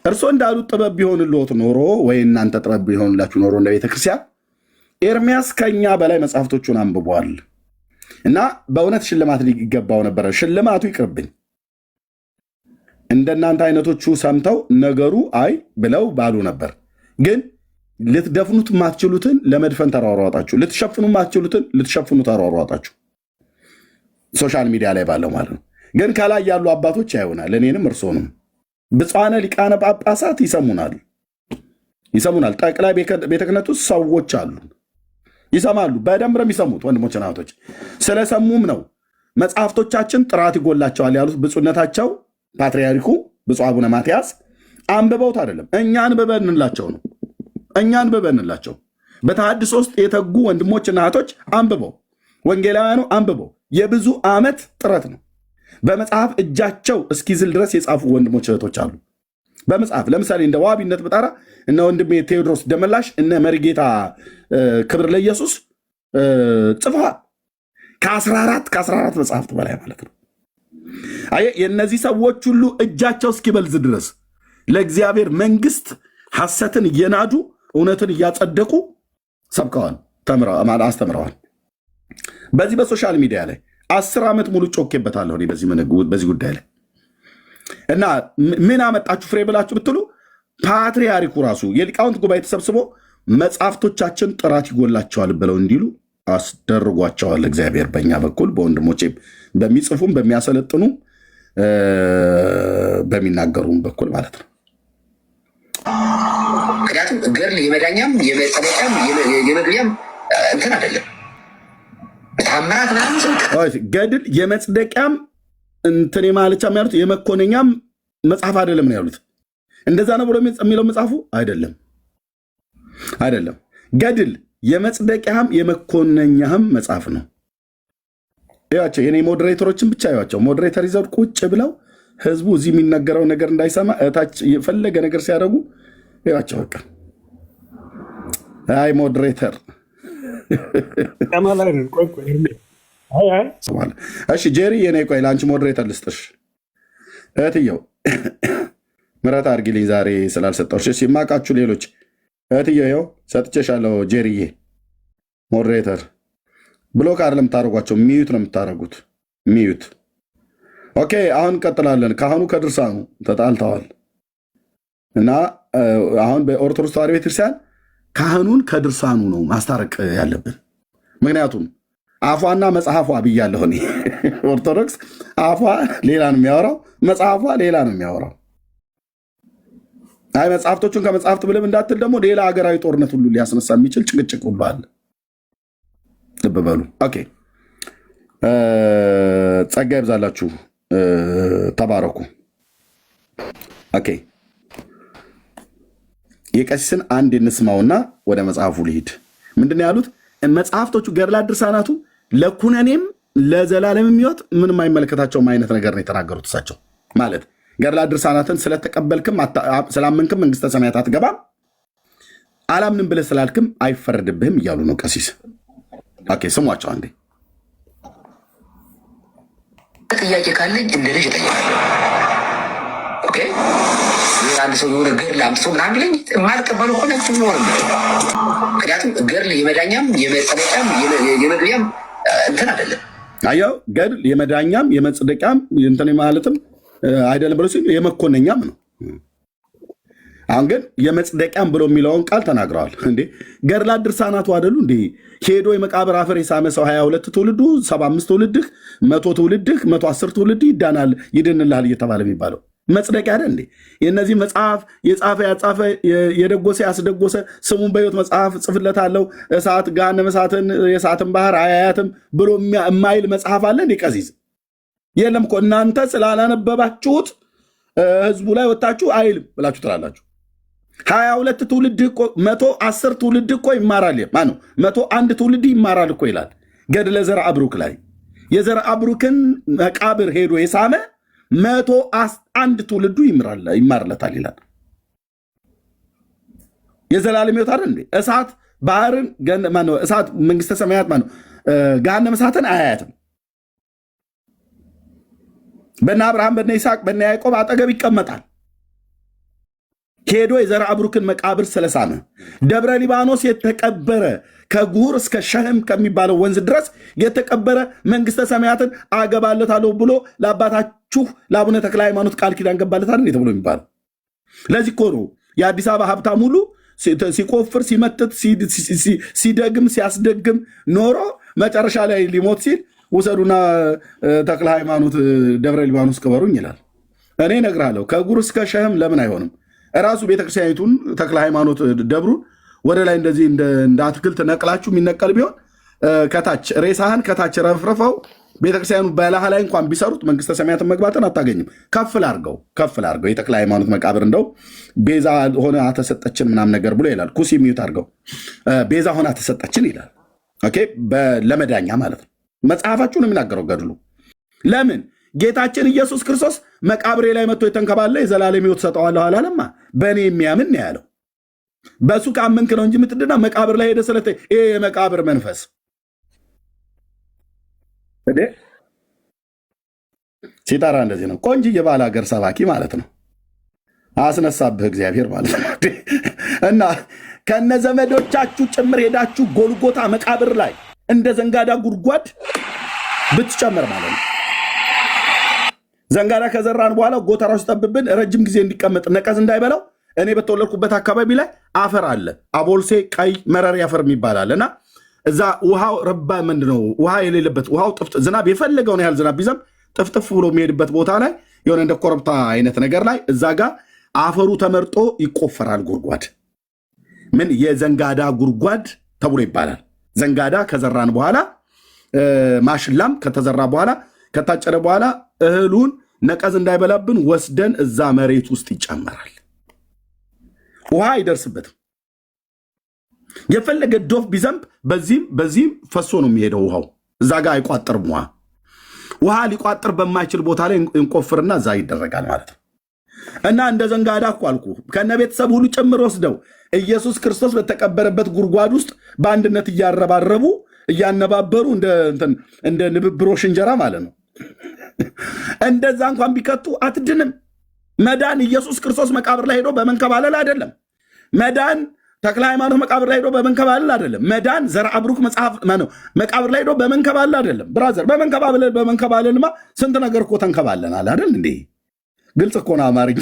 እርሶ እንዳሉት ጥበብ ቢሆንልዎት ኖሮ ወይ እናንተ ጥበብ ቢሆንላችሁ ኖሮ እንደ ቤተክርስቲያን ኤርሚያስ ከኛ በላይ መጽሐፍቶቹን አንብቧል እና በእውነት ሽልማት ሊገባው ነበረ። ሽልማቱ ይቅርብኝ። እንደናንተ አይነቶቹ ሰምተው ነገሩ አይ ብለው ባሉ ነበር። ግን ልትደፍኑት ማትችሉትን ለመድፈን ተሯሯጣችሁ፣ ልትሸፍኑ ማትችሉትን ልትሸፍኑ ተሯሯጣችሁ። ሶሻል ሚዲያ ላይ ባለው ማለት ነው። ግን ከላይ ያሉ አባቶች ያዩናል፣ እኔንም እርሶንም። ብፁዓነ ሊቃነ ጳጳሳት ይሰሙናል። ጠቅላይ ቤተ ክህነት ውስጥ ሰዎች አሉ፣ ይሰማሉ። በደንብ ነው የሚሰሙት ወንድሞችና እህቶች። ስለሰሙም ነው መጽሐፍቶቻችን ጥራት ይጎላቸዋል ያሉት ብፁዕነታቸው ፓትርያርኩ ብፁዕ አቡነ ማትያስ አንብበውት አይደለም፣ እኛ አንብበንላቸው ነው። እኛ አንብበንላቸው በተሐድሶ ውስጥ የተጉ ወንድሞችና እህቶች አንብበው፣ ወንጌላውያኑ አንብበው የብዙ ዓመት ጥረት ነው። በመጽሐፍ እጃቸው እስኪዝል ድረስ የጻፉ ወንድሞች እህቶች አሉ። በመጽሐፍ ለምሳሌ እንደ ዋቢነት ብጠራ እነ ወንድሜ ቴዎድሮስ ደመላሽ እነ መሪጌታ ክብር ለኢየሱስ ጽፈዋል። ከ14 መጽሐፍት በላይ ማለት ነው። የእነዚህ ሰዎች ሁሉ እጃቸው እስኪበልዝ ድረስ ለእግዚአብሔር መንግስት ሐሰትን እየናዱ እውነትን እያጸደቁ ሰብከዋል፣ አስተምረዋል። በዚህ በሶሻል ሚዲያ ላይ 10 ዓመት ሙሉ ጮኬበታለሁ በዚህ ጉዳይ ላይ እና ምን አመጣችሁ ፍሬ ብላችሁ ብትሉ ፓትርያርኩ ራሱ የሊቃውንት ጉባኤ ተሰብስቦ መጽሐፍቶቻችን ጥራት ይጎላቸዋል ብለው እንዲሉ አስደርጓቸዋል። እግዚአብሔር በእኛ በኩል በወንድሞቼ በሚጽፉም በሚያሰለጥኑ በሚናገሩም በኩል ማለት ነው። ምክንያቱም ገድል የመዳኛም የመጠበቂያም የመግቢያም እንትን አይደለም። ታምራት ገድል የመጽደቂያም እንትን የማለቻም ያሉት የመኮነኛም መጽሐፍ አይደለም ነው ያሉት። እንደዛ ነው ብሎ የሚለው መጽሐፉ አይደለም። ገድል የመጽደቂያም የመኮነኛም መጽሐፍ ነው። ያቸው የኔ ሞዴሬተሮችን ብቻ ያቸው ሞዴሬተር ይዘው ቁጭ ብለው ህዝቡ እዚህ የሚነገረው ነገር እንዳይሰማ እታች የፈለገ ነገር ሲያደርጉ ያቸው በቃ አይ ሞዴሬተር እሺ ጄሪ የኔ ቆይ ለአንቺ ሞዴሬተር ልስጥሽ። እህትየው ምሕረት አድርጊልኝ ዛሬ ስላልሰጠሁሽ። ሲማቃችሁ ሌሎች እህትየው ሰጥቼሻለሁ። ጄሪዬ ሞዴሬተር ብሎክ አይደለም የምታደርጓቸው፣ ሚዩት ነው የምታደርጉት። ሚዩት። ኦኬ አሁን እንቀጥላለን። ካህኑ ከድርሳኑ ተጣልተዋል እና አሁን በኦርቶዶክስ ተዋሕዶ ቤተክርስቲያን ካህኑን ከድርሳኑ ነው ማስታረቅ ያለብን። ምክንያቱም አፏና መጽሐፏ ብያለሁ እኔ። ኦርቶዶክስ አፏ ሌላ ነው የሚያወራው፣ መጽሐፏ ሌላ ነው የሚያወራው። አይ መጽሐፍቶቹን ከመጽሐፍት ብልም እንዳትል ደግሞ ሌላ ሀገራዊ ጦርነት ሁሉ ሊያስነሳ የሚችል ጭቅጭቅ ሁሉ አለ። ልብ በሉ። ኦኬ ጸጋ ይብዛላችሁ፣ ተባረኩ። ኦኬ የቀሲስን አንድ እንስማውና ወደ መጽሐፉ ልሂድ። ምንድን ያሉት መጽሐፍቶቹ ገድላት ድርሳናቱ ለኩነኔም ለዘላለም ሕይወት ምንም አይመለከታቸውም አይነት ነገር ነው የተናገሩት እሳቸው። ማለት ገድላት ድርሳናትን ስለተቀበልክም ስላመንክም መንግስተ ሰማያት አትገባም፣ አላምንም ብለህ ስላልክም አይፈረድብህም እያሉ ነው ቀሲስ። ኦኬ ስሟቸው አንዴ። ጥያቄ ካለኝ እንደ ልጅ እጠይቃለሁ። ኦኬ አንድ ሰው የሆነ ገድል አምጥቶ ምናምን ቢለኝ የማልቀበለው እኮ ነች ኖር። ምክንያቱም ገድል የመዳኛም የመጸደቂያም የመግቢያም እንትን አይደለም። አየው ገድል የመዳኛም የመጽደቂያም እንትን ማለትም አይደለም ብሎ ሲል የመኮነኛም ነው። አሁን ግን የመጽደቂያም ብሎ የሚለውን ቃል ተናግረዋል። እንዴ ገድላት ድርሳናቱ አይደሉ እንዴ? ሄዶ የመቃብር አፈር የሳመ ሰው 22 ትውልዱ 75 ትውልድህ 100 ትውልድህ 110 ትውልድ ይዳናል ይድንልሃል እየተባለ የሚባለው መጽደቂያ አይደል እንዴ? የእነዚህ መጽሐፍ የጻፈ ያጻፈ የደጎሰ ያስደጎሰ ስሙን በሕይወት መጽሐፍ ጽፍለታለሁ እሳት ገሃነመ እሳትን የእሳትን ባህር አያያትም ብሎ የማይል መጽሐፍ አለ እንዴ? ቀዚዝ የለም እኮ እናንተ ስላላነበባችሁት ህዝቡ ላይ ወጣችሁ አይልም ብላችሁ ትላላችሁ። 22 ትውልድ እኮ 110 ትውልድ እኮ ይማራል። ማነው 101 ትውልድ ይማራል እኮ ይላል ገድለ ዘርዓ ብሩክ ላይ። የዘርዓ ብሩክን መቃብር ሄዶ የሳመ 101 ትውልዱ ይማርለታል ይላል። የዘላለም ሕይወት አይደል እንዴ? እሳት ባህርን ማነው እሳት መንግስተ ሰማያት ማነው ገሃነመ እሳትን አያያትም። በእነ አብርሃም በእነ ይስሐቅ በእነ ያዕቆብ አጠገብ ይቀመጣል። ሄዶ የዘርዓ ብሩክን መቃብር ስለሳመ ደብረ ሊባኖስ የተቀበረ ከጉር እስከ ሸህም ከሚባለው ወንዝ ድረስ የተቀበረ መንግስተ ሰማያትን አገባለታለሁ ብሎ ለአባታችሁ ለአቡነ ተክለ ሃይማኖት ቃል ኪዳን ገባለታል ተብሎ የሚባለው። ለዚህ እኮ ነው የአዲስ አበባ ሀብታም ሁሉ ሲቆፍር ሲመትት ሲደግም ሲያስደግም ኖሮ መጨረሻ ላይ ሊሞት ሲል ውሰዱና ተክለ ሃይማኖት ደብረ ሊባኖስ ቅበሩኝ ይላል። እኔ እነግርሃለሁ ከጉር እስከ ሸህም ለምን አይሆንም? እራሱ ቤተክርስቲያኒቱን ተክለ ሃይማኖት ደብሩን ወደ ላይ እንደዚህ እንደ አትክልት ነቅላችሁ የሚነቀል ቢሆን ከታች ሬሳህን ከታች ረፍርፈው ቤተክርስቲያኑ በላህ ላይ እንኳን ቢሰሩት መንግስተ ሰማያትን መግባትን አታገኝም። ከፍ ላርገው የተክለ ሃይማኖት መቃብር እንደው ቤዛ ሆነ አተሰጠችን ምናም ነገር ብሎ ይላል። ኩሲ ሚዩት አርገው ቤዛ ሆነ አተሰጠችን ይላል። ኦኬ ለመዳኛ ማለት ነው። መጽሐፋችሁን የሚናገረው ገድሉ ለምን ጌታችን ኢየሱስ ክርስቶስ መቃብሬ ላይ መጥቶ የተንከባለ የዘላለም ሕይወት ሰጠዋለሁ አላለማ። በእኔ የሚያምን ነው ያለው። በሱ ካመንክ ነው እንጂ የምትድና መቃብር ላይ ሄደ ስለተ ይሄ የመቃብር መንፈስ ሲጠራ እንደዚህ ነው። ቆንጆ የባለ ሀገር ሰባኪ ማለት ነው። አስነሳብህ እግዚአብሔር ማለት ነው። እና ከነ ዘመዶቻችሁ ጭምር ሄዳችሁ ጎልጎታ መቃብር ላይ እንደ ዘንጋዳ ጉድጓድ ብትጨምር ማለት ነው። ዘንጋዳ ከዘራን በኋላ ጎተራው ሲጠብብን ረጅም ጊዜ እንዲቀመጥ ነቀዝ እንዳይበላው እኔ በተወለድኩበት አካባቢ ላይ አፈር አለ። አቦልሴ ቀይ መረሪ አፈር የሚባላል እና እዛ ውሃው ረባ ምንድነው ውሃ የሌለበት ውሃው ዝናብ የፈለገውን ያህል ዝናብ ቢዘንብ ጥፍጥፍ ብሎ የሚሄድበት ቦታ ላይ የሆነ እንደ ኮረብታ አይነት ነገር ላይ እዛ ጋር አፈሩ ተመርጦ ይቆፈራል ጉድጓድ። ምን የዘንጋዳ ጉድጓድ ተብሎ ይባላል። ዘንጋዳ ከዘራን በኋላ ማሽላም ከተዘራ በኋላ ከታጨደ በኋላ እህሉን ነቀዝ እንዳይበላብን ወስደን እዛ መሬት ውስጥ ይጨመራል። ውሃ አይደርስበትም። የፈለገ ዶፍ ቢዘንብ በዚህም ፈሶ ነው የሚሄደው ውሃው። እዛ ጋር አይቋጥርም። ውሃ ሊቋጥር በማይችል ቦታ ላይ እንቆፍርና እዛ ይደረጋል ማለት ነው። እና እንደ ዘንጋዳ እኮ አልኩ ከነ ቤተሰብ ሁሉ ጭምር ወስደው ኢየሱስ ክርስቶስ በተቀበረበት ጉድጓድ ውስጥ በአንድነት እያረባረቡ እያነባበሩ እንደ ንብብሮሽ እንጀራ ማለት ነው። እንደዛ እንኳን ቢከቱ አትድንም። መዳን ኢየሱስ ክርስቶስ መቃብር ላይ ሄዶ በመንከባለል አይደለም። መዳን ተክለ ሃይማኖት መቃብር ላይ ሄዶ በመንከባለል አይደለም። መዳን ዘርዓ ብሩክ መቃብር ላይ ሄዶ በመንከባለል አይደለም። ብራዘር በመንከባለልማ ስንት ነገር እኮ ተንከባለናል አይደል እንዴ? ግልጽ እኮ ነው አማርኛ።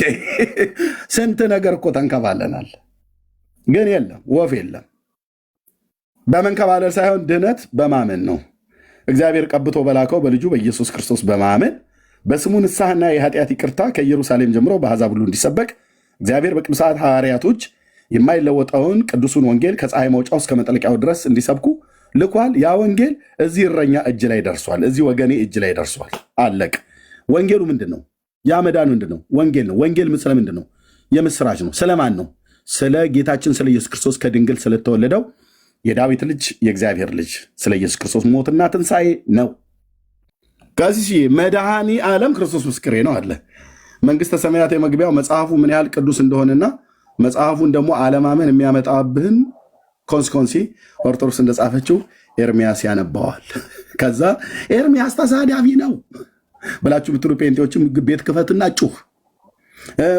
ስንት ነገር እኮ ተንከባለናል። ግን የለም ወፍ የለም። በመንከባለል ሳይሆን ድህነት በማመን ነው። እግዚአብሔር ቀብቶ በላከው በልጁ በኢየሱስ ክርስቶስ በማመን በስሙ ንስሐና የኃጢአት ይቅርታ ከኢየሩሳሌም ጀምሮ በአሕዛብ ሁሉ እንዲሰበክ እግዚአብሔር በቅዱሳት ሐዋርያቶች የማይለወጠውን ቅዱሱን ወንጌል ከፀሐይ መውጫው እስከ መጠለቂያው ድረስ እንዲሰብኩ ልኳል። ያ ወንጌል እዚህ እረኛ እጅ ላይ ደርሷል። እዚህ ወገኔ እጅ ላይ ደርሷል። አለቅ። ወንጌሉ ምንድን ነው? ያ መዳን ምንድን ነው? ወንጌል ነው። ወንጌል ስለምንድን ነው? የምስራች ነው። ስለማን ነው? ስለ ጌታችን ስለ ኢየሱስ ክርስቶስ ከድንግል ስለተወለደው የዳዊት ልጅ የእግዚአብሔር ልጅ ስለ ኢየሱስ ክርስቶስ ሞትና ትንሣኤ ነው። ከዚህ መድኃኒ ዓለም ክርስቶስ ምስክሬ ነው አለ። መንግስተ ሰማያት የመግቢያው መጽሐፉ ምን ያህል ቅዱስ እንደሆነና መጽሐፉን ደግሞ አለማመን የሚያመጣብህን ኮንስኮንሲ ኦርቶዶክስ እንደጻፈችው ኤርሚያስ ያነባዋል። ከዛ ኤርሚያስ ተሳዳቢ ነው ብላችሁ ብትሉ ጴንጤዎችም ቤት ክፈትና ጩህ።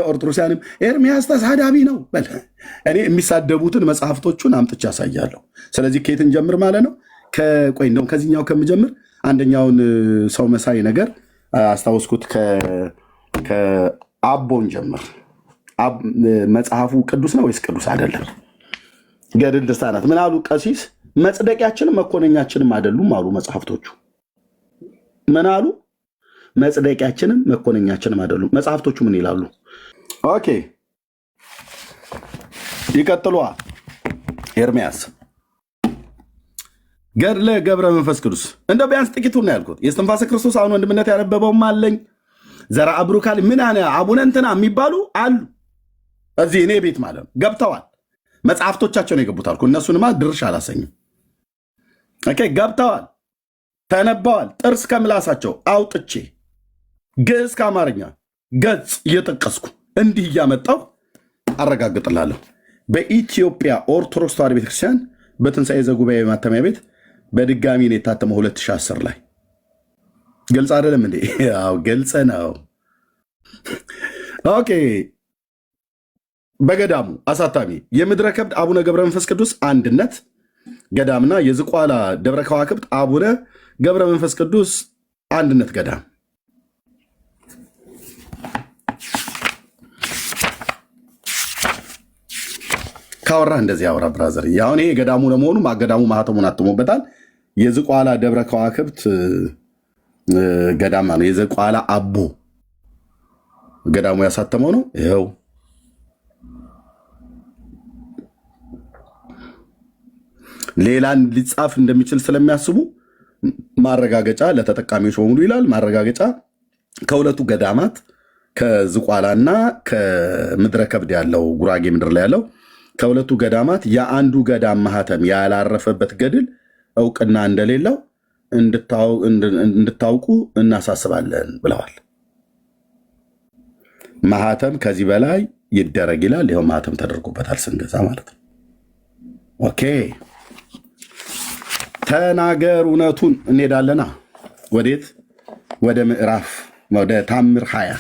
ኦርቶዶክሳንም ኤርሚያስ ተሳዳቢ ነው በል። እኔ የሚሳደቡትን መጽሐፍቶቹን አምጥቼ ያሳያለሁ። ስለዚህ ከየትን ጀምር ማለት ነው? ቆይ እንደውም ከዚህኛው ከምጀምር አንደኛውን ሰው መሳይ ነገር አስታወስኩት። ከአቦን ጀምር። መጽሐፉ ቅዱስ ነው ወይስ ቅዱስ አይደለም? ገድል ድርሳናት ምን አሉ ቀሲስ? መጽደቂያችንም መኮነኛችንም አይደሉም አሉ መጽሐፍቶቹ። ምን አሉ? መጽደቂያችንም መኮነኛችንም አይደሉም። መጽሐፍቶቹ ምን ይላሉ? ኦኬ ይቀጥሏ። ኤርሚያስ ገድለ ገብረ መንፈስ ቅዱስ እንደ ቢያንስ ጥቂቱን ነው ያልኩት። የእስትንፋሰ ክርስቶስ አሁን ወንድምነት ያነበበውም አለኝ። ዘራ አብሩካል ምን አቡነ እንትና የሚባሉ አሉ እዚህ እኔ ቤት ማለት ነው። ገብተዋል። መጽሐፍቶቻቸው ነው የገቡት አልኩ። እነሱንማ ድርሽ አላሰኝም። ኦኬ ገብተዋል፣ ተነበዋል። ጥርስ ከምላሳቸው አውጥቼ ግዕዝ ከአማርኛ ገጽ እየጠቀስኩ እንዲህ እያመጣው አረጋግጥላለሁ። በኢትዮጵያ ኦርቶዶክስ ተዋሕዶ ቤተክርስቲያን በትንሣኤ ዘጉባኤ ማተሚያ ቤት በድጋሚ ነው የታተመው 2010 ላይ። ግልጽ አይደለም እንዴ? ያው ግልጽ ነው። ኦኬ በገዳሙ አሳታሚ የምድረ ከብድ አቡነ ገብረ መንፈስ ቅዱስ አንድነት ገዳምና የዝቋላ ደብረ ከዋክብት አቡነ ገብረ መንፈስ ቅዱስ አንድነት ገዳም ካወራ እንደዚህ ያወራ ብራዘር። አሁን ይሄ ገዳሙ ለመሆኑ ገዳሙ ማህተሙን አትሞበታል። የዝቋላ ደብረ ከዋክብት ገዳም ነው። የዝቋላ አቦ ገዳሙ ያሳተመው ነው። ይኸው ሌላን ሊጻፍ እንደሚችል ስለሚያስቡ ማረጋገጫ ለተጠቃሚዎች በሙሉ ይላል። ማረጋገጫ ከሁለቱ ገዳማት ከዝቋላና ከምድረ ከብድ ያለው ጉራጌ ምድር ላይ ያለው ከሁለቱ ገዳማት የአንዱ ገዳም ማህተም ያላረፈበት ገድል እውቅና እንደሌለው እንድታውቁ እናሳስባለን ብለዋል። ማህተም ከዚህ በላይ ይደረግ ይላል። ይኸው ማህተም ተደርጎበታል ስንገዛ ማለት ነው። ኦኬ ተናገር እውነቱን። እንሄዳለና ወዴት? ወደ ምዕራፍ ወደ ታምር 20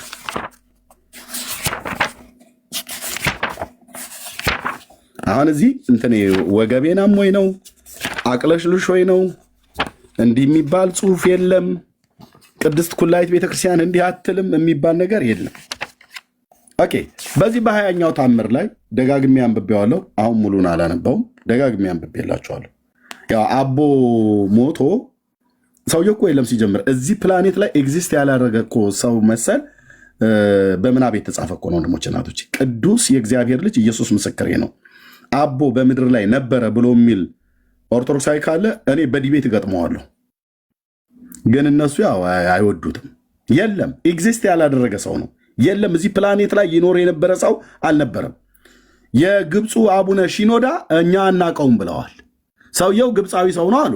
አሁን እዚህ እንትን ወገቤናም ወይ ነው አቅለሽልሽ ወይ ነው እንዲህ የሚባል ጽሁፍ የለም። ቅድስት ኩላይት ቤተክርስቲያን እንዲህ አትልም የሚባል ነገር የለም። ኦኬ በዚህ በ20ኛው ታምር ላይ ደጋግሜ አንብቤዋለሁ። አሁን ሙሉን አላነበውም። ደጋግሜ አንብቤላችኋለሁ። ያው አቦ ሞቶ ሰውዬው እኮ የለም ሲጀምር። እዚህ ፕላኔት ላይ ኤግዚስት ያላደረገ እኮ ሰው መሰል በምናብ የተጻፈ እኮ ነው። ወንድሞች እናቶች፣ ቅዱስ የእግዚአብሔር ልጅ ኢየሱስ ምስክሬ ነው አቦ በምድር ላይ ነበረ ብሎ የሚል ኦርቶዶክሳዊ ካለ እኔ በዲቤት እገጥመዋለሁ። ግን እነሱ ያው አይወዱትም። የለም ኤግዚስት ያላደረገ ሰው ነው። የለም እዚህ ፕላኔት ላይ ይኖር የነበረ ሰው አልነበረም። የግብፁ አቡነ ሺኖዳ እኛ አናቀውም ብለዋል። ሰውየው ግብፃዊ ሰው ነው አሉ።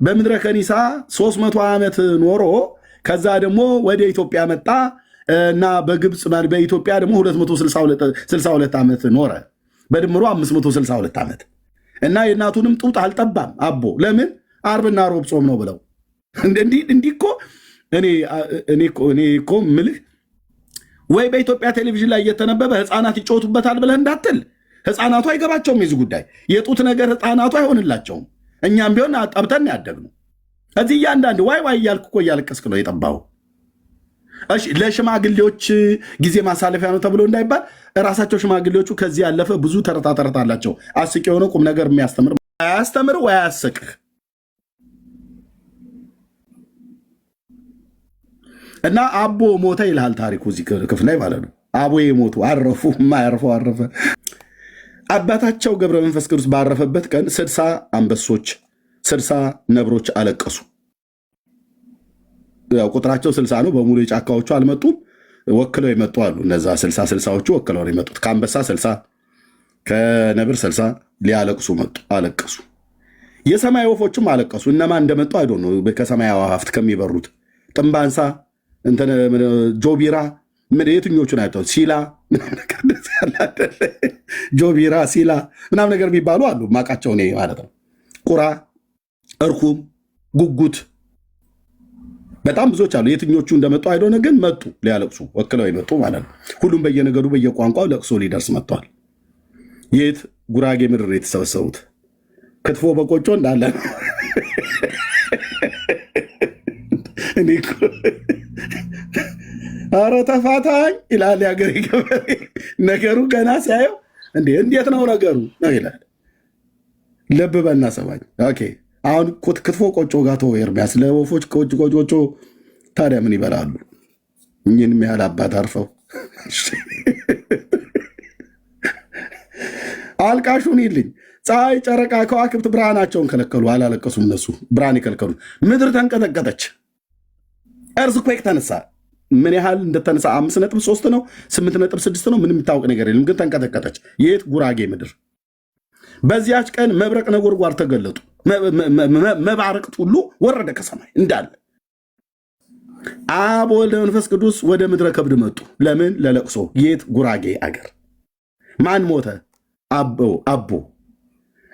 በምድረ ከኒሳ 300 ዓመት ኖሮ ከዛ ደግሞ ወደ ኢትዮጵያ መጣ እና በግብፅ በኢትዮጵያ ደግሞ 262 ዓመት ኖረ። በድምሮ 562 ዓመት እና የእናቱንም ጡት አልጠባም አቦ። ለምን? አርብና ሮብ ጾም ነው ብለው። እንዲህ እኮ እኔ እኮ ምልህ ወይ በኢትዮጵያ ቴሌቪዥን ላይ እየተነበበ ህፃናት ይጮቱበታል ብለህ እንዳትል። ህፃናቱ አይገባቸውም የዚህ ጉዳይ። የጡት ነገር ህፃናቱ አይሆንላቸውም። እኛም ቢሆን ጠብተን ያደግነው እዚህ እያንዳንድ ዋይ ዋይ እያልክ እኮ እያለቀስክ ነው የጠባው። እሺ ለሽማግሌዎች ጊዜ ማሳለፊያ ነው ተብሎ እንዳይባል እራሳቸው ሽማግሌዎቹ ከዚህ ያለፈ ብዙ ተረታ ተረት አላቸው። አስቂ የሆነ ቁም ነገር የሚያስተምር አያስተምር ወይ አያስቅህ። እና አቦ ሞተ ይልሃል ታሪኩ እዚህ ክፍል ላይ ማለት ነው። አቦ የሞቱ አረፉ፣ የማያርፈው አረፈ። አባታቸው ገብረ መንፈስ ቅዱስ ባረፈበት ቀን 60 አንበሶች 60 ነብሮች አለቀሱ። ያው ቁጥራቸው 60 ነው። በሙሉ የጫካዎቹ አልመጡም፣ ወክለው የመጡ አሉ። እነዛ 60ዎቹ ወክለው ነው የመጡት። ከአንበሳ 60 ከነብር 60 ሊያለቅሱ መጡ፣ አለቀሱ። የሰማይ ወፎችም አለቀሱ። እነማን እንደመጡ አይዶ ነው። ከሰማይ አዋፋት ከሚበሩት ጥንባንሳ፣ ጆቢራ የትኞቹን አይተው ሲላ ጆቢራ ሲላ ምናምን ነገር የሚባሉ አሉ። ማቃቸው እኔ ማለት ነው። ቁራ፣ እርኩም፣ ጉጉት በጣም ብዙዎች አሉ። የትኞቹ እንደመጡ አይዶነ ግን መጡ ሊያለቅሱ ወክለው ይመጡ ማለት ነው። ሁሉም በየነገዱ በየቋንቋው ለቅሶ ሊደርስ መጥቷል። የት ጉራጌ ምድር የተሰበሰቡት ክትፎ በቆጮ እንዳለ ነው። ኧረ ተፋታኝ ይላል የሀገሬ ገበሬ። ነገሩ ገና ሲያየው እንዴት ነው ነገሩ ነው ይላል። ልብ በና ሰማኝ። ኦኬ አሁን ክትፎ ቆጮ ጋር ተወው ኤርሚያስ። ለወፎች ቆጮ ታዲያ ምን ይበላሉ? እኝንም ያህል አባት አርፈው አልቃሹን ይልኝ። ፀሐይ፣ ጨረቃ፣ ከዋክብት ብርሃናቸውን ከለከሉ። አላለቀሱም እነሱ ብርሃን የከለከሉ። ምድር ተንቀጠቀጠች። እርዝኩዌክ ተነሳ። ምን ያህል እንደተነሳ 5.3 ነው 8.6 ነው፣ ምንም የሚታወቅ ነገር የለም። ግን ተንቀጠቀጠች። የት ጉራጌ ምድር። በዚያች ቀን መብረቅ ነጎድጓድ ተገለጡ። መባረቅት ሁሉ ወረደ ከሰማይ እንዳለ። አብ ወልድ መንፈስ ቅዱስ ወደ ምድረ ከብድ መጡ። ለምን? ለለቅሶ። የት? ጉራጌ አገር። ማን ሞተ? አቦ።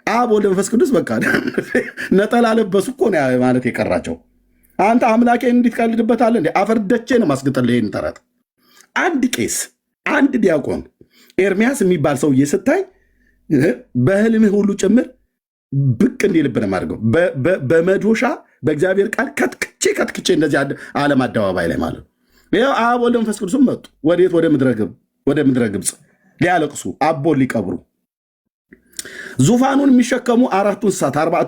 አብ ወልድ መንፈስ ቅዱስ በቃ ነጠላ ለበሱ እኮ ነው ማለት የቀራቸው። አንተ አምላኬን እንዴት ቀልድበታለህ እንዴ? አፈርደቼ ነው ማስገጠልህ ይሄን ተረት። አንድ ቄስ፣ አንድ ዲያቆን ኤርሚያስ የሚባል ሰውዬ ስታይ በህልምህ ሁሉ ጭምር ብቅ እንዲልብን ማድርገው በመዶሻ በእግዚአብሔር ቃል ከትክቼ እንደዚህ ዓለም አደባባይ ላይ ማለት ነው። ይኸው አብ ወልድ መንፈስ ቅዱስም መጡ። ወዴት? ወደ ምድረ ግብፅ ሊያለቅሱ አቦን ሊቀብሩ። ዙፋኑን የሚሸከሙ አራቱ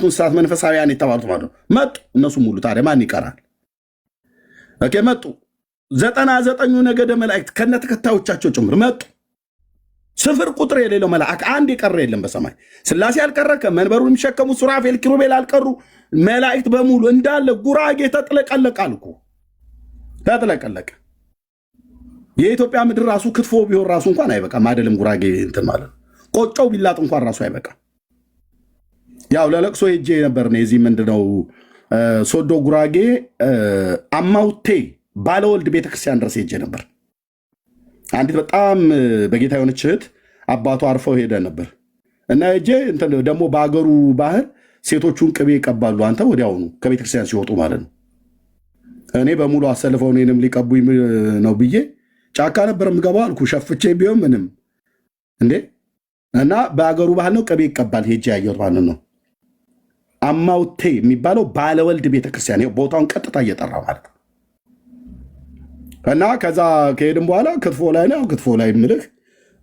እንስሳት መንፈሳዊያን የተባሉት ማለት ነው መጡ። እነሱ ሙሉ ታዲያ ማን ይቀራል? ኦኬ መጡ። 99 ነገደ መላእክት ከነ ተከታዮቻቸው ጭምር መጡ። ስፍር ቁጥር የሌለው መልአክ አንድ የቀረ የለም በሰማይ። ስላሴ አልቀረ፣ ከመንበሩን የሚሸከሙ ሱራፌል ኪሩቤል አልቀሩ። መላእክት በሙሉ እንዳለ ጉራጌ ተጥለቀለቃል እኮ ተጥለቀለቀ። የኢትዮጵያ ምድር ራሱ ክትፎ ቢሆን ራሱ እንኳን አይበቃም። አይደለም ጉራጌ እንትን ማለት ነው። ቆጮው ቢላጥ እንኳን ራሱ አይበቃም። ያው ለለቅሶ ሄጄ ነበር ነው የዚህ ምንድነው ሶዶ ጉራጌ አማውቴ ባለወልድ ቤተክርስቲያን ድረስ ሄጄ ነበር። አንዲት በጣም በጌታ የሆነች እህት አባቱ አርፈው ሄደ ነበር እና ሄጄ ደግሞ በአገሩ ባህል ሴቶቹን ቅቤ ይቀባሉ። አንተ ወዲያውኑ ከቤተክርስቲያን ሲወጡ ማለት ነው። እኔ በሙሉ አሰልፈው እኔንም ሊቀቡኝ ነው ብዬ ጫካ ነበር የምገባው አልኩ። ሸፍቼ ቢሆን ምንም እንዴ እና በአገሩ ባህል ነው ቅቤ ይቀባል። ሄጄ ያየሁት ማለት ነው። አማውቴ የሚባለው ባለወልድ ቤተክርስቲያን ቦታውን ቀጥታ እየጠራ ማለት ነው። እና ከዛ ከሄድም በኋላ ክትፎ ላይ ነው። ክትፎ ላይ ምልህ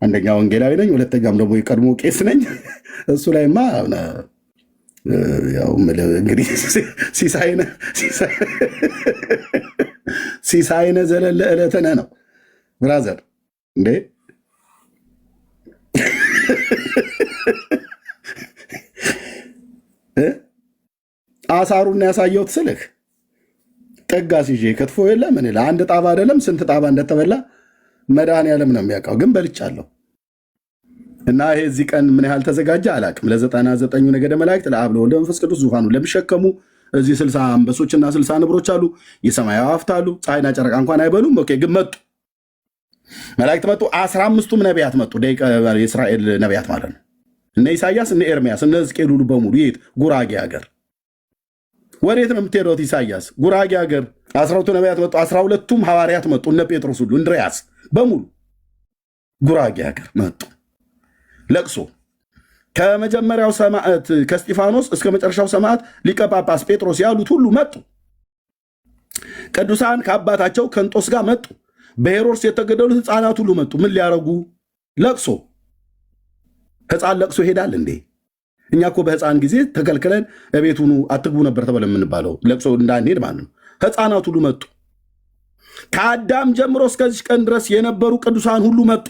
አንደኛ ወንጌላዊ ነኝ፣ ሁለተኛም ደግሞ የቀድሞ ቄስ ነኝ። እሱ ላይማ ያው እንግዲህ ሲሳይነ ዘለለ ዕለትነ ነው ብራዘር እንዴ አሳሩና ያሳየሁት ስልህ ጠጋ ሲዤ ክትፎ የለ ምን ለአንድ ጣባ አይደለም ስንት ጣባ እንደተበላ መድኃኒዓለም ነው የሚያውቀው። ግን በልቻለሁ እና ይሄ እዚህ ቀን ምን ያህል ተዘጋጀ አላቅም። ለ99 ነገደ መላእክት ለአብ ለወልድ ለመንፈስ ቅዱስ ዙፋኑ ለሚሸከሙ እዚህ 60 አንበሶችና 60 ንብሮች አሉ። የሰማይ አዕዋፍት አሉ። ፀሐይና ጨረቃ እንኳን አይበሉም። ኦኬ ግን መጡ፣ መላእክት መጡ። 15ቱም ነቢያት መጡ። የእስራኤል ነቢያት ማለት ነው። እነ ኢሳያስ፣ እነ ኤርሚያስ፣ እነ ሕዝቅኤል ሁሉ በሙሉ የት ጉራጌ ሀገር። ወዴት ነው የምትሄደው? ኢሳያስ ጉራጌ ሀገር። 12ቱ ነቢያት መጡ። 12ቱም ሐዋርያት መጡ። እነ ጴጥሮስ ሁሉ እንድርያስ በሙሉ ጉራጌ ሀገር መጡ። ለቅሶ ከመጀመሪያው ሰማዕት ከስጢፋኖስ እስከ መጨረሻው ሰማዕት ሊቀ ጳጳስ ጴጥሮስ ያሉት ሁሉ መጡ። ቅዱሳን ከአባታቸው ከንጦስ ጋር መጡ። በሄሮድስ የተገደሉት ሕፃናት ሁሉ መጡ። ምን ሊያረጉ? ለቅሶ። ሕፃን ለቅሶ ይሄዳል እንዴ? እኛ እኮ በሕፃን ጊዜ ተከልክለን እቤቱኑ አትግቡ ነበር ተብለ የምንባለው ለቅሶ እንዳንሄድ ማለት ነው። ሕፃናት ሁሉ መጡ። ከአዳም ጀምሮ እስከዚህ ቀን ድረስ የነበሩ ቅዱሳን ሁሉ መጡ።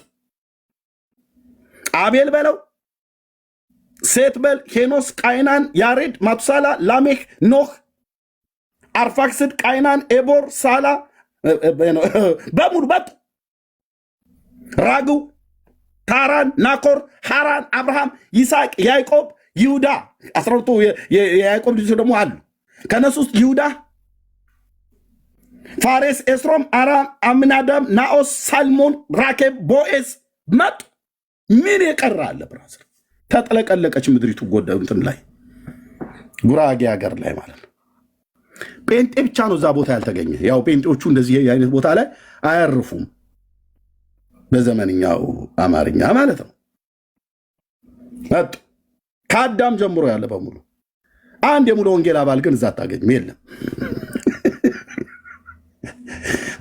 አቤል በለው፣ ሴት በል፣ ሄኖስ፣ ቃይናን፣ ያሬድ፣ ማቱሳላ፣ ላሜክ፣ ኖህ፣ አርፋክስድ፣ ቃይናን፣ ኤቦር፣ ሳላ በሙሉ መጡ። ራግው፣ ታራን፣ ናኮር፣ ሃራን፣ አብርሃም፣ ይስሐቅ፣ ያዕቆብ፣ ይሁዳ 12ቱ የያዕቆብ ልጆች ደግሞ አሉ። ከነሱ ውስጥ ይሁዳ፣ ፋሬስ፣ ኤስሮም፣ አራም፣ አምናዳም፣ ናኦስ፣ ሳልሞን፣ ራኬብ፣ ቦኤዝ መጡ። ምን የቀረ አለ ብራዘር? ተጥለቀለቀች ምድሪቱ ጎደ እንትን ላይ ጉራጌ ሀገር ላይ ማለት ነው። ጴንጤ ብቻ ነው እዛ ቦታ ያልተገኘ። ያው ጴንጤዎቹ እንደዚህ አይነት ቦታ ላይ አያርፉም፣ በዘመንኛው አማርኛ ማለት ነው። መጡ ከአዳም ጀምሮ ያለ በሙሉ። አንድ የሙሉ ወንጌል አባል ግን እዛ አታገኝም፣ የለም።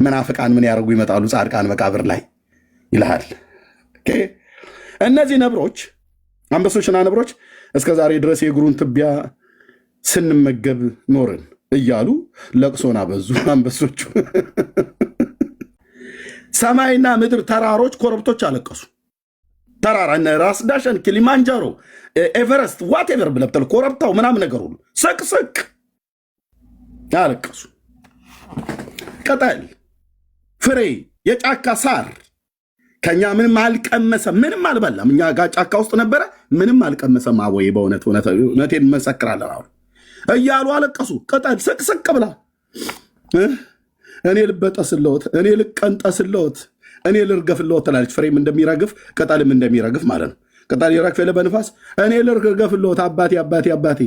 መናፍቃን ምን ያደርጉ ይመጣሉ ጻድቃን መቃብር ላይ ይልሃል። እነዚህ ነብሮች፣ አንበሶችና ነብሮች እስከ ዛሬ ድረስ የእግሩን ትቢያ ስንመገብ ኖርን እያሉ ለቅሶን አበዙ። አንበሶቹ ሰማይና ምድር፣ ተራሮች፣ ኮረብቶች አለቀሱ። ተራራ ራስ ዳሸን፣ ኪሊማንጃሮ፣ ኤቨረስት ዋቴቨር ብለብተል ኮረብታው ምናምን ነገር ሁሉ ስቅስቅ አለቀሱ። ቅጠል፣ ፍሬ፣ የጫካ ሳር ከኛ ምንም አልቀመሰም፣ ምንም አልበላም። እኛ ጋር ጫካ ውስጥ ነበረ፣ ምንም አልቀመሰም። አወይ በእውነት እውነቴን መሰክራለን አሉ እያሉ አለቀሱ። ቅጠል ስቅስቅ ብላ እኔ ልበጠስለውት፣ እኔ ልቀንጠስለውት፣ እኔ ልርገፍለውት ትላለች። ፍሬም እንደሚረግፍ ቅጠልም እንደሚረግፍ ማለት ነው። ቅጠል ይረግፍ የለ በንፋስ፣ እኔ ልርገፍለውት አባቴ አባቴ አባቴ፣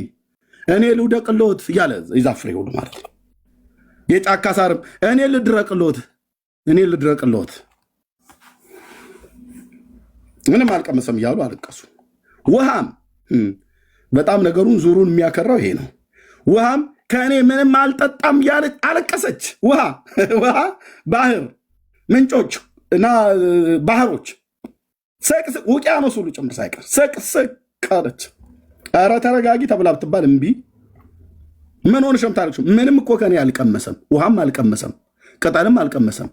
እኔ ልውደቅለውት እያለ ይዛፍ ፍሬ ሁሉ ማለት ነው። የጫካ ሳርም እኔ ልድረቅለውት፣ እኔ ልድረቅለውት፣ ምንም አልቀመሰም እያሉ አለቀሱ። ውሃም በጣም ነገሩን ዙሩን የሚያከራው ይሄ ነው። ውሃም ከእኔ ምንም አልጠጣም እያለች አለቀሰች። ውሃ፣ ባህር፣ ምንጮች እና ባህሮች፣ ውቅያኖስ ሁሉ ጭምር ሳይቀር ስቅስቅ አለች። ኧረ ተረጋጊ ተብላ ብትባል እምቢ። ምን ሆነሽ ምታለች? ምንም እኮ ከእኔ አልቀመሰም። ውሃም አልቀመሰም፣ ቅጠልም አልቀመሰም፣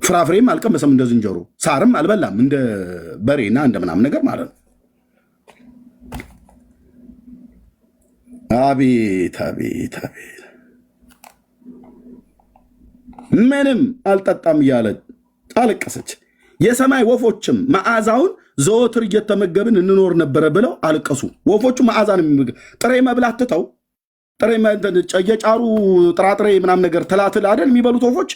ፍራፍሬም አልቀመሰም፣ እንደ ዝንጀሮ ሳርም አልበላም፣ እንደ በሬና እንደ ምናምን ነገር ማለት ነው። አቤት አቤት አቤት! ምንም አልጠጣም እያለ አለቀሰች። የሰማይ ወፎችም መዓዛውን ዘወትር እየተመገብን እንኖር ነበረ ብለው አለቀሱ። ወፎቹ መዓዛን ጥሬ መብላት ትተው የጫሩ ጥራጥሬ ምናምን ነገር ትላትል አይደል የሚበሉት ወፎች።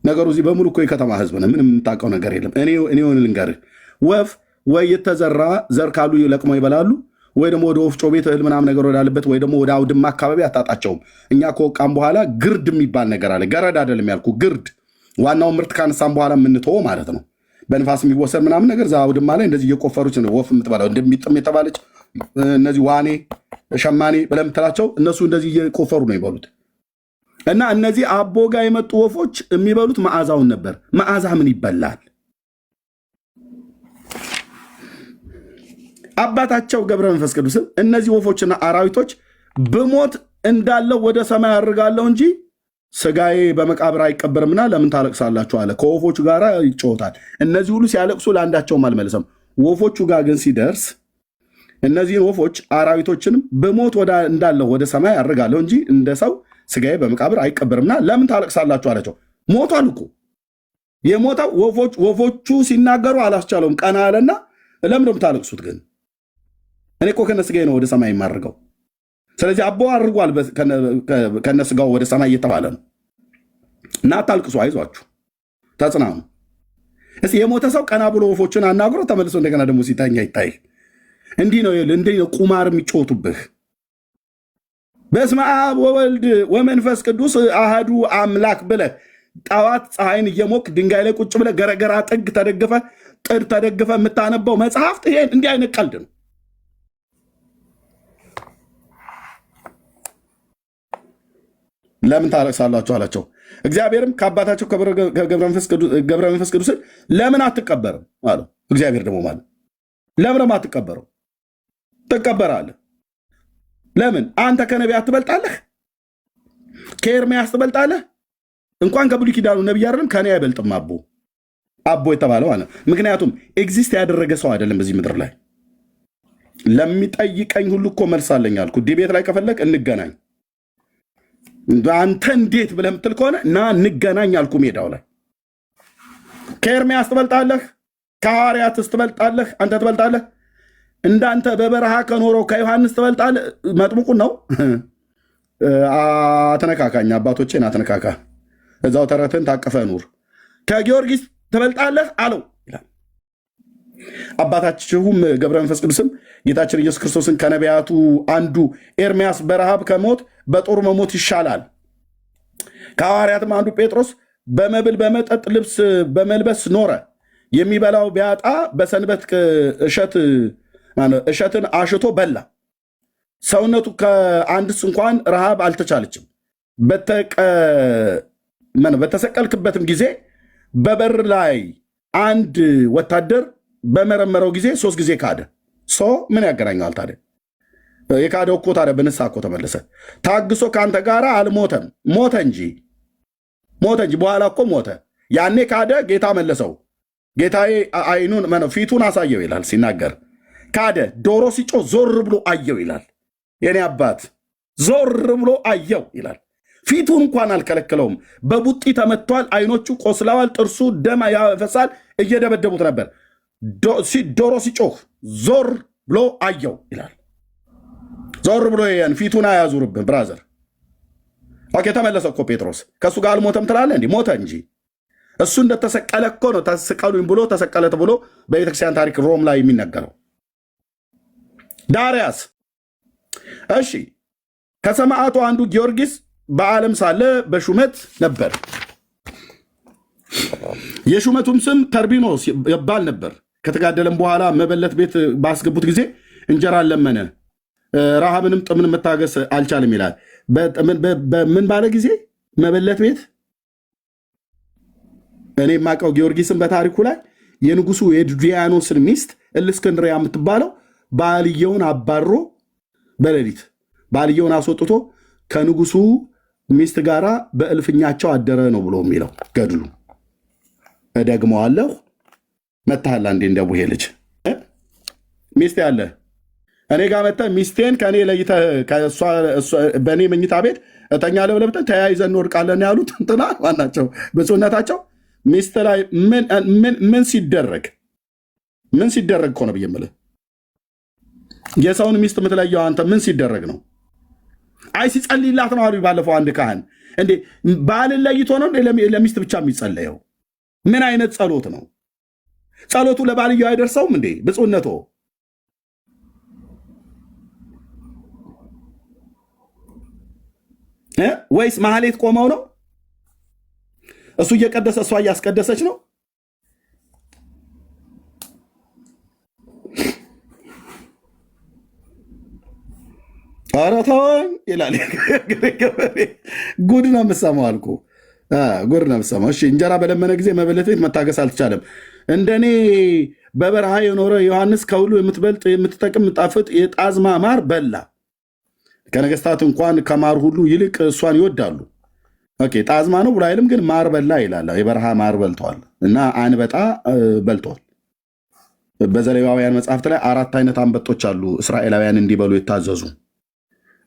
ነገሩ እዚህ በሙሉ እኮ የከተማ ህዝብ ነው። ምንም የምታውቀው ነገር የለም። እኔ ሆን ልንገርህ፣ ወፍ ወይ የተዘራ ዘር ካሉ ለቅመው ይበላሉ፣ ወይ ደግሞ ወደ ወፍጮ ቤት እህል ምናምን ነገር ወዳለበት ወይ ደግሞ ወደ አውድማ አካባቢ አታጣቸውም። እኛ ከወቃም በኋላ ግርድ የሚባል ነገር አለ። ገረድ አይደለም ያልኩ፣ ግርድ ዋናው ምርት ካነሳም በኋላ የምንተወው ማለት ነው። በንፋስ የሚወሰድ ምናምን ነገር እዛ አውድማ ላይ እንደዚህ እየቆፈሩች ነው ወፍ የምትበላው። እንደሚጥም የተባለች እነዚህ ዋኔ ሸማኔ ብለህ የምትላቸው እነሱ እንደዚህ እየቆፈሩ ነው ይበሉት። እና እነዚህ አቦ ጋር የመጡ ወፎች የሚበሉት መዓዛውን ነበር። መዓዛ ምን ይበላል? አባታቸው ገብረ መንፈስ ቅዱስም እነዚህ ወፎችና አራዊቶች ብሞት እንዳለው ወደ ሰማይ አድርጋለሁ እንጂ ስጋዬ በመቃብር አይቀበርምና ለምን ታለቅሳላችሁ አለ። ከወፎቹ ጋር ይጫወታል። እነዚህ ሁሉ ሲያለቅሱ ለአንዳቸውም አልመለሰም። ወፎቹ ጋር ግን ሲደርስ እነዚህን ወፎች አራዊቶችንም ብሞት እንዳለው ወደ ሰማይ አድርጋለሁ እንጂ እንደ ሰው ስጋዬ በመቃብር አይቀበርምና ለምን ታለቅሳላችሁ አላቸው። ሞቷል እኮ የሞተው ወፎቹ ሲናገሩ አላስቻለውም። ቀና አለና ለምን ነው የምታለቅሱት ግን? እኔ እኮ ከነ ስጋዬ ነው ወደ ሰማይ የማርገው። ስለዚህ አቦ አድርጓል ከነ ስጋው ወደ ሰማይ እየተባለ ነው። እና አታልቅሱ፣ አይዟችሁ፣ ተጽናኑ። እስኪ የሞተ ሰው ቀና ብሎ ወፎችን አናግሮ ተመልሶ እንደገና ደግሞ ሲተኛ ይታይ። እንዲህ ነው ቁማር የሚጫወቱብህ። በስመ አብ ወወልድ ወመንፈስ ቅዱስ አሃዱ አምላክ ብለህ ጠዋት ፀሐይን እየሞክ ድንጋይ ላይ ቁጭ ብለህ ገረገራ ጥግ ተደግፈ የምታነበው መጽሐፍት ይሄ እንዲህ አይነት ቀልድ ነው። ለምን ታለቅሳላችሁ አላቸው። እግዚአብሔርም ከአባታቸው ገብረ መንፈስ ቅዱስን ለምን አትቀበርም አለው። እግዚአብሔር ደግሞ ማለት ለምን አትቀበረው? ትቀበራለህ። ለምን? አንተ ከነቢያት ትበልጣለህ፣ ከኤርምያስ ትበልጣለህ። እንኳን ከብሉይ ኪዳኑ ነቢይ አይደለም ከኔ አይበልጥም አቦ የተባለው አለ። ምክንያቱም ኤግዚስት ያደረገ ሰው አይደለም በዚህ ምድር ላይ። ለሚጠይቀኝ ሁሉ እኮ መልስ አለኝ አልኩ። ዲቤት ላይ ከፈለግ እንገናኝ። አንተ እንዴት ብለህ የምትል ከሆነ ና እንገናኝ አልኩ። ሜዳው ላይ ከኤርምያስ ትበልጣለህ፣ ከሐዋርያትስ ትበልጣለህ። አንተ ትበልጣለህ። እንዳንተ በበረሃ ከኖረው ከዮሐንስ ትበልጣለህ። መጥምቁን ነው አትነካካኝ፣ አባቶቼን አትነካካ፣ እዛው ተረትን ታቀፈ ኑር። ከጊዮርጊስ ትበልጣለህ አለው ይላል። አባታችሁም ገብረ መንፈስ ቅዱስም ጌታችን ኢየሱስ ክርስቶስን ከነቢያቱ አንዱ ኤርምያስ በረሃብ ከሞት በጦር መሞት ይሻላል። ከሐዋርያትም አንዱ ጴጥሮስ በመብል በመጠጥ ልብስ በመልበስ ኖረ። የሚበላው ቢያጣ በሰንበት እሸትን አሽቶ በላ። ሰውነቱ ከአንድስ እንኳን ረሃብ አልተቻለችም። በተሰቀልክበትም ጊዜ በበር ላይ አንድ ወታደር በመረመረው ጊዜ 3 ጊዜ ካደ። ሰው ምን ያገናኘዋል ታዲያ? የካደው እኮ ታዲያ በንስሐ እኮ ተመለሰ። ታግሶ ከአንተ ጋር አልሞተም፣ ሞተ እንጂ በኋላ እኮ ሞተ። ያኔ ካደ፣ ጌታ መለሰው። ጌታዬ ፊቱን አሳየው ይላል ሲናገር። ካደ፣ ዶሮ ሲጮህ ዞር ብሎ አየው ይላል። የኔ አባት ዞር ብሎ አየው ይላል። ፊቱን እንኳን አልከለከለውም። በቡጢ ተመቷል፣ አይኖቹ ቆስለዋል፣ ጥርሱ ደም ያፈሳል፣ እየደበደቡት ነበር። ዶሮ ሲጮህ ዞር ብሎ አየው ይላል። ዞር ብሎ ያን ፊቱን አያዙርብን ብራዘር። ኦኬ ተመለሰ እኮ ጴጥሮስ። ከእሱ ጋር አልሞተም ትላለህ? እንዲህ ሞተ እንጂ እሱ እንደተሰቀለ እኮ ነው። ተሰቀሉኝ ብሎ ተሰቀለ ተብሎ በቤተክርስቲያን ታሪክ ሮም ላይ የሚነገረው። ዳርያስ እሺ፣ ከሰማዕቱ አንዱ ጊዮርጊስ በዓለም ሳለ በሹመት ነበር። የሹመቱም ስም ተርቢኖስ ይባል ነበር። ከተጋደለም በኋላ መበለት ቤት ባስገቡት ጊዜ እንጀራን ለመነ፣ ረሃብንም ጥምን መታገስ አልቻለም ይላል። ምን ባለ ጊዜ መበለት ቤት? እኔ የማውቀው ጊዮርጊስን በታሪኩ ላይ የንጉሱ የዱዲያኖስን ሚስት እልእስክንድርያ የምትባለው ባልየውን አባሮ በሌሊት ባልየውን አስወጥቶ ከንጉሱ ሚስት ጋራ በእልፍኛቸው አደረ ነው ብሎ የሚለው ገድሉ። እደግመዋለሁ። መታሃል እንዴ እንደ ቡሄ ልጅ ሚስት ያለ እኔ ጋር መጥተህ ሚስቴን ከእኔ ለይተህ በእኔ መኝታ ቤት እተኛለሁ ብለህ ብትል ተያይዘን እንወድቃለን ያሉት እንትና ማናቸው? ብፁዕነታቸው ሚስት ላይ ምን ሲደረግ እኮ ነው ብዬ የምልህ። የሰውን ሚስት የምትለየው አንተ ምን ሲደረግ ነው? አይ ሲጸልይላት ነው አሉ ባለፈው አንድ ካህን። እንዴ ባልን ለይቶ ነው ለሚስት ብቻ የሚጸለየው? ምን አይነት ጸሎት ነው? ጸሎቱ ለባልየው አይደርሰውም እንዴ ብፁዕነቶ? ወይስ ማህሌት ቆመው ነው? እሱ እየቀደሰ እሷ እያስቀደሰች ነው? ኧረ ተወኝ ይላል። ጉድ ነው የምሰማው አልኩ። ጉድ ነው የምሰማው። እሺ እንጀራ በለመነ ጊዜ መበለት ቤት መታገስ አልቻለም። እንደኔ በበረሃ የኖረ ዮሐንስ ከሁሉ የምትበልጥ የምትጠቅም የምጣፍጥ የጣዝማ ማር በላ። ከነገስታት እንኳን ከማር ሁሉ ይልቅ እሷን ይወዳሉ። ኦኬ ጣዝማ ነው ብሎ አይልም፣ ግን ማር በላ ይላል። የበረሃ ማር በልተዋል እና አንበጣ በልተዋል። በዘሌዋውያን መጽሐፍት ላይ 4 አይነት አንበጦች አሉ እስራኤላውያን እንዲበሉ የታዘዙ።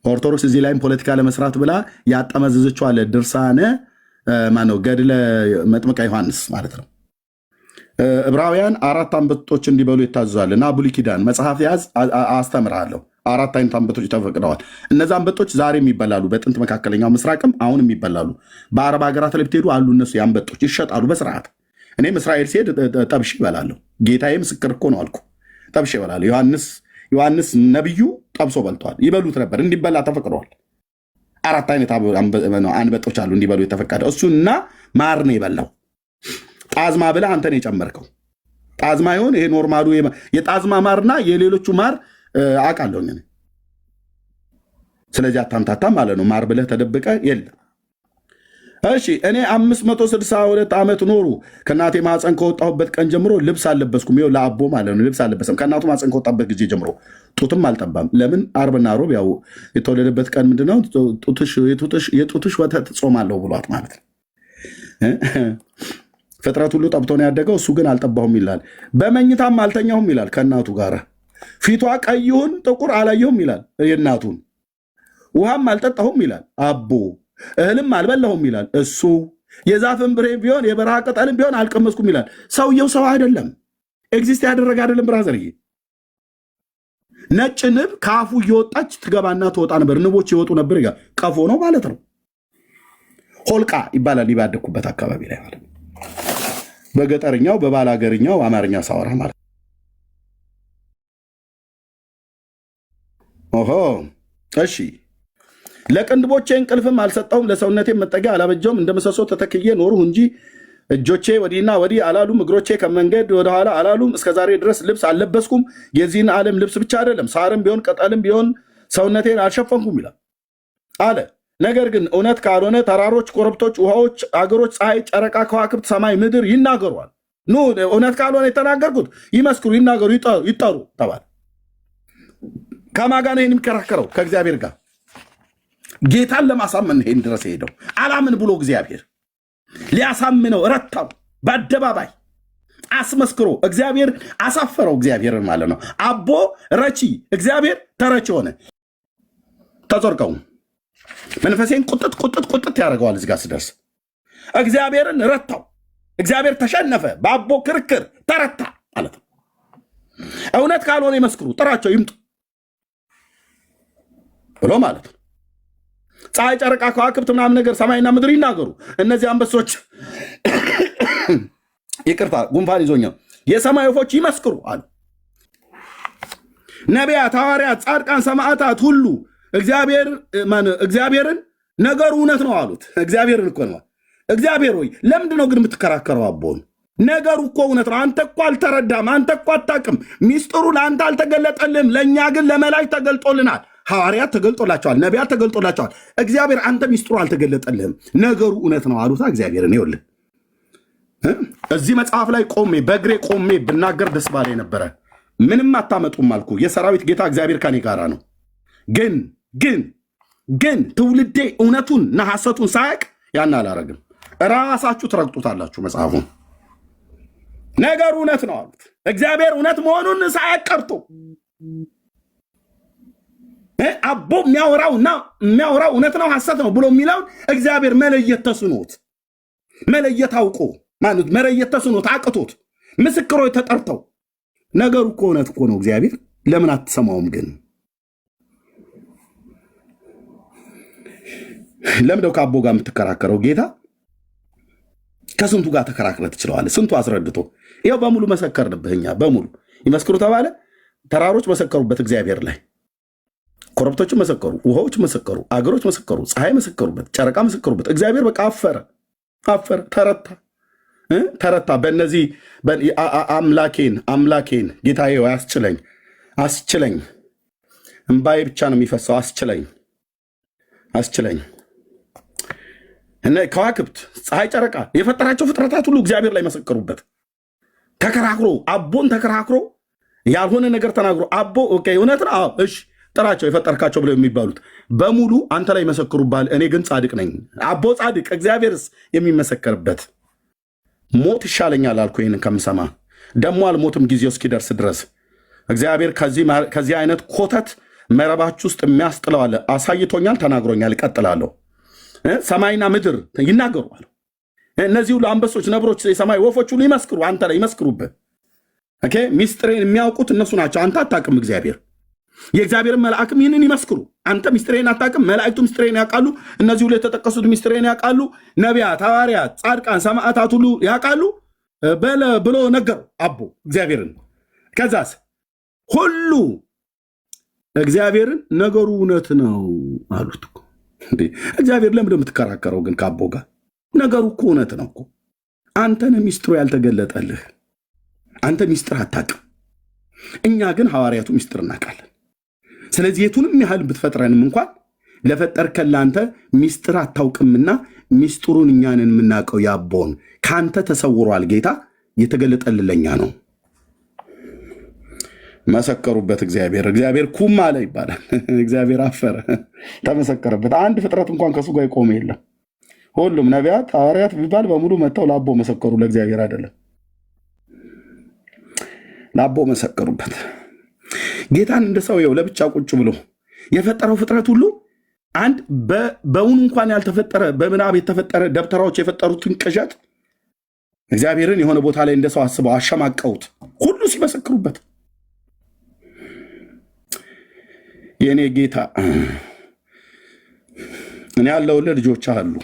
ኦርቶዶክስ እዚህ ላይም ፖለቲካ ለመስራት ብላ ያጠመዘዘችው አለ። ድርሳነ ማነው ገድለ መጥምቀ ዮሐንስ ማለት ነው። ዕብራውያን 4 አንበጦች እንዲበሉ ይታዘዛል እና ብሉይ ኪዳን መጽሐፍ ያዝ አስተምርሃለሁ። 4 አይነት አንበጦች ተፈቅደዋል። እነዚ አንበጦች ዛሬም ይበላሉ። በጥንት መካከለኛው ምስራቅም አሁንም ይበላሉ። በአረብ ሀገራት ላይ ብትሄዱ አሉ። እነሱ የአንበጦች ይሸጣሉ በስርዓት። እኔም እስራኤል ሲሄድ ጠብሼ ይበላለሁ። ጌታዬ ምስክር እኮ ነው አልኩ። ጠብሼ ይበላለሁ። ዮሐንስ ነቢዩ ጠብሶ በልቷል። ይበሉት ነበር፣ እንዲበላ ተፈቅደዋል። 4 አይነት አንበጦች አሉ እንዲበሉ የተፈቀደ። እሱና ማር ነው የበላው። ጣዝማ ብለህ አንተን የጨመርከው ጣዝማ ይሆን ይሄ ኖርማሉ የጣዝማ ማርና የሌሎቹ ማር አውቃለሁ። ስለዚህ አታምታታ ማለት ነው። ማር ብለህ ተደብቀ የለም። እሺ እኔ 562 ዓመት ኖሩ ከእናቴ ማፀን ከወጣሁበት ቀን ጀምሮ ልብስ አልለበስኩም። ይኸው ለአቦ ማለት ነው። ልብስ አልለበሰም ከእናቱ ማፀን ከወጣበት ጊዜ ጀምሮ ጡትም አልጠባም። ለምን? አርብና ሮብ ያው የተወለደበት ቀን ምንድነው? የጡትሽ ወተት ጾማለሁ ብሏት ማለት ነው። ፍጥረት ሁሉ ጠብቶ ነው ያደገው፣ እሱ ግን አልጠባሁም ይላል። በመኝታም አልተኛሁም ይላል ከእናቱ ጋር። ፊቷ ቀይሁን ጥቁር አላየሁም ይላል የእናቱን። ውሃም አልጠጣሁም ይላል አቦ። እህልም አልበላሁም ይላል እሱ። የዛፍን ብሬ ቢሆን የበረሃ ቅጠልም ቢሆን አልቀመስኩም ይላል። ሰውየው ሰው አይደለም፣ ኤግዚስት ያደረገ አይደለም። ብራዘርዬ ነጭ ንብ ከአፉ እየወጣች ትገባና ትወጣ ነበር። ንቦች ይወጡ ነበር። ቀፎ ነው ማለት ነው። ሆልቃ ይባላል ባደኩበት አካባቢ ላይ ማለት ነው። በገጠርኛው በባላገርኛው አማርኛ ሳወራ ማለት ኦሆ እሺ። ለቅንድቦቼ እንቅልፍም አልሰጠሁም፣ ለሰውነቴ መጠጊያ አላበጀውም። እንደ ምሰሶ ተተክዬ ኖርሁ እንጂ እጆቼ ወዲህና ወዲህ አላሉም፣ እግሮቼ ከመንገድ ወደኋላ አላሉም። እስከ ዛሬ ድረስ ልብስ አልለበስኩም። የዚህን ዓለም ልብስ ብቻ አይደለም፣ ሳርም ቢሆን ቅጠልም ቢሆን ሰውነቴን አልሸፈንኩም ይላል አለ። ነገር ግን እውነት ካልሆነ ተራሮች፣ ኮረብቶች፣ ውሃዎች፣ አገሮች፣ ፀሐይ፣ ጨረቃ፣ ከዋክብት፣ ሰማይ፣ ምድር ይናገሯል። ኑ እውነት ካልሆነ የተናገርኩት ይመስክሩ፣ ይናገሩ፣ ይጠሩ ተባለ። ከማን ጋር ነው ይህን የሚከራከረው? ከእግዚአብሔር ጋር። ጌታን ለማሳመን ይሄን ድረስ ሄደው አላምን ብሎ እግዚአብሔር ሊያሳምነው ረታው። በአደባባይ አስመስክሮ እግዚአብሔር አሳፈረው። እግዚአብሔርን ማለት ነው። አቦ ረቺ፣ እግዚአብሔር ተረቺ ሆነ። ተጾርቀው መንፈሴን ቁጥጥ ያደርገዋል። እዚህ ጋር ስደርስ እግዚአብሔርን ረታው። እግዚአብሔር ተሸነፈ። በአቦ ክርክር ተረታ ማለት ነው። እውነት ካልሆነ ይመስክሩ፣ ጥራቸው ይምጡ ብሎ ማለት ነው። ፀሐይ፣ ጨረቃ፣ ከዋክብት ምናምን ነገር ሰማይና ምድር ይናገሩ። እነዚህ አንበሶች ይቅርታ ጉንፋን ይዞኛል፣ የሰማይ ወፎች ይመስክሩ አሉ። ነቢያት፣ ሐዋርያት፣ ጻድቃን፣ ሰማዕታት ሁሉ እግዚአብሔርን ነገሩ እውነት ነው አሉት። እግዚአብሔርን እኮ ነው። እግዚአብሔር ሆይ ለምንድን ነው ግን የምትከራከረው? አቦን ነገሩ እኮ እውነት ነው። አንተ እኮ አልተረዳም፣ አንተ እኮ አታውቅም። ሚስጥሩ ለአንተ አልተገለጠልም፣ ለእኛ ግን ለመላእክት ተገልጦልናል። ሐዋርያት ተገልጦላቸዋል፣ ነቢያት ተገልጦላቸዋል። እግዚአብሔር አንተ ሚስጥሩ አልተገለጠልህም፣ ነገሩ እውነት ነው አሉታ። እግዚአብሔርን ይኸውልህ እዚህ መጽሐፍ ላይ ቆሜ በእግሬ ቆሜ ብናገር ደስ ባለ ነበረ። ምንም አታመጡም አልኩ። የሰራዊት ጌታ እግዚአብሔር ከኔ ጋራ ነው። ግን ትውልዴ እውነቱን እና ሐሰቱን ሳያቅ ያን አላረግም። ራሳችሁ ትረግጡታላችሁ መጽሐፉን። ነገሩ እውነት ነው አሉት። እግዚአብሔር እውነት መሆኑን ሳያቅ ቀርቶ አቦ የሚያወራው እውነት ነው ሐሰት ነው ብሎ የሚለውን እግዚአብሔር መለየት ተስኖት መለየት አውቆ ማለት መለየት ተስኖት አቅቶት ምስክሮች ተጠርተው ነገሩ እኮ እውነት እኮ ነው። እግዚአብሔር ለምን አትሰማውም ግን? ለምደው ከአቦ ጋር የምትከራከረው? ጌታ ከስንቱ ጋር ተከራክረ ትችለዋለህ? ስንቱ አስረድቶ ይኸው በሙሉ መሰከርንብህ። እኛ በሙሉ ይመስክሩ ተባለ። ተራሮች መሰከሩበት እግዚአብሔር ላይ፣ ኮረብቶች መሰከሩ፣ ውሃዎች መሰከሩ፣ አገሮች መሰከሩ፣ ፀሐይ መሰከሩበት፣ ጨረቃ መሰከሩበት። እግዚአብሔር በቃ አፈረ፣ ተረታ። በእነዚህ አምላኬን ጌታዬ አስችለኝ፣ እምባዬ ብቻ ነው የሚፈሰው፣ አስችለኝ። ከዋክብት፣ ፀሐይ፣ ጨረቃ የፈጠራቸው ፍጥረታት ሁሉ እግዚአብሔር ላይ መሰከሩበት። ተከራክሮ አቦን ተከራክሮ ያልሆነ ነገር ተናግሮ አቦ እውነት ነው እሺ ጥራቸው የፈጠርካቸው ብለው የሚባሉት በሙሉ አንተ ላይ መሰክሩባል። እኔ ግን ጻድቅ ነኝ። አቦ ጻድቅ፣ እግዚአብሔርስ የሚመሰከርበት። ሞት ይሻለኛል አልኩ ይህንን ከምሰማ። ደግሞ አልሞትም ጊዜው እስኪደርስ ድረስ። እግዚአብሔር ከዚህ አይነት ኮተት መረባች ውስጥ የሚያስጥለው አለ። አሳይቶኛል፣ ተናግሮኛል፣ እቀጥላለሁ። ሰማይና ምድር ይናገሯል። እነዚህ ሁሉ አንበሶች፣ ነብሮች፣ የሰማይ ወፎች ሁሉ ይመስክሩ፣ አንተ ላይ ይመስክሩበት። ሚስጥሬን የሚያውቁት እነሱ ናቸው፣ አንተ አታውቅም። እግዚአብሔር የእግዚአብሔርን መልአክም ይህንን ይመስክሩ። አንተ ሚስጥሬን አታውቅም፣ መላእክቱ ሚስጥሬን ያውቃሉ። እነዚህ ሁሉ የተጠቀሱት ሚስጥሬን ያውቃሉ። ነቢያት፣ ሐዋርያት፣ ጻድቃን፣ ሰማዕታት ሁሉ ያውቃሉ ብሎ ነገረው አቦ እግዚአብሔርን። ከዛስ ሁሉ እግዚአብሔርን ነገሩ እውነት ነው አሉት። እግዚአብሔር ለምን የምትከራከረው ግን ከአቦ ጋር? ነገሩ እኮ እውነት ነው እኮ። አንተን ሚስጥሩ ያልተገለጠልህ፣ አንተ ሚስጥር አታውቅም። እኛ ግን ሐዋርያቱ ሚስጥር እናውቃለን። ስለዚህ የቱንም ያህል ብትፈጥረንም እንኳን ለፈጠርከን ለአንተ ሚስጥር አታውቅምና ሚስጥሩን እኛንን የምናውቀው ያቦን ከአንተ ተሰውሯል ጌታ፣ የተገለጠልን ለእኛ ነው። መሰከሩበት። እግዚአብሔር ኩም አለ ይባላል። እግዚአብሔር አፈረ፣ ተመሰከረበት። አንድ ፍጥረት እንኳን ከሱ ጋር የቆመ የለም። ሁሉም ነቢያት፣ ሐዋርያት ቢባል በሙሉ መጥተው ለአቦ መሰከሩ፣ ለእግዚአብሔር አይደለም። ለአቦ መሰከሩበት። ጌታን እንደ ሰው ይኸው ለብቻ ቁጭ ብሎ የፈጠረው ፍጥረት ሁሉ አንድ በእውን እንኳን ያልተፈጠረ በምናብ የተፈጠረ ደብተራዎች የፈጠሩትን ቅዠት እግዚአብሔርን የሆነ ቦታ ላይ እንደ ሰው አስበው አሸማቀውት ሁሉ ሲመሰክሩበት የእኔ ጌታ እኔ ያለሁልህ ልጆች አሉ።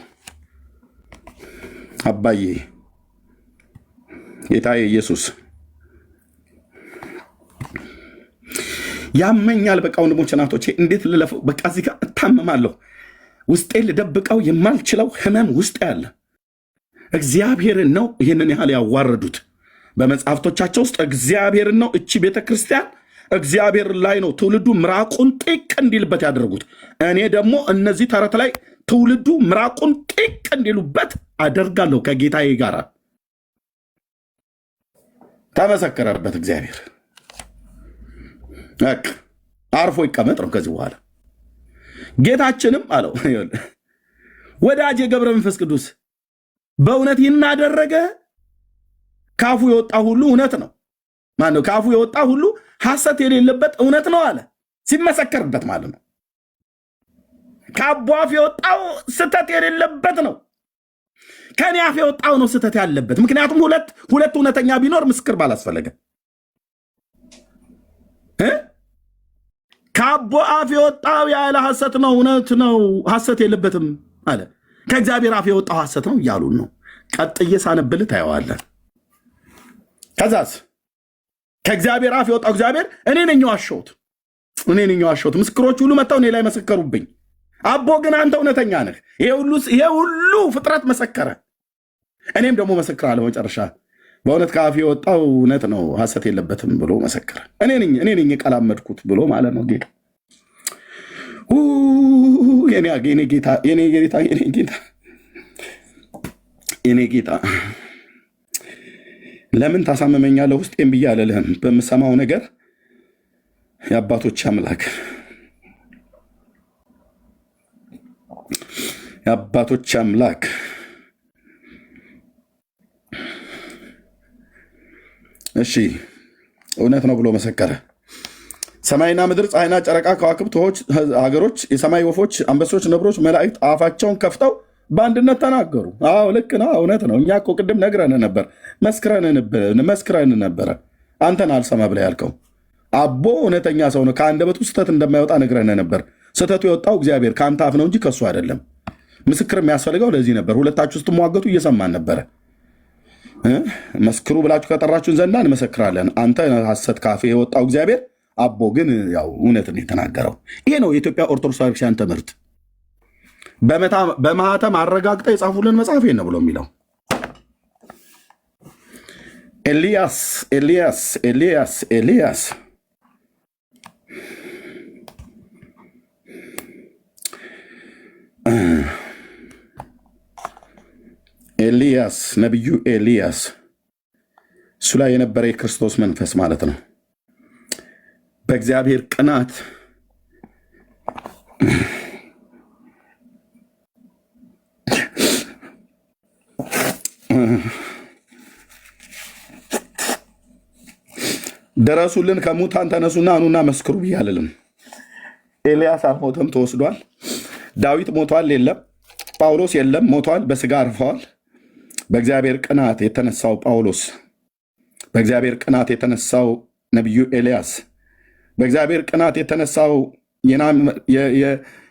አባዬ ጌታዬ ኢየሱስ ያመኛል። በቃ ወንድሞች እናቶቼ እንዴት ልለፈው? በቃ እዚህ ጋር እታመማለሁ። ውስጤ ልደብቀው የማልችለው ህመም ውስጥ ያለ እግዚአብሔርን ነው ይህንን ያህል ያዋረዱት። በመጽሐፍቶቻቸው ውስጥ እግዚአብሔርን ነው እቺ ቤተክርስቲያን እግዚአብሔር ላይ ነው ትውልዱ ምራቁን ጢቅ እንዲልበት ያደረጉት። እኔ ደግሞ እነዚህ ተረት ላይ ትውልዱ ምራቁን ጢቅ እንዲሉበት አደርጋለሁ ከጌታዬ ጋር። ተመሰከረበት እግዚአብሔር። አርፎ ይቀመጥ ነው ከዚህ በኋላ። ጌታችንም አለው ወዳጅ የገብረ መንፈስ ቅዱስ በእውነት ይናደረገ ካፉ የወጣ ሁሉ እውነት ነው። ማነው ካፉ የወጣ ሁሉ ሐሰት የሌለበት እውነት ነው አለ። ሲመሰከርበት ማለት ነው። ከአቦ አፍ የወጣው ስተት የሌለበት ነው። ከኔ አፍ የወጣው ነው ስተት ያለበት። ምክንያቱም ሁለት እውነተኛ ቢኖር ምስክር ባላስፈለገ። ከአቦ አፍ የወጣው ያለ ሐሰት ነው፣ እውነት ነው፣ ሐሰት የለበትም አለ። ከእግዚአብሔር አፍ የወጣው ሐሰት ነው እያሉን ነው። ቀጥዬ ሳነብልህ ታየዋለህ። ከዛስ ከእግዚአብሔር አፍ የወጣው እግዚአብሔር እኔ ነኝ ዋሸሁት። ምስክሮች ሁሉ መጥተው እኔ ላይ መሰከሩብኝ። አቦ ግን አንተ እውነተኛ ነህ። ይሄ ሁሉ ፍጥረት መሰከረ። እኔም ደግሞ መሰክራለሁ። መጨረሻ በእውነት ከአፍ የወጣው እውነት ነው፣ ሐሰት የለበትም ብሎ መሰከረ። እኔ ነኝ የቀላመድኩት ብሎ ማለት ነው። ጌታ የኔ ጌታ ለምን ታሳመመኛለህ? ውስጤን ብዬ አልልህም። በምሰማው ነገር የአባቶች አምላክ እሺ እውነት ነው ብሎ መሰከረ። ሰማይና ምድር፣ ፀሐይና ጨረቃ፣ ከዋክብት፣ ውኆች፣ ሀገሮች፣ የሰማይ ወፎች፣ አንበሶች፣ ነብሮች፣ መላእክት አፋቸውን ከፍተው በአንድነት ተናገሩ። አዎ ልክ ነው፣ እውነት ነው። እኛ እኮ ቅድም ነግረን ነበር፣ መስክረን ነበረ። አንተን አልሰማ ብለህ ያልከው አቦ እውነተኛ ሰው ነው። ከአንደበቱ ስህተት እንደማይወጣ ነግረን ነበር። ስህተቱ የወጣው እግዚአብሔር ከአንተ አፍ ነው እንጂ ከሱ አይደለም። ምስክር የሚያስፈልገው ለዚህ ነበር። ሁለታችሁ ስትሟገቱ እየሰማን ነበረ። መስክሩ ብላችሁ ከጠራችሁን ዘንዳ እንመሰክራለን። አንተ ሐሰት ካፌ የወጣው እግዚአብሔር፣ አቦ ግን ያው እውነትን የተናገረው። ይሄ ነው የኢትዮጵያ ኦርቶዶክስ ቤተክርስቲያን ትምህርት። በማህተም አረጋግጠው የጻፉልን መጽሐፍ ነው ብሎ የሚለው ኤልያስ ነቢዩ ኤልያስ እሱ ላይ የነበረ የክርስቶስ መንፈስ ማለት ነው። በእግዚአብሔር ቅናት ደረሱልን፣ ከሙታን ተነሱና አኑና መስክሩ ብዬ አልልም። ኤልያስ አልሞተም፣ ተወስዷል። ዳዊት ሞቷል፣ የለም። ጳውሎስ የለም፣ ሞቷል፣ በስጋ አርፈዋል። በእግዚአብሔር ቅናት የተነሳው ጳውሎስ፣ በእግዚአብሔር ቅናት የተነሳው ነቢዩ ኤልያስ፣ በእግዚአብሔር ቅናት የተነሳው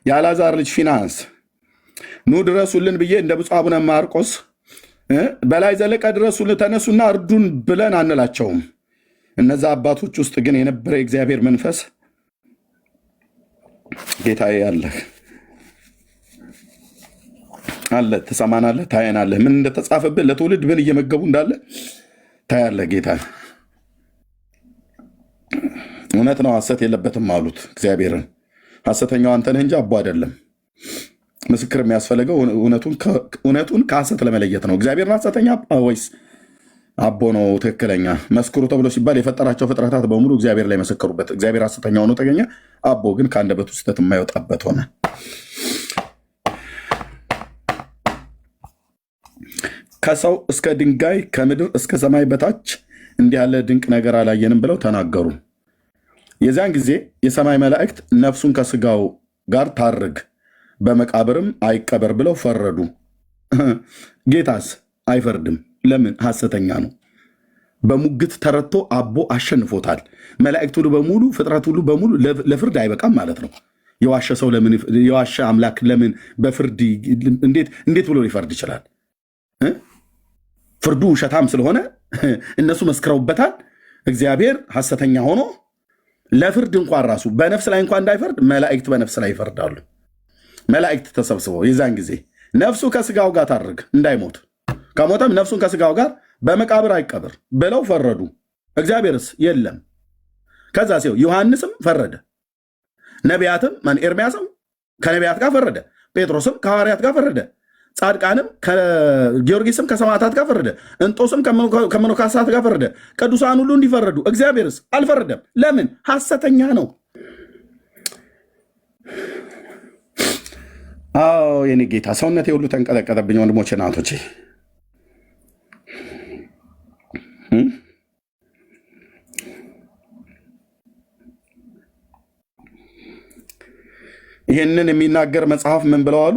የአልዓዛር ልጅ ፊናንስ ኑ ድረሱልን ብዬ እንደ ብፁዕ አቡነ ማርቆስ በላይ ዘለቀ ድረሱልን ተነሱና እርዱን ብለን አንላቸውም። እነዛ አባቶች ውስጥ ግን የነበረ የእግዚአብሔር መንፈስ ጌታዬ አለ። ትሰማናለህ፣ ታየናለህ። ምን እንደተጻፈብህ ለትውልድ ምን እየመገቡ እንዳለ ታያለህ። ጌታ እውነት ነው፣ ሐሰት የለበትም አሉት እግዚአብሔርን። ሐሰተኛው አንተ ነህ እንጂ አቦ አይደለም። ምስክር የሚያስፈልገው እውነቱን ከሐሰት ለመለየት ነው። እግዚአብሔርን ሐሰተኛ ወይስ አቦ ነው ትክክለኛ? መስክሩ ተብሎ ሲባል የፈጠራቸው ፍጥረታት በሙሉ እግዚአብሔር ላይ መሰከሩበት። እግዚአብሔር ሐሰተኛ ሆኖ ተገኘ። አቦ ግን ከአንደበቱ ስህተት የማይወጣበት ሆነ። ከሰው እስከ ድንጋይ ከምድር እስከ ሰማይ በታች እንዲህ ያለ ድንቅ ነገር አላየንም ብለው ተናገሩ። የዚያን ጊዜ የሰማይ መላእክት ነፍሱን ከስጋው ጋር ታርግ፣ በመቃብርም አይቀበር ብለው ፈረዱ። ጌታስ አይፈርድም። ለምን? ሐሰተኛ ነው። በሙግት ተረቶ አቦ አሸንፎታል። መላእክት ሁሉ በሙሉ ፍጥረት ሁሉ በሙሉ ለፍርድ አይበቃም ማለት ነው። የዋሸ ሰው ለምን? የዋሸ አምላክ ለምን በፍርድ እንዴት ብሎ ሊፈርድ ይችላል? ፍርዱ ውሸታም ስለሆነ እነሱ መስክረውበታል። እግዚአብሔር ሐሰተኛ ሆኖ ለፍርድ እንኳን ራሱ በነፍስ ላይ እንኳን እንዳይፈርድ መላእክት በነፍስ ላይ ይፈርዳሉ። መላእክት ተሰብስበው የዛን ጊዜ ነፍሱ ከስጋው ጋር ታድርግ እንዳይሞት፣ ከሞተም ነፍሱን ከስጋው ጋር በመቃብር አይቀብር ብለው ፈረዱ። እግዚአብሔርስ የለም። ከዛ ሲው ዮሐንስም ፈረደ፣ ነቢያትም ኤርሚያስም ከነቢያት ጋር ፈረደ፣ ጴጥሮስም ከሐዋርያት ጋር ፈረደ፣ ጻድቃንም ጊዮርጊስም ከሰማዕታት ጋር ፈረደ፣ እንጦስም ከመነኮሳት ጋር ፈረደ፣ ቅዱሳን ሁሉ እንዲፈረዱ። እግዚአብሔርስ አልፈረደም። ለምን? ሐሰተኛ ነው። አዎ የኔ ጌታ ሰውነቴ ሁሉ ተንቀጠቀጠብኝ። ወንድሞቼ ናቶቼ ይህንን የሚናገር መጽሐፍ ምን ብለዋሉ?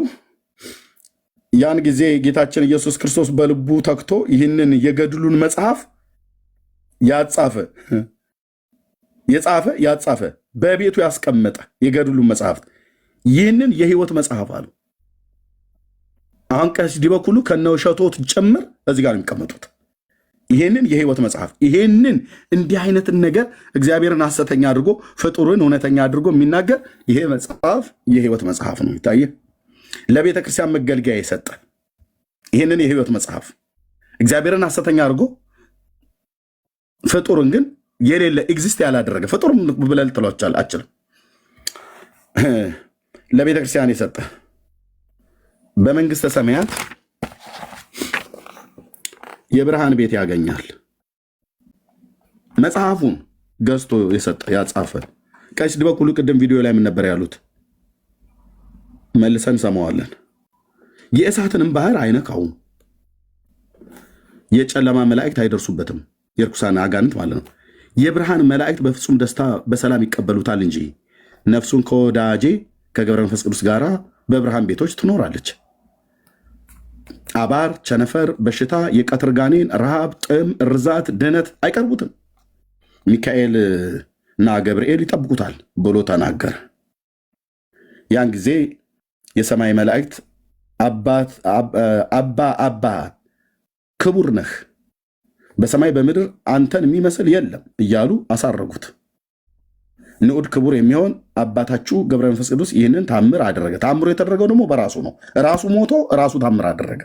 ያን ጊዜ ጌታችን ኢየሱስ ክርስቶስ በልቡ ተክቶ ይህንን የገድሉን መጽሐፍ ያጻፈ በቤቱ ያስቀመጠ የገድሉን መጽሐፍት ይህንን የህይወት መጽሐፍ አሉ። አሁን ቀሲስ ዲበኩሉ ከነውሸቶት ጭምር እዚህ ጋር የሚቀመጡት ይህንን የህይወት መጽሐፍ ይህንን እንዲህ አይነትን ነገር እግዚአብሔርን ሐሰተኛ አድርጎ ፍጡርን እውነተኛ አድርጎ የሚናገር ይሄ መጽሐፍ የህይወት መጽሐፍ ነው። ይታየ ለቤተ ክርስቲያን መገልገያ የሰጠ ይህንን የህይወት መጽሐፍ እግዚአብሔርን ሐሰተኛ አድርጎ ፍጡርን ግን የሌለ ኤግዚስት ያላደረገ ፍጡር ብለህ ልትሏቸው አችልም። ለቤተ ክርስቲያን የሰጠ በመንግስተ ሰማያት የብርሃን ቤት ያገኛል። መጽሐፉን ገዝቶ የሰጠ ያጻፈ ቀሲስ ዲበኩሉ ቅድም ቪዲዮ ላይ ምን ነበር ያሉት? መልሰን ሰማዋለን። የእሳትንም ባህር አይነካውም፣ የጨለማ መላእክት አይደርሱበትም። የርኩሳን አጋንንት ማለት ነው። የብርሃን መላእክት በፍጹም ደስታ በሰላም ይቀበሉታል እንጂ ነፍሱን ከወዳጄ ከገብረ መንፈስ ቅዱስ ጋር በብርሃን ቤቶች ትኖራለች። አባር፣ ቸነፈር፣ በሽታ፣ የቀትር ጋኔን፣ ረሃብ፣ ጥም፣ እርዛት፣ ድህነት አይቀርቡትም። ሚካኤል እና ገብርኤል ይጠብቁታል ብሎ ተናገረ። ያን ጊዜ የሰማይ መላእክት አባ ክቡር ነህ፣ በሰማይ በምድር አንተን የሚመስል የለም እያሉ አሳረጉት። ንዑድ ክቡር የሚሆን አባታችሁ ገብረ መንፈስ ቅዱስ ይህንን ታምር አደረገ። ታምሩ የተደረገው ደግሞ በራሱ ነው። ራሱ ሞቶ ራሱ ታምር አደረገ።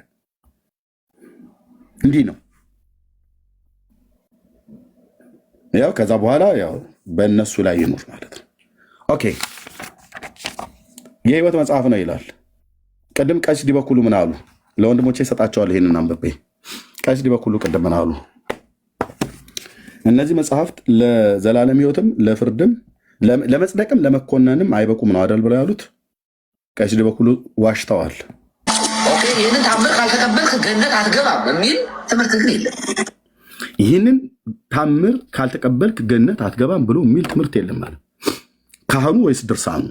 እንዲህ ነው። ያው ከዛ በኋላ ያው በእነሱ ላይ ይኖር ማለት ነው። ኦኬ የህይወት መጽሐፍ ነው ይላል። ቅድም ቀሲስ ዲበኩሉ ምን አሉ? ለወንድሞቼ ይሰጣቸዋል። ይህንን አንብቤ ቀሲስ ዲበኩሉ ቅድም ምን አሉ? እነዚህ መጽሐፍት ለዘላለም ህይወትም ለፍርድም ለመጽደቅም ለመኮነንም አይበቁም ነው አደል ብለው ያሉት። ቀሲስ ዲበኩሉ ዋሽተዋል። ይህንን ታምር ካልተቀበልክ ገነት አትገባም የሚል ትምህርት ግን የለም። ይህንን ታምር ካልተቀበልክ ገነት አትገባም ብሎ የሚል ትምህርት የለም ማለት ካህኑ ወይስ ድርሳኑ?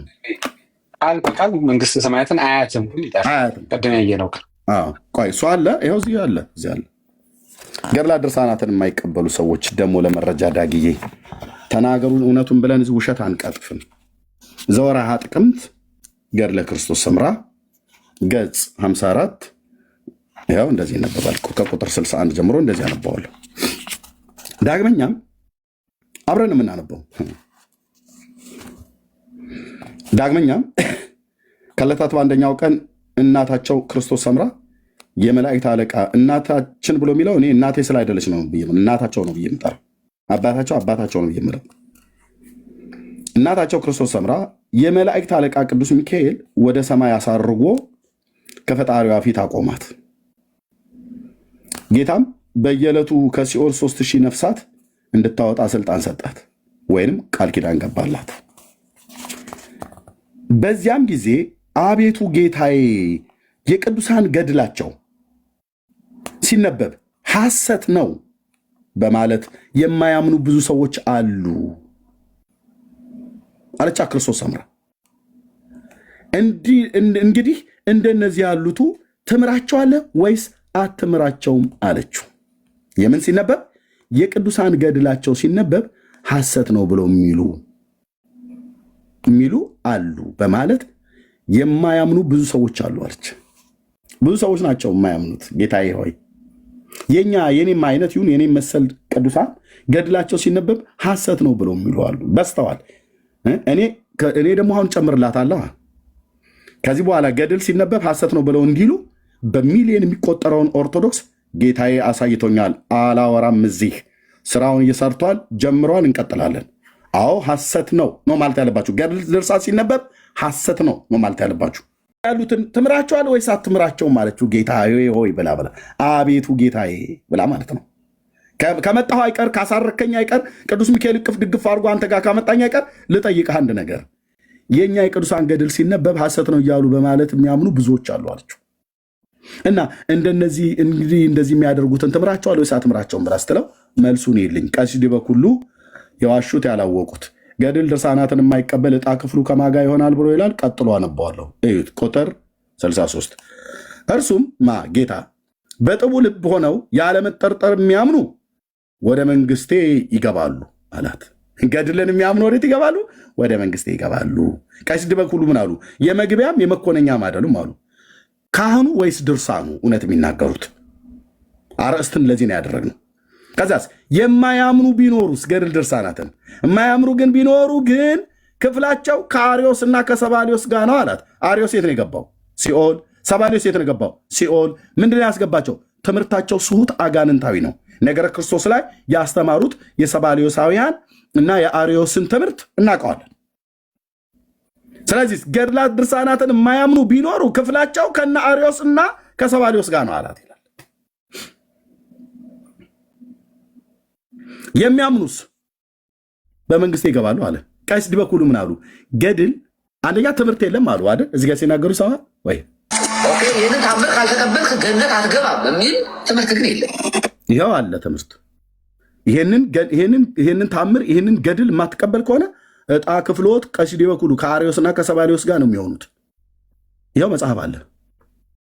ቃል መንግስተ ሰማያትን አያትም ቀደም ያየ ነው። ቆይ እሱ አለ፣ ይኸው እዚህ አለ፣ እዚህ አለ። ገድላ ድርሳናትን የማይቀበሉ ሰዎች ደግሞ ለመረጃ ዳግዬ ተናገሩ እውነቱን ብለን ውሸት አንቀጥፍም። ዘወርኀ ጥቅምት ገድለ ክርስቶስ ሰምራ ገጽ 54 ያው እንደዚህ ይነበባል። ከቁጥር 61 ጀምሮ እንደዚህ አነባዋለሁ። ዳግመኛም አብረን የምናነበው ዳግመኛም ከዕለታት በአንደኛው ቀን እናታቸው ክርስቶስ ሰምራ የመላእክት አለቃ እናታችን ብሎ የሚለው እኔ እናቴ ስለ አይደለች ነው ብዬ እናታቸው ነው ብዬ የምጠራው። አባታቸው ነው ብዬ የምለው እናታቸው ክርስቶስ ሰምራ የመላእክት አለቃ ቅዱስ ሚካኤል ወደ ሰማይ አሳርጎ ከፈጣሪዋ ፊት አቆማት። ጌታም በየዕለቱ ከሲኦል 3000 ነፍሳት እንድታወጣ ስልጣን ሰጣት፣ ወይንም ቃል ኪዳን ገባላት። በዚያም ጊዜ አቤቱ ጌታዬ የቅዱሳን ገድላቸው ሲነበብ ሐሰት ነው በማለት የማያምኑ ብዙ ሰዎች አሉ አለቻ ክርስቶስ ሰምራ። እንግዲህ እንደነዚህ ያሉቱ ትምራቸዋለህ ወይስ አትምራቸውም አለችው። የምን ሲነበብ? የቅዱሳን ገድላቸው ሲነበብ ሐሰት ነው ብሎ የሚሉ አሉ በማለት የማያምኑ ብዙ ሰዎች አሉ አለች። ብዙ ሰዎች ናቸው የማያምኑት። ጌታዬ ሆይ የኔም አይነት ይሁን የኔም መሰል ቅዱሳን ገድላቸው ሲነበብ ሐሰት ነው ብለው የሚሉ አሉ፣ በስተዋል። እኔ ደግሞ አሁን ጨምርላታለሁ። ከዚህ በኋላ ገድል ሲነበብ ሐሰት ነው ብለው እንዲሉ በሚሊዮን የሚቆጠረውን ኦርቶዶክስ ጌታዬ አሳይቶኛል፣ አላወራም። እዚህ ስራውን እየሰርቷል፣ ጀምሯል፣ እንቀጥላለን። አዎ ሐሰት ነው ማለት ያለባችሁ። ገድል ድርሳት ሲነበብ ሐሰት ነው ማለት ያለባችሁ። ያሉትን ትምራቸዋል ወይስ አትምራቸውም ማለችው። ጌታዬ ሆይ ብላ አቤቱ ጌታዬ ብላ ማለት ነው። ከመጣሁ አይቀር ካሳረከኝ አይቀር ቅዱስ ሚካኤል እቅፍ ድግፍ አድርጎ አንተ ጋር ካመጣኝ አይቀር ልጠይቅህ አንድ ነገር። የእኛ የቅዱሳን ገድል ሲነበብ ሐሰት ነው እያሉ በማለት የሚያምኑ ብዙዎች አሉ አለችው። እና እንደነዚህ እንግዲህ እንደዚህ የሚያደርጉትን ትምራቸዋል ወይስ አትምራቸውም ብላ ስትለው መልሱን የለኝ። ቀሲስ ዲበኩሉ የዋሹት ያላወቁት ገድል ድርሳናትን የማይቀበል ዕጣ ክፍሉ ከማጋ ይሆናል ብሎ ይላል። ቀጥሎ አነባዋለሁ። እዩት፣ ቁጥር 63 እርሱም ጌታ በጥቡ ልብ ሆነው ያለመጠርጠር የሚያምኑ ወደ መንግስቴ ይገባሉ አላት። ገድልን የሚያምኑ ወዴት ይገባሉ? ወደ መንግስቴ ይገባሉ። ቀሲስ ዲበኩሉ ምን አሉ? የመግቢያም የመኮነኛም አይደሉም አሉ። ካህኑ ወይስ ድርሳኑ እውነት የሚናገሩት? አርእስትን ለዚህ ነው ያደረግነው። ከዛስ የማያምኑ ቢኖሩስ ገድል ድርሳናትን የማያምኑ ግን ቢኖሩ ግን ክፍላቸው ከአሪዮስ እና ከሰባሊዮስ ጋር ነው አላት። አሪዮስ የት ነው የገባው? ሲኦል። ሰባሊዮስ የት ነው የገባው? ሲኦል። ምንድን ያስገባቸው? ትምህርታቸው ስሁት አጋንንታዊ ነው። ነገረ ክርስቶስ ላይ ያስተማሩት የሰባሊዮሳውያን እና የአሪዮስን ትምህርት እናውቀዋለን። ስለዚህ ገድላት ድርሳናትን የማያምኑ ቢኖሩ ክፍላቸው ከነ አሪዮስ እና ከሰባሊዮስ ጋር ነው አላት ይላል። የሚያምኑስ በመንግስት ይገባሉ አለ። ቀሲስ ዲበኩሉ ምን አሉ? ገድል አንደኛ ትምህርት የለም አሉ አይደል? እዚህ ጋር ሲናገሩ ሰዋ ወይ ይህንን ታምር ካልተቀበልክ ገነት አትገባም በሚል ትምህርት ግን የለም። ይኸው አለ ትምህርት። ይሄንን ታምር ይሄንን ገድል የማትቀበል ከሆነ ዕጣ ክፍሎት ቀሲስ ዲበኩሉ ከአሪዮስና ከሰባሊዮስ ጋር ነው የሚሆኑት። ይኸው መጽሐፍ አለ።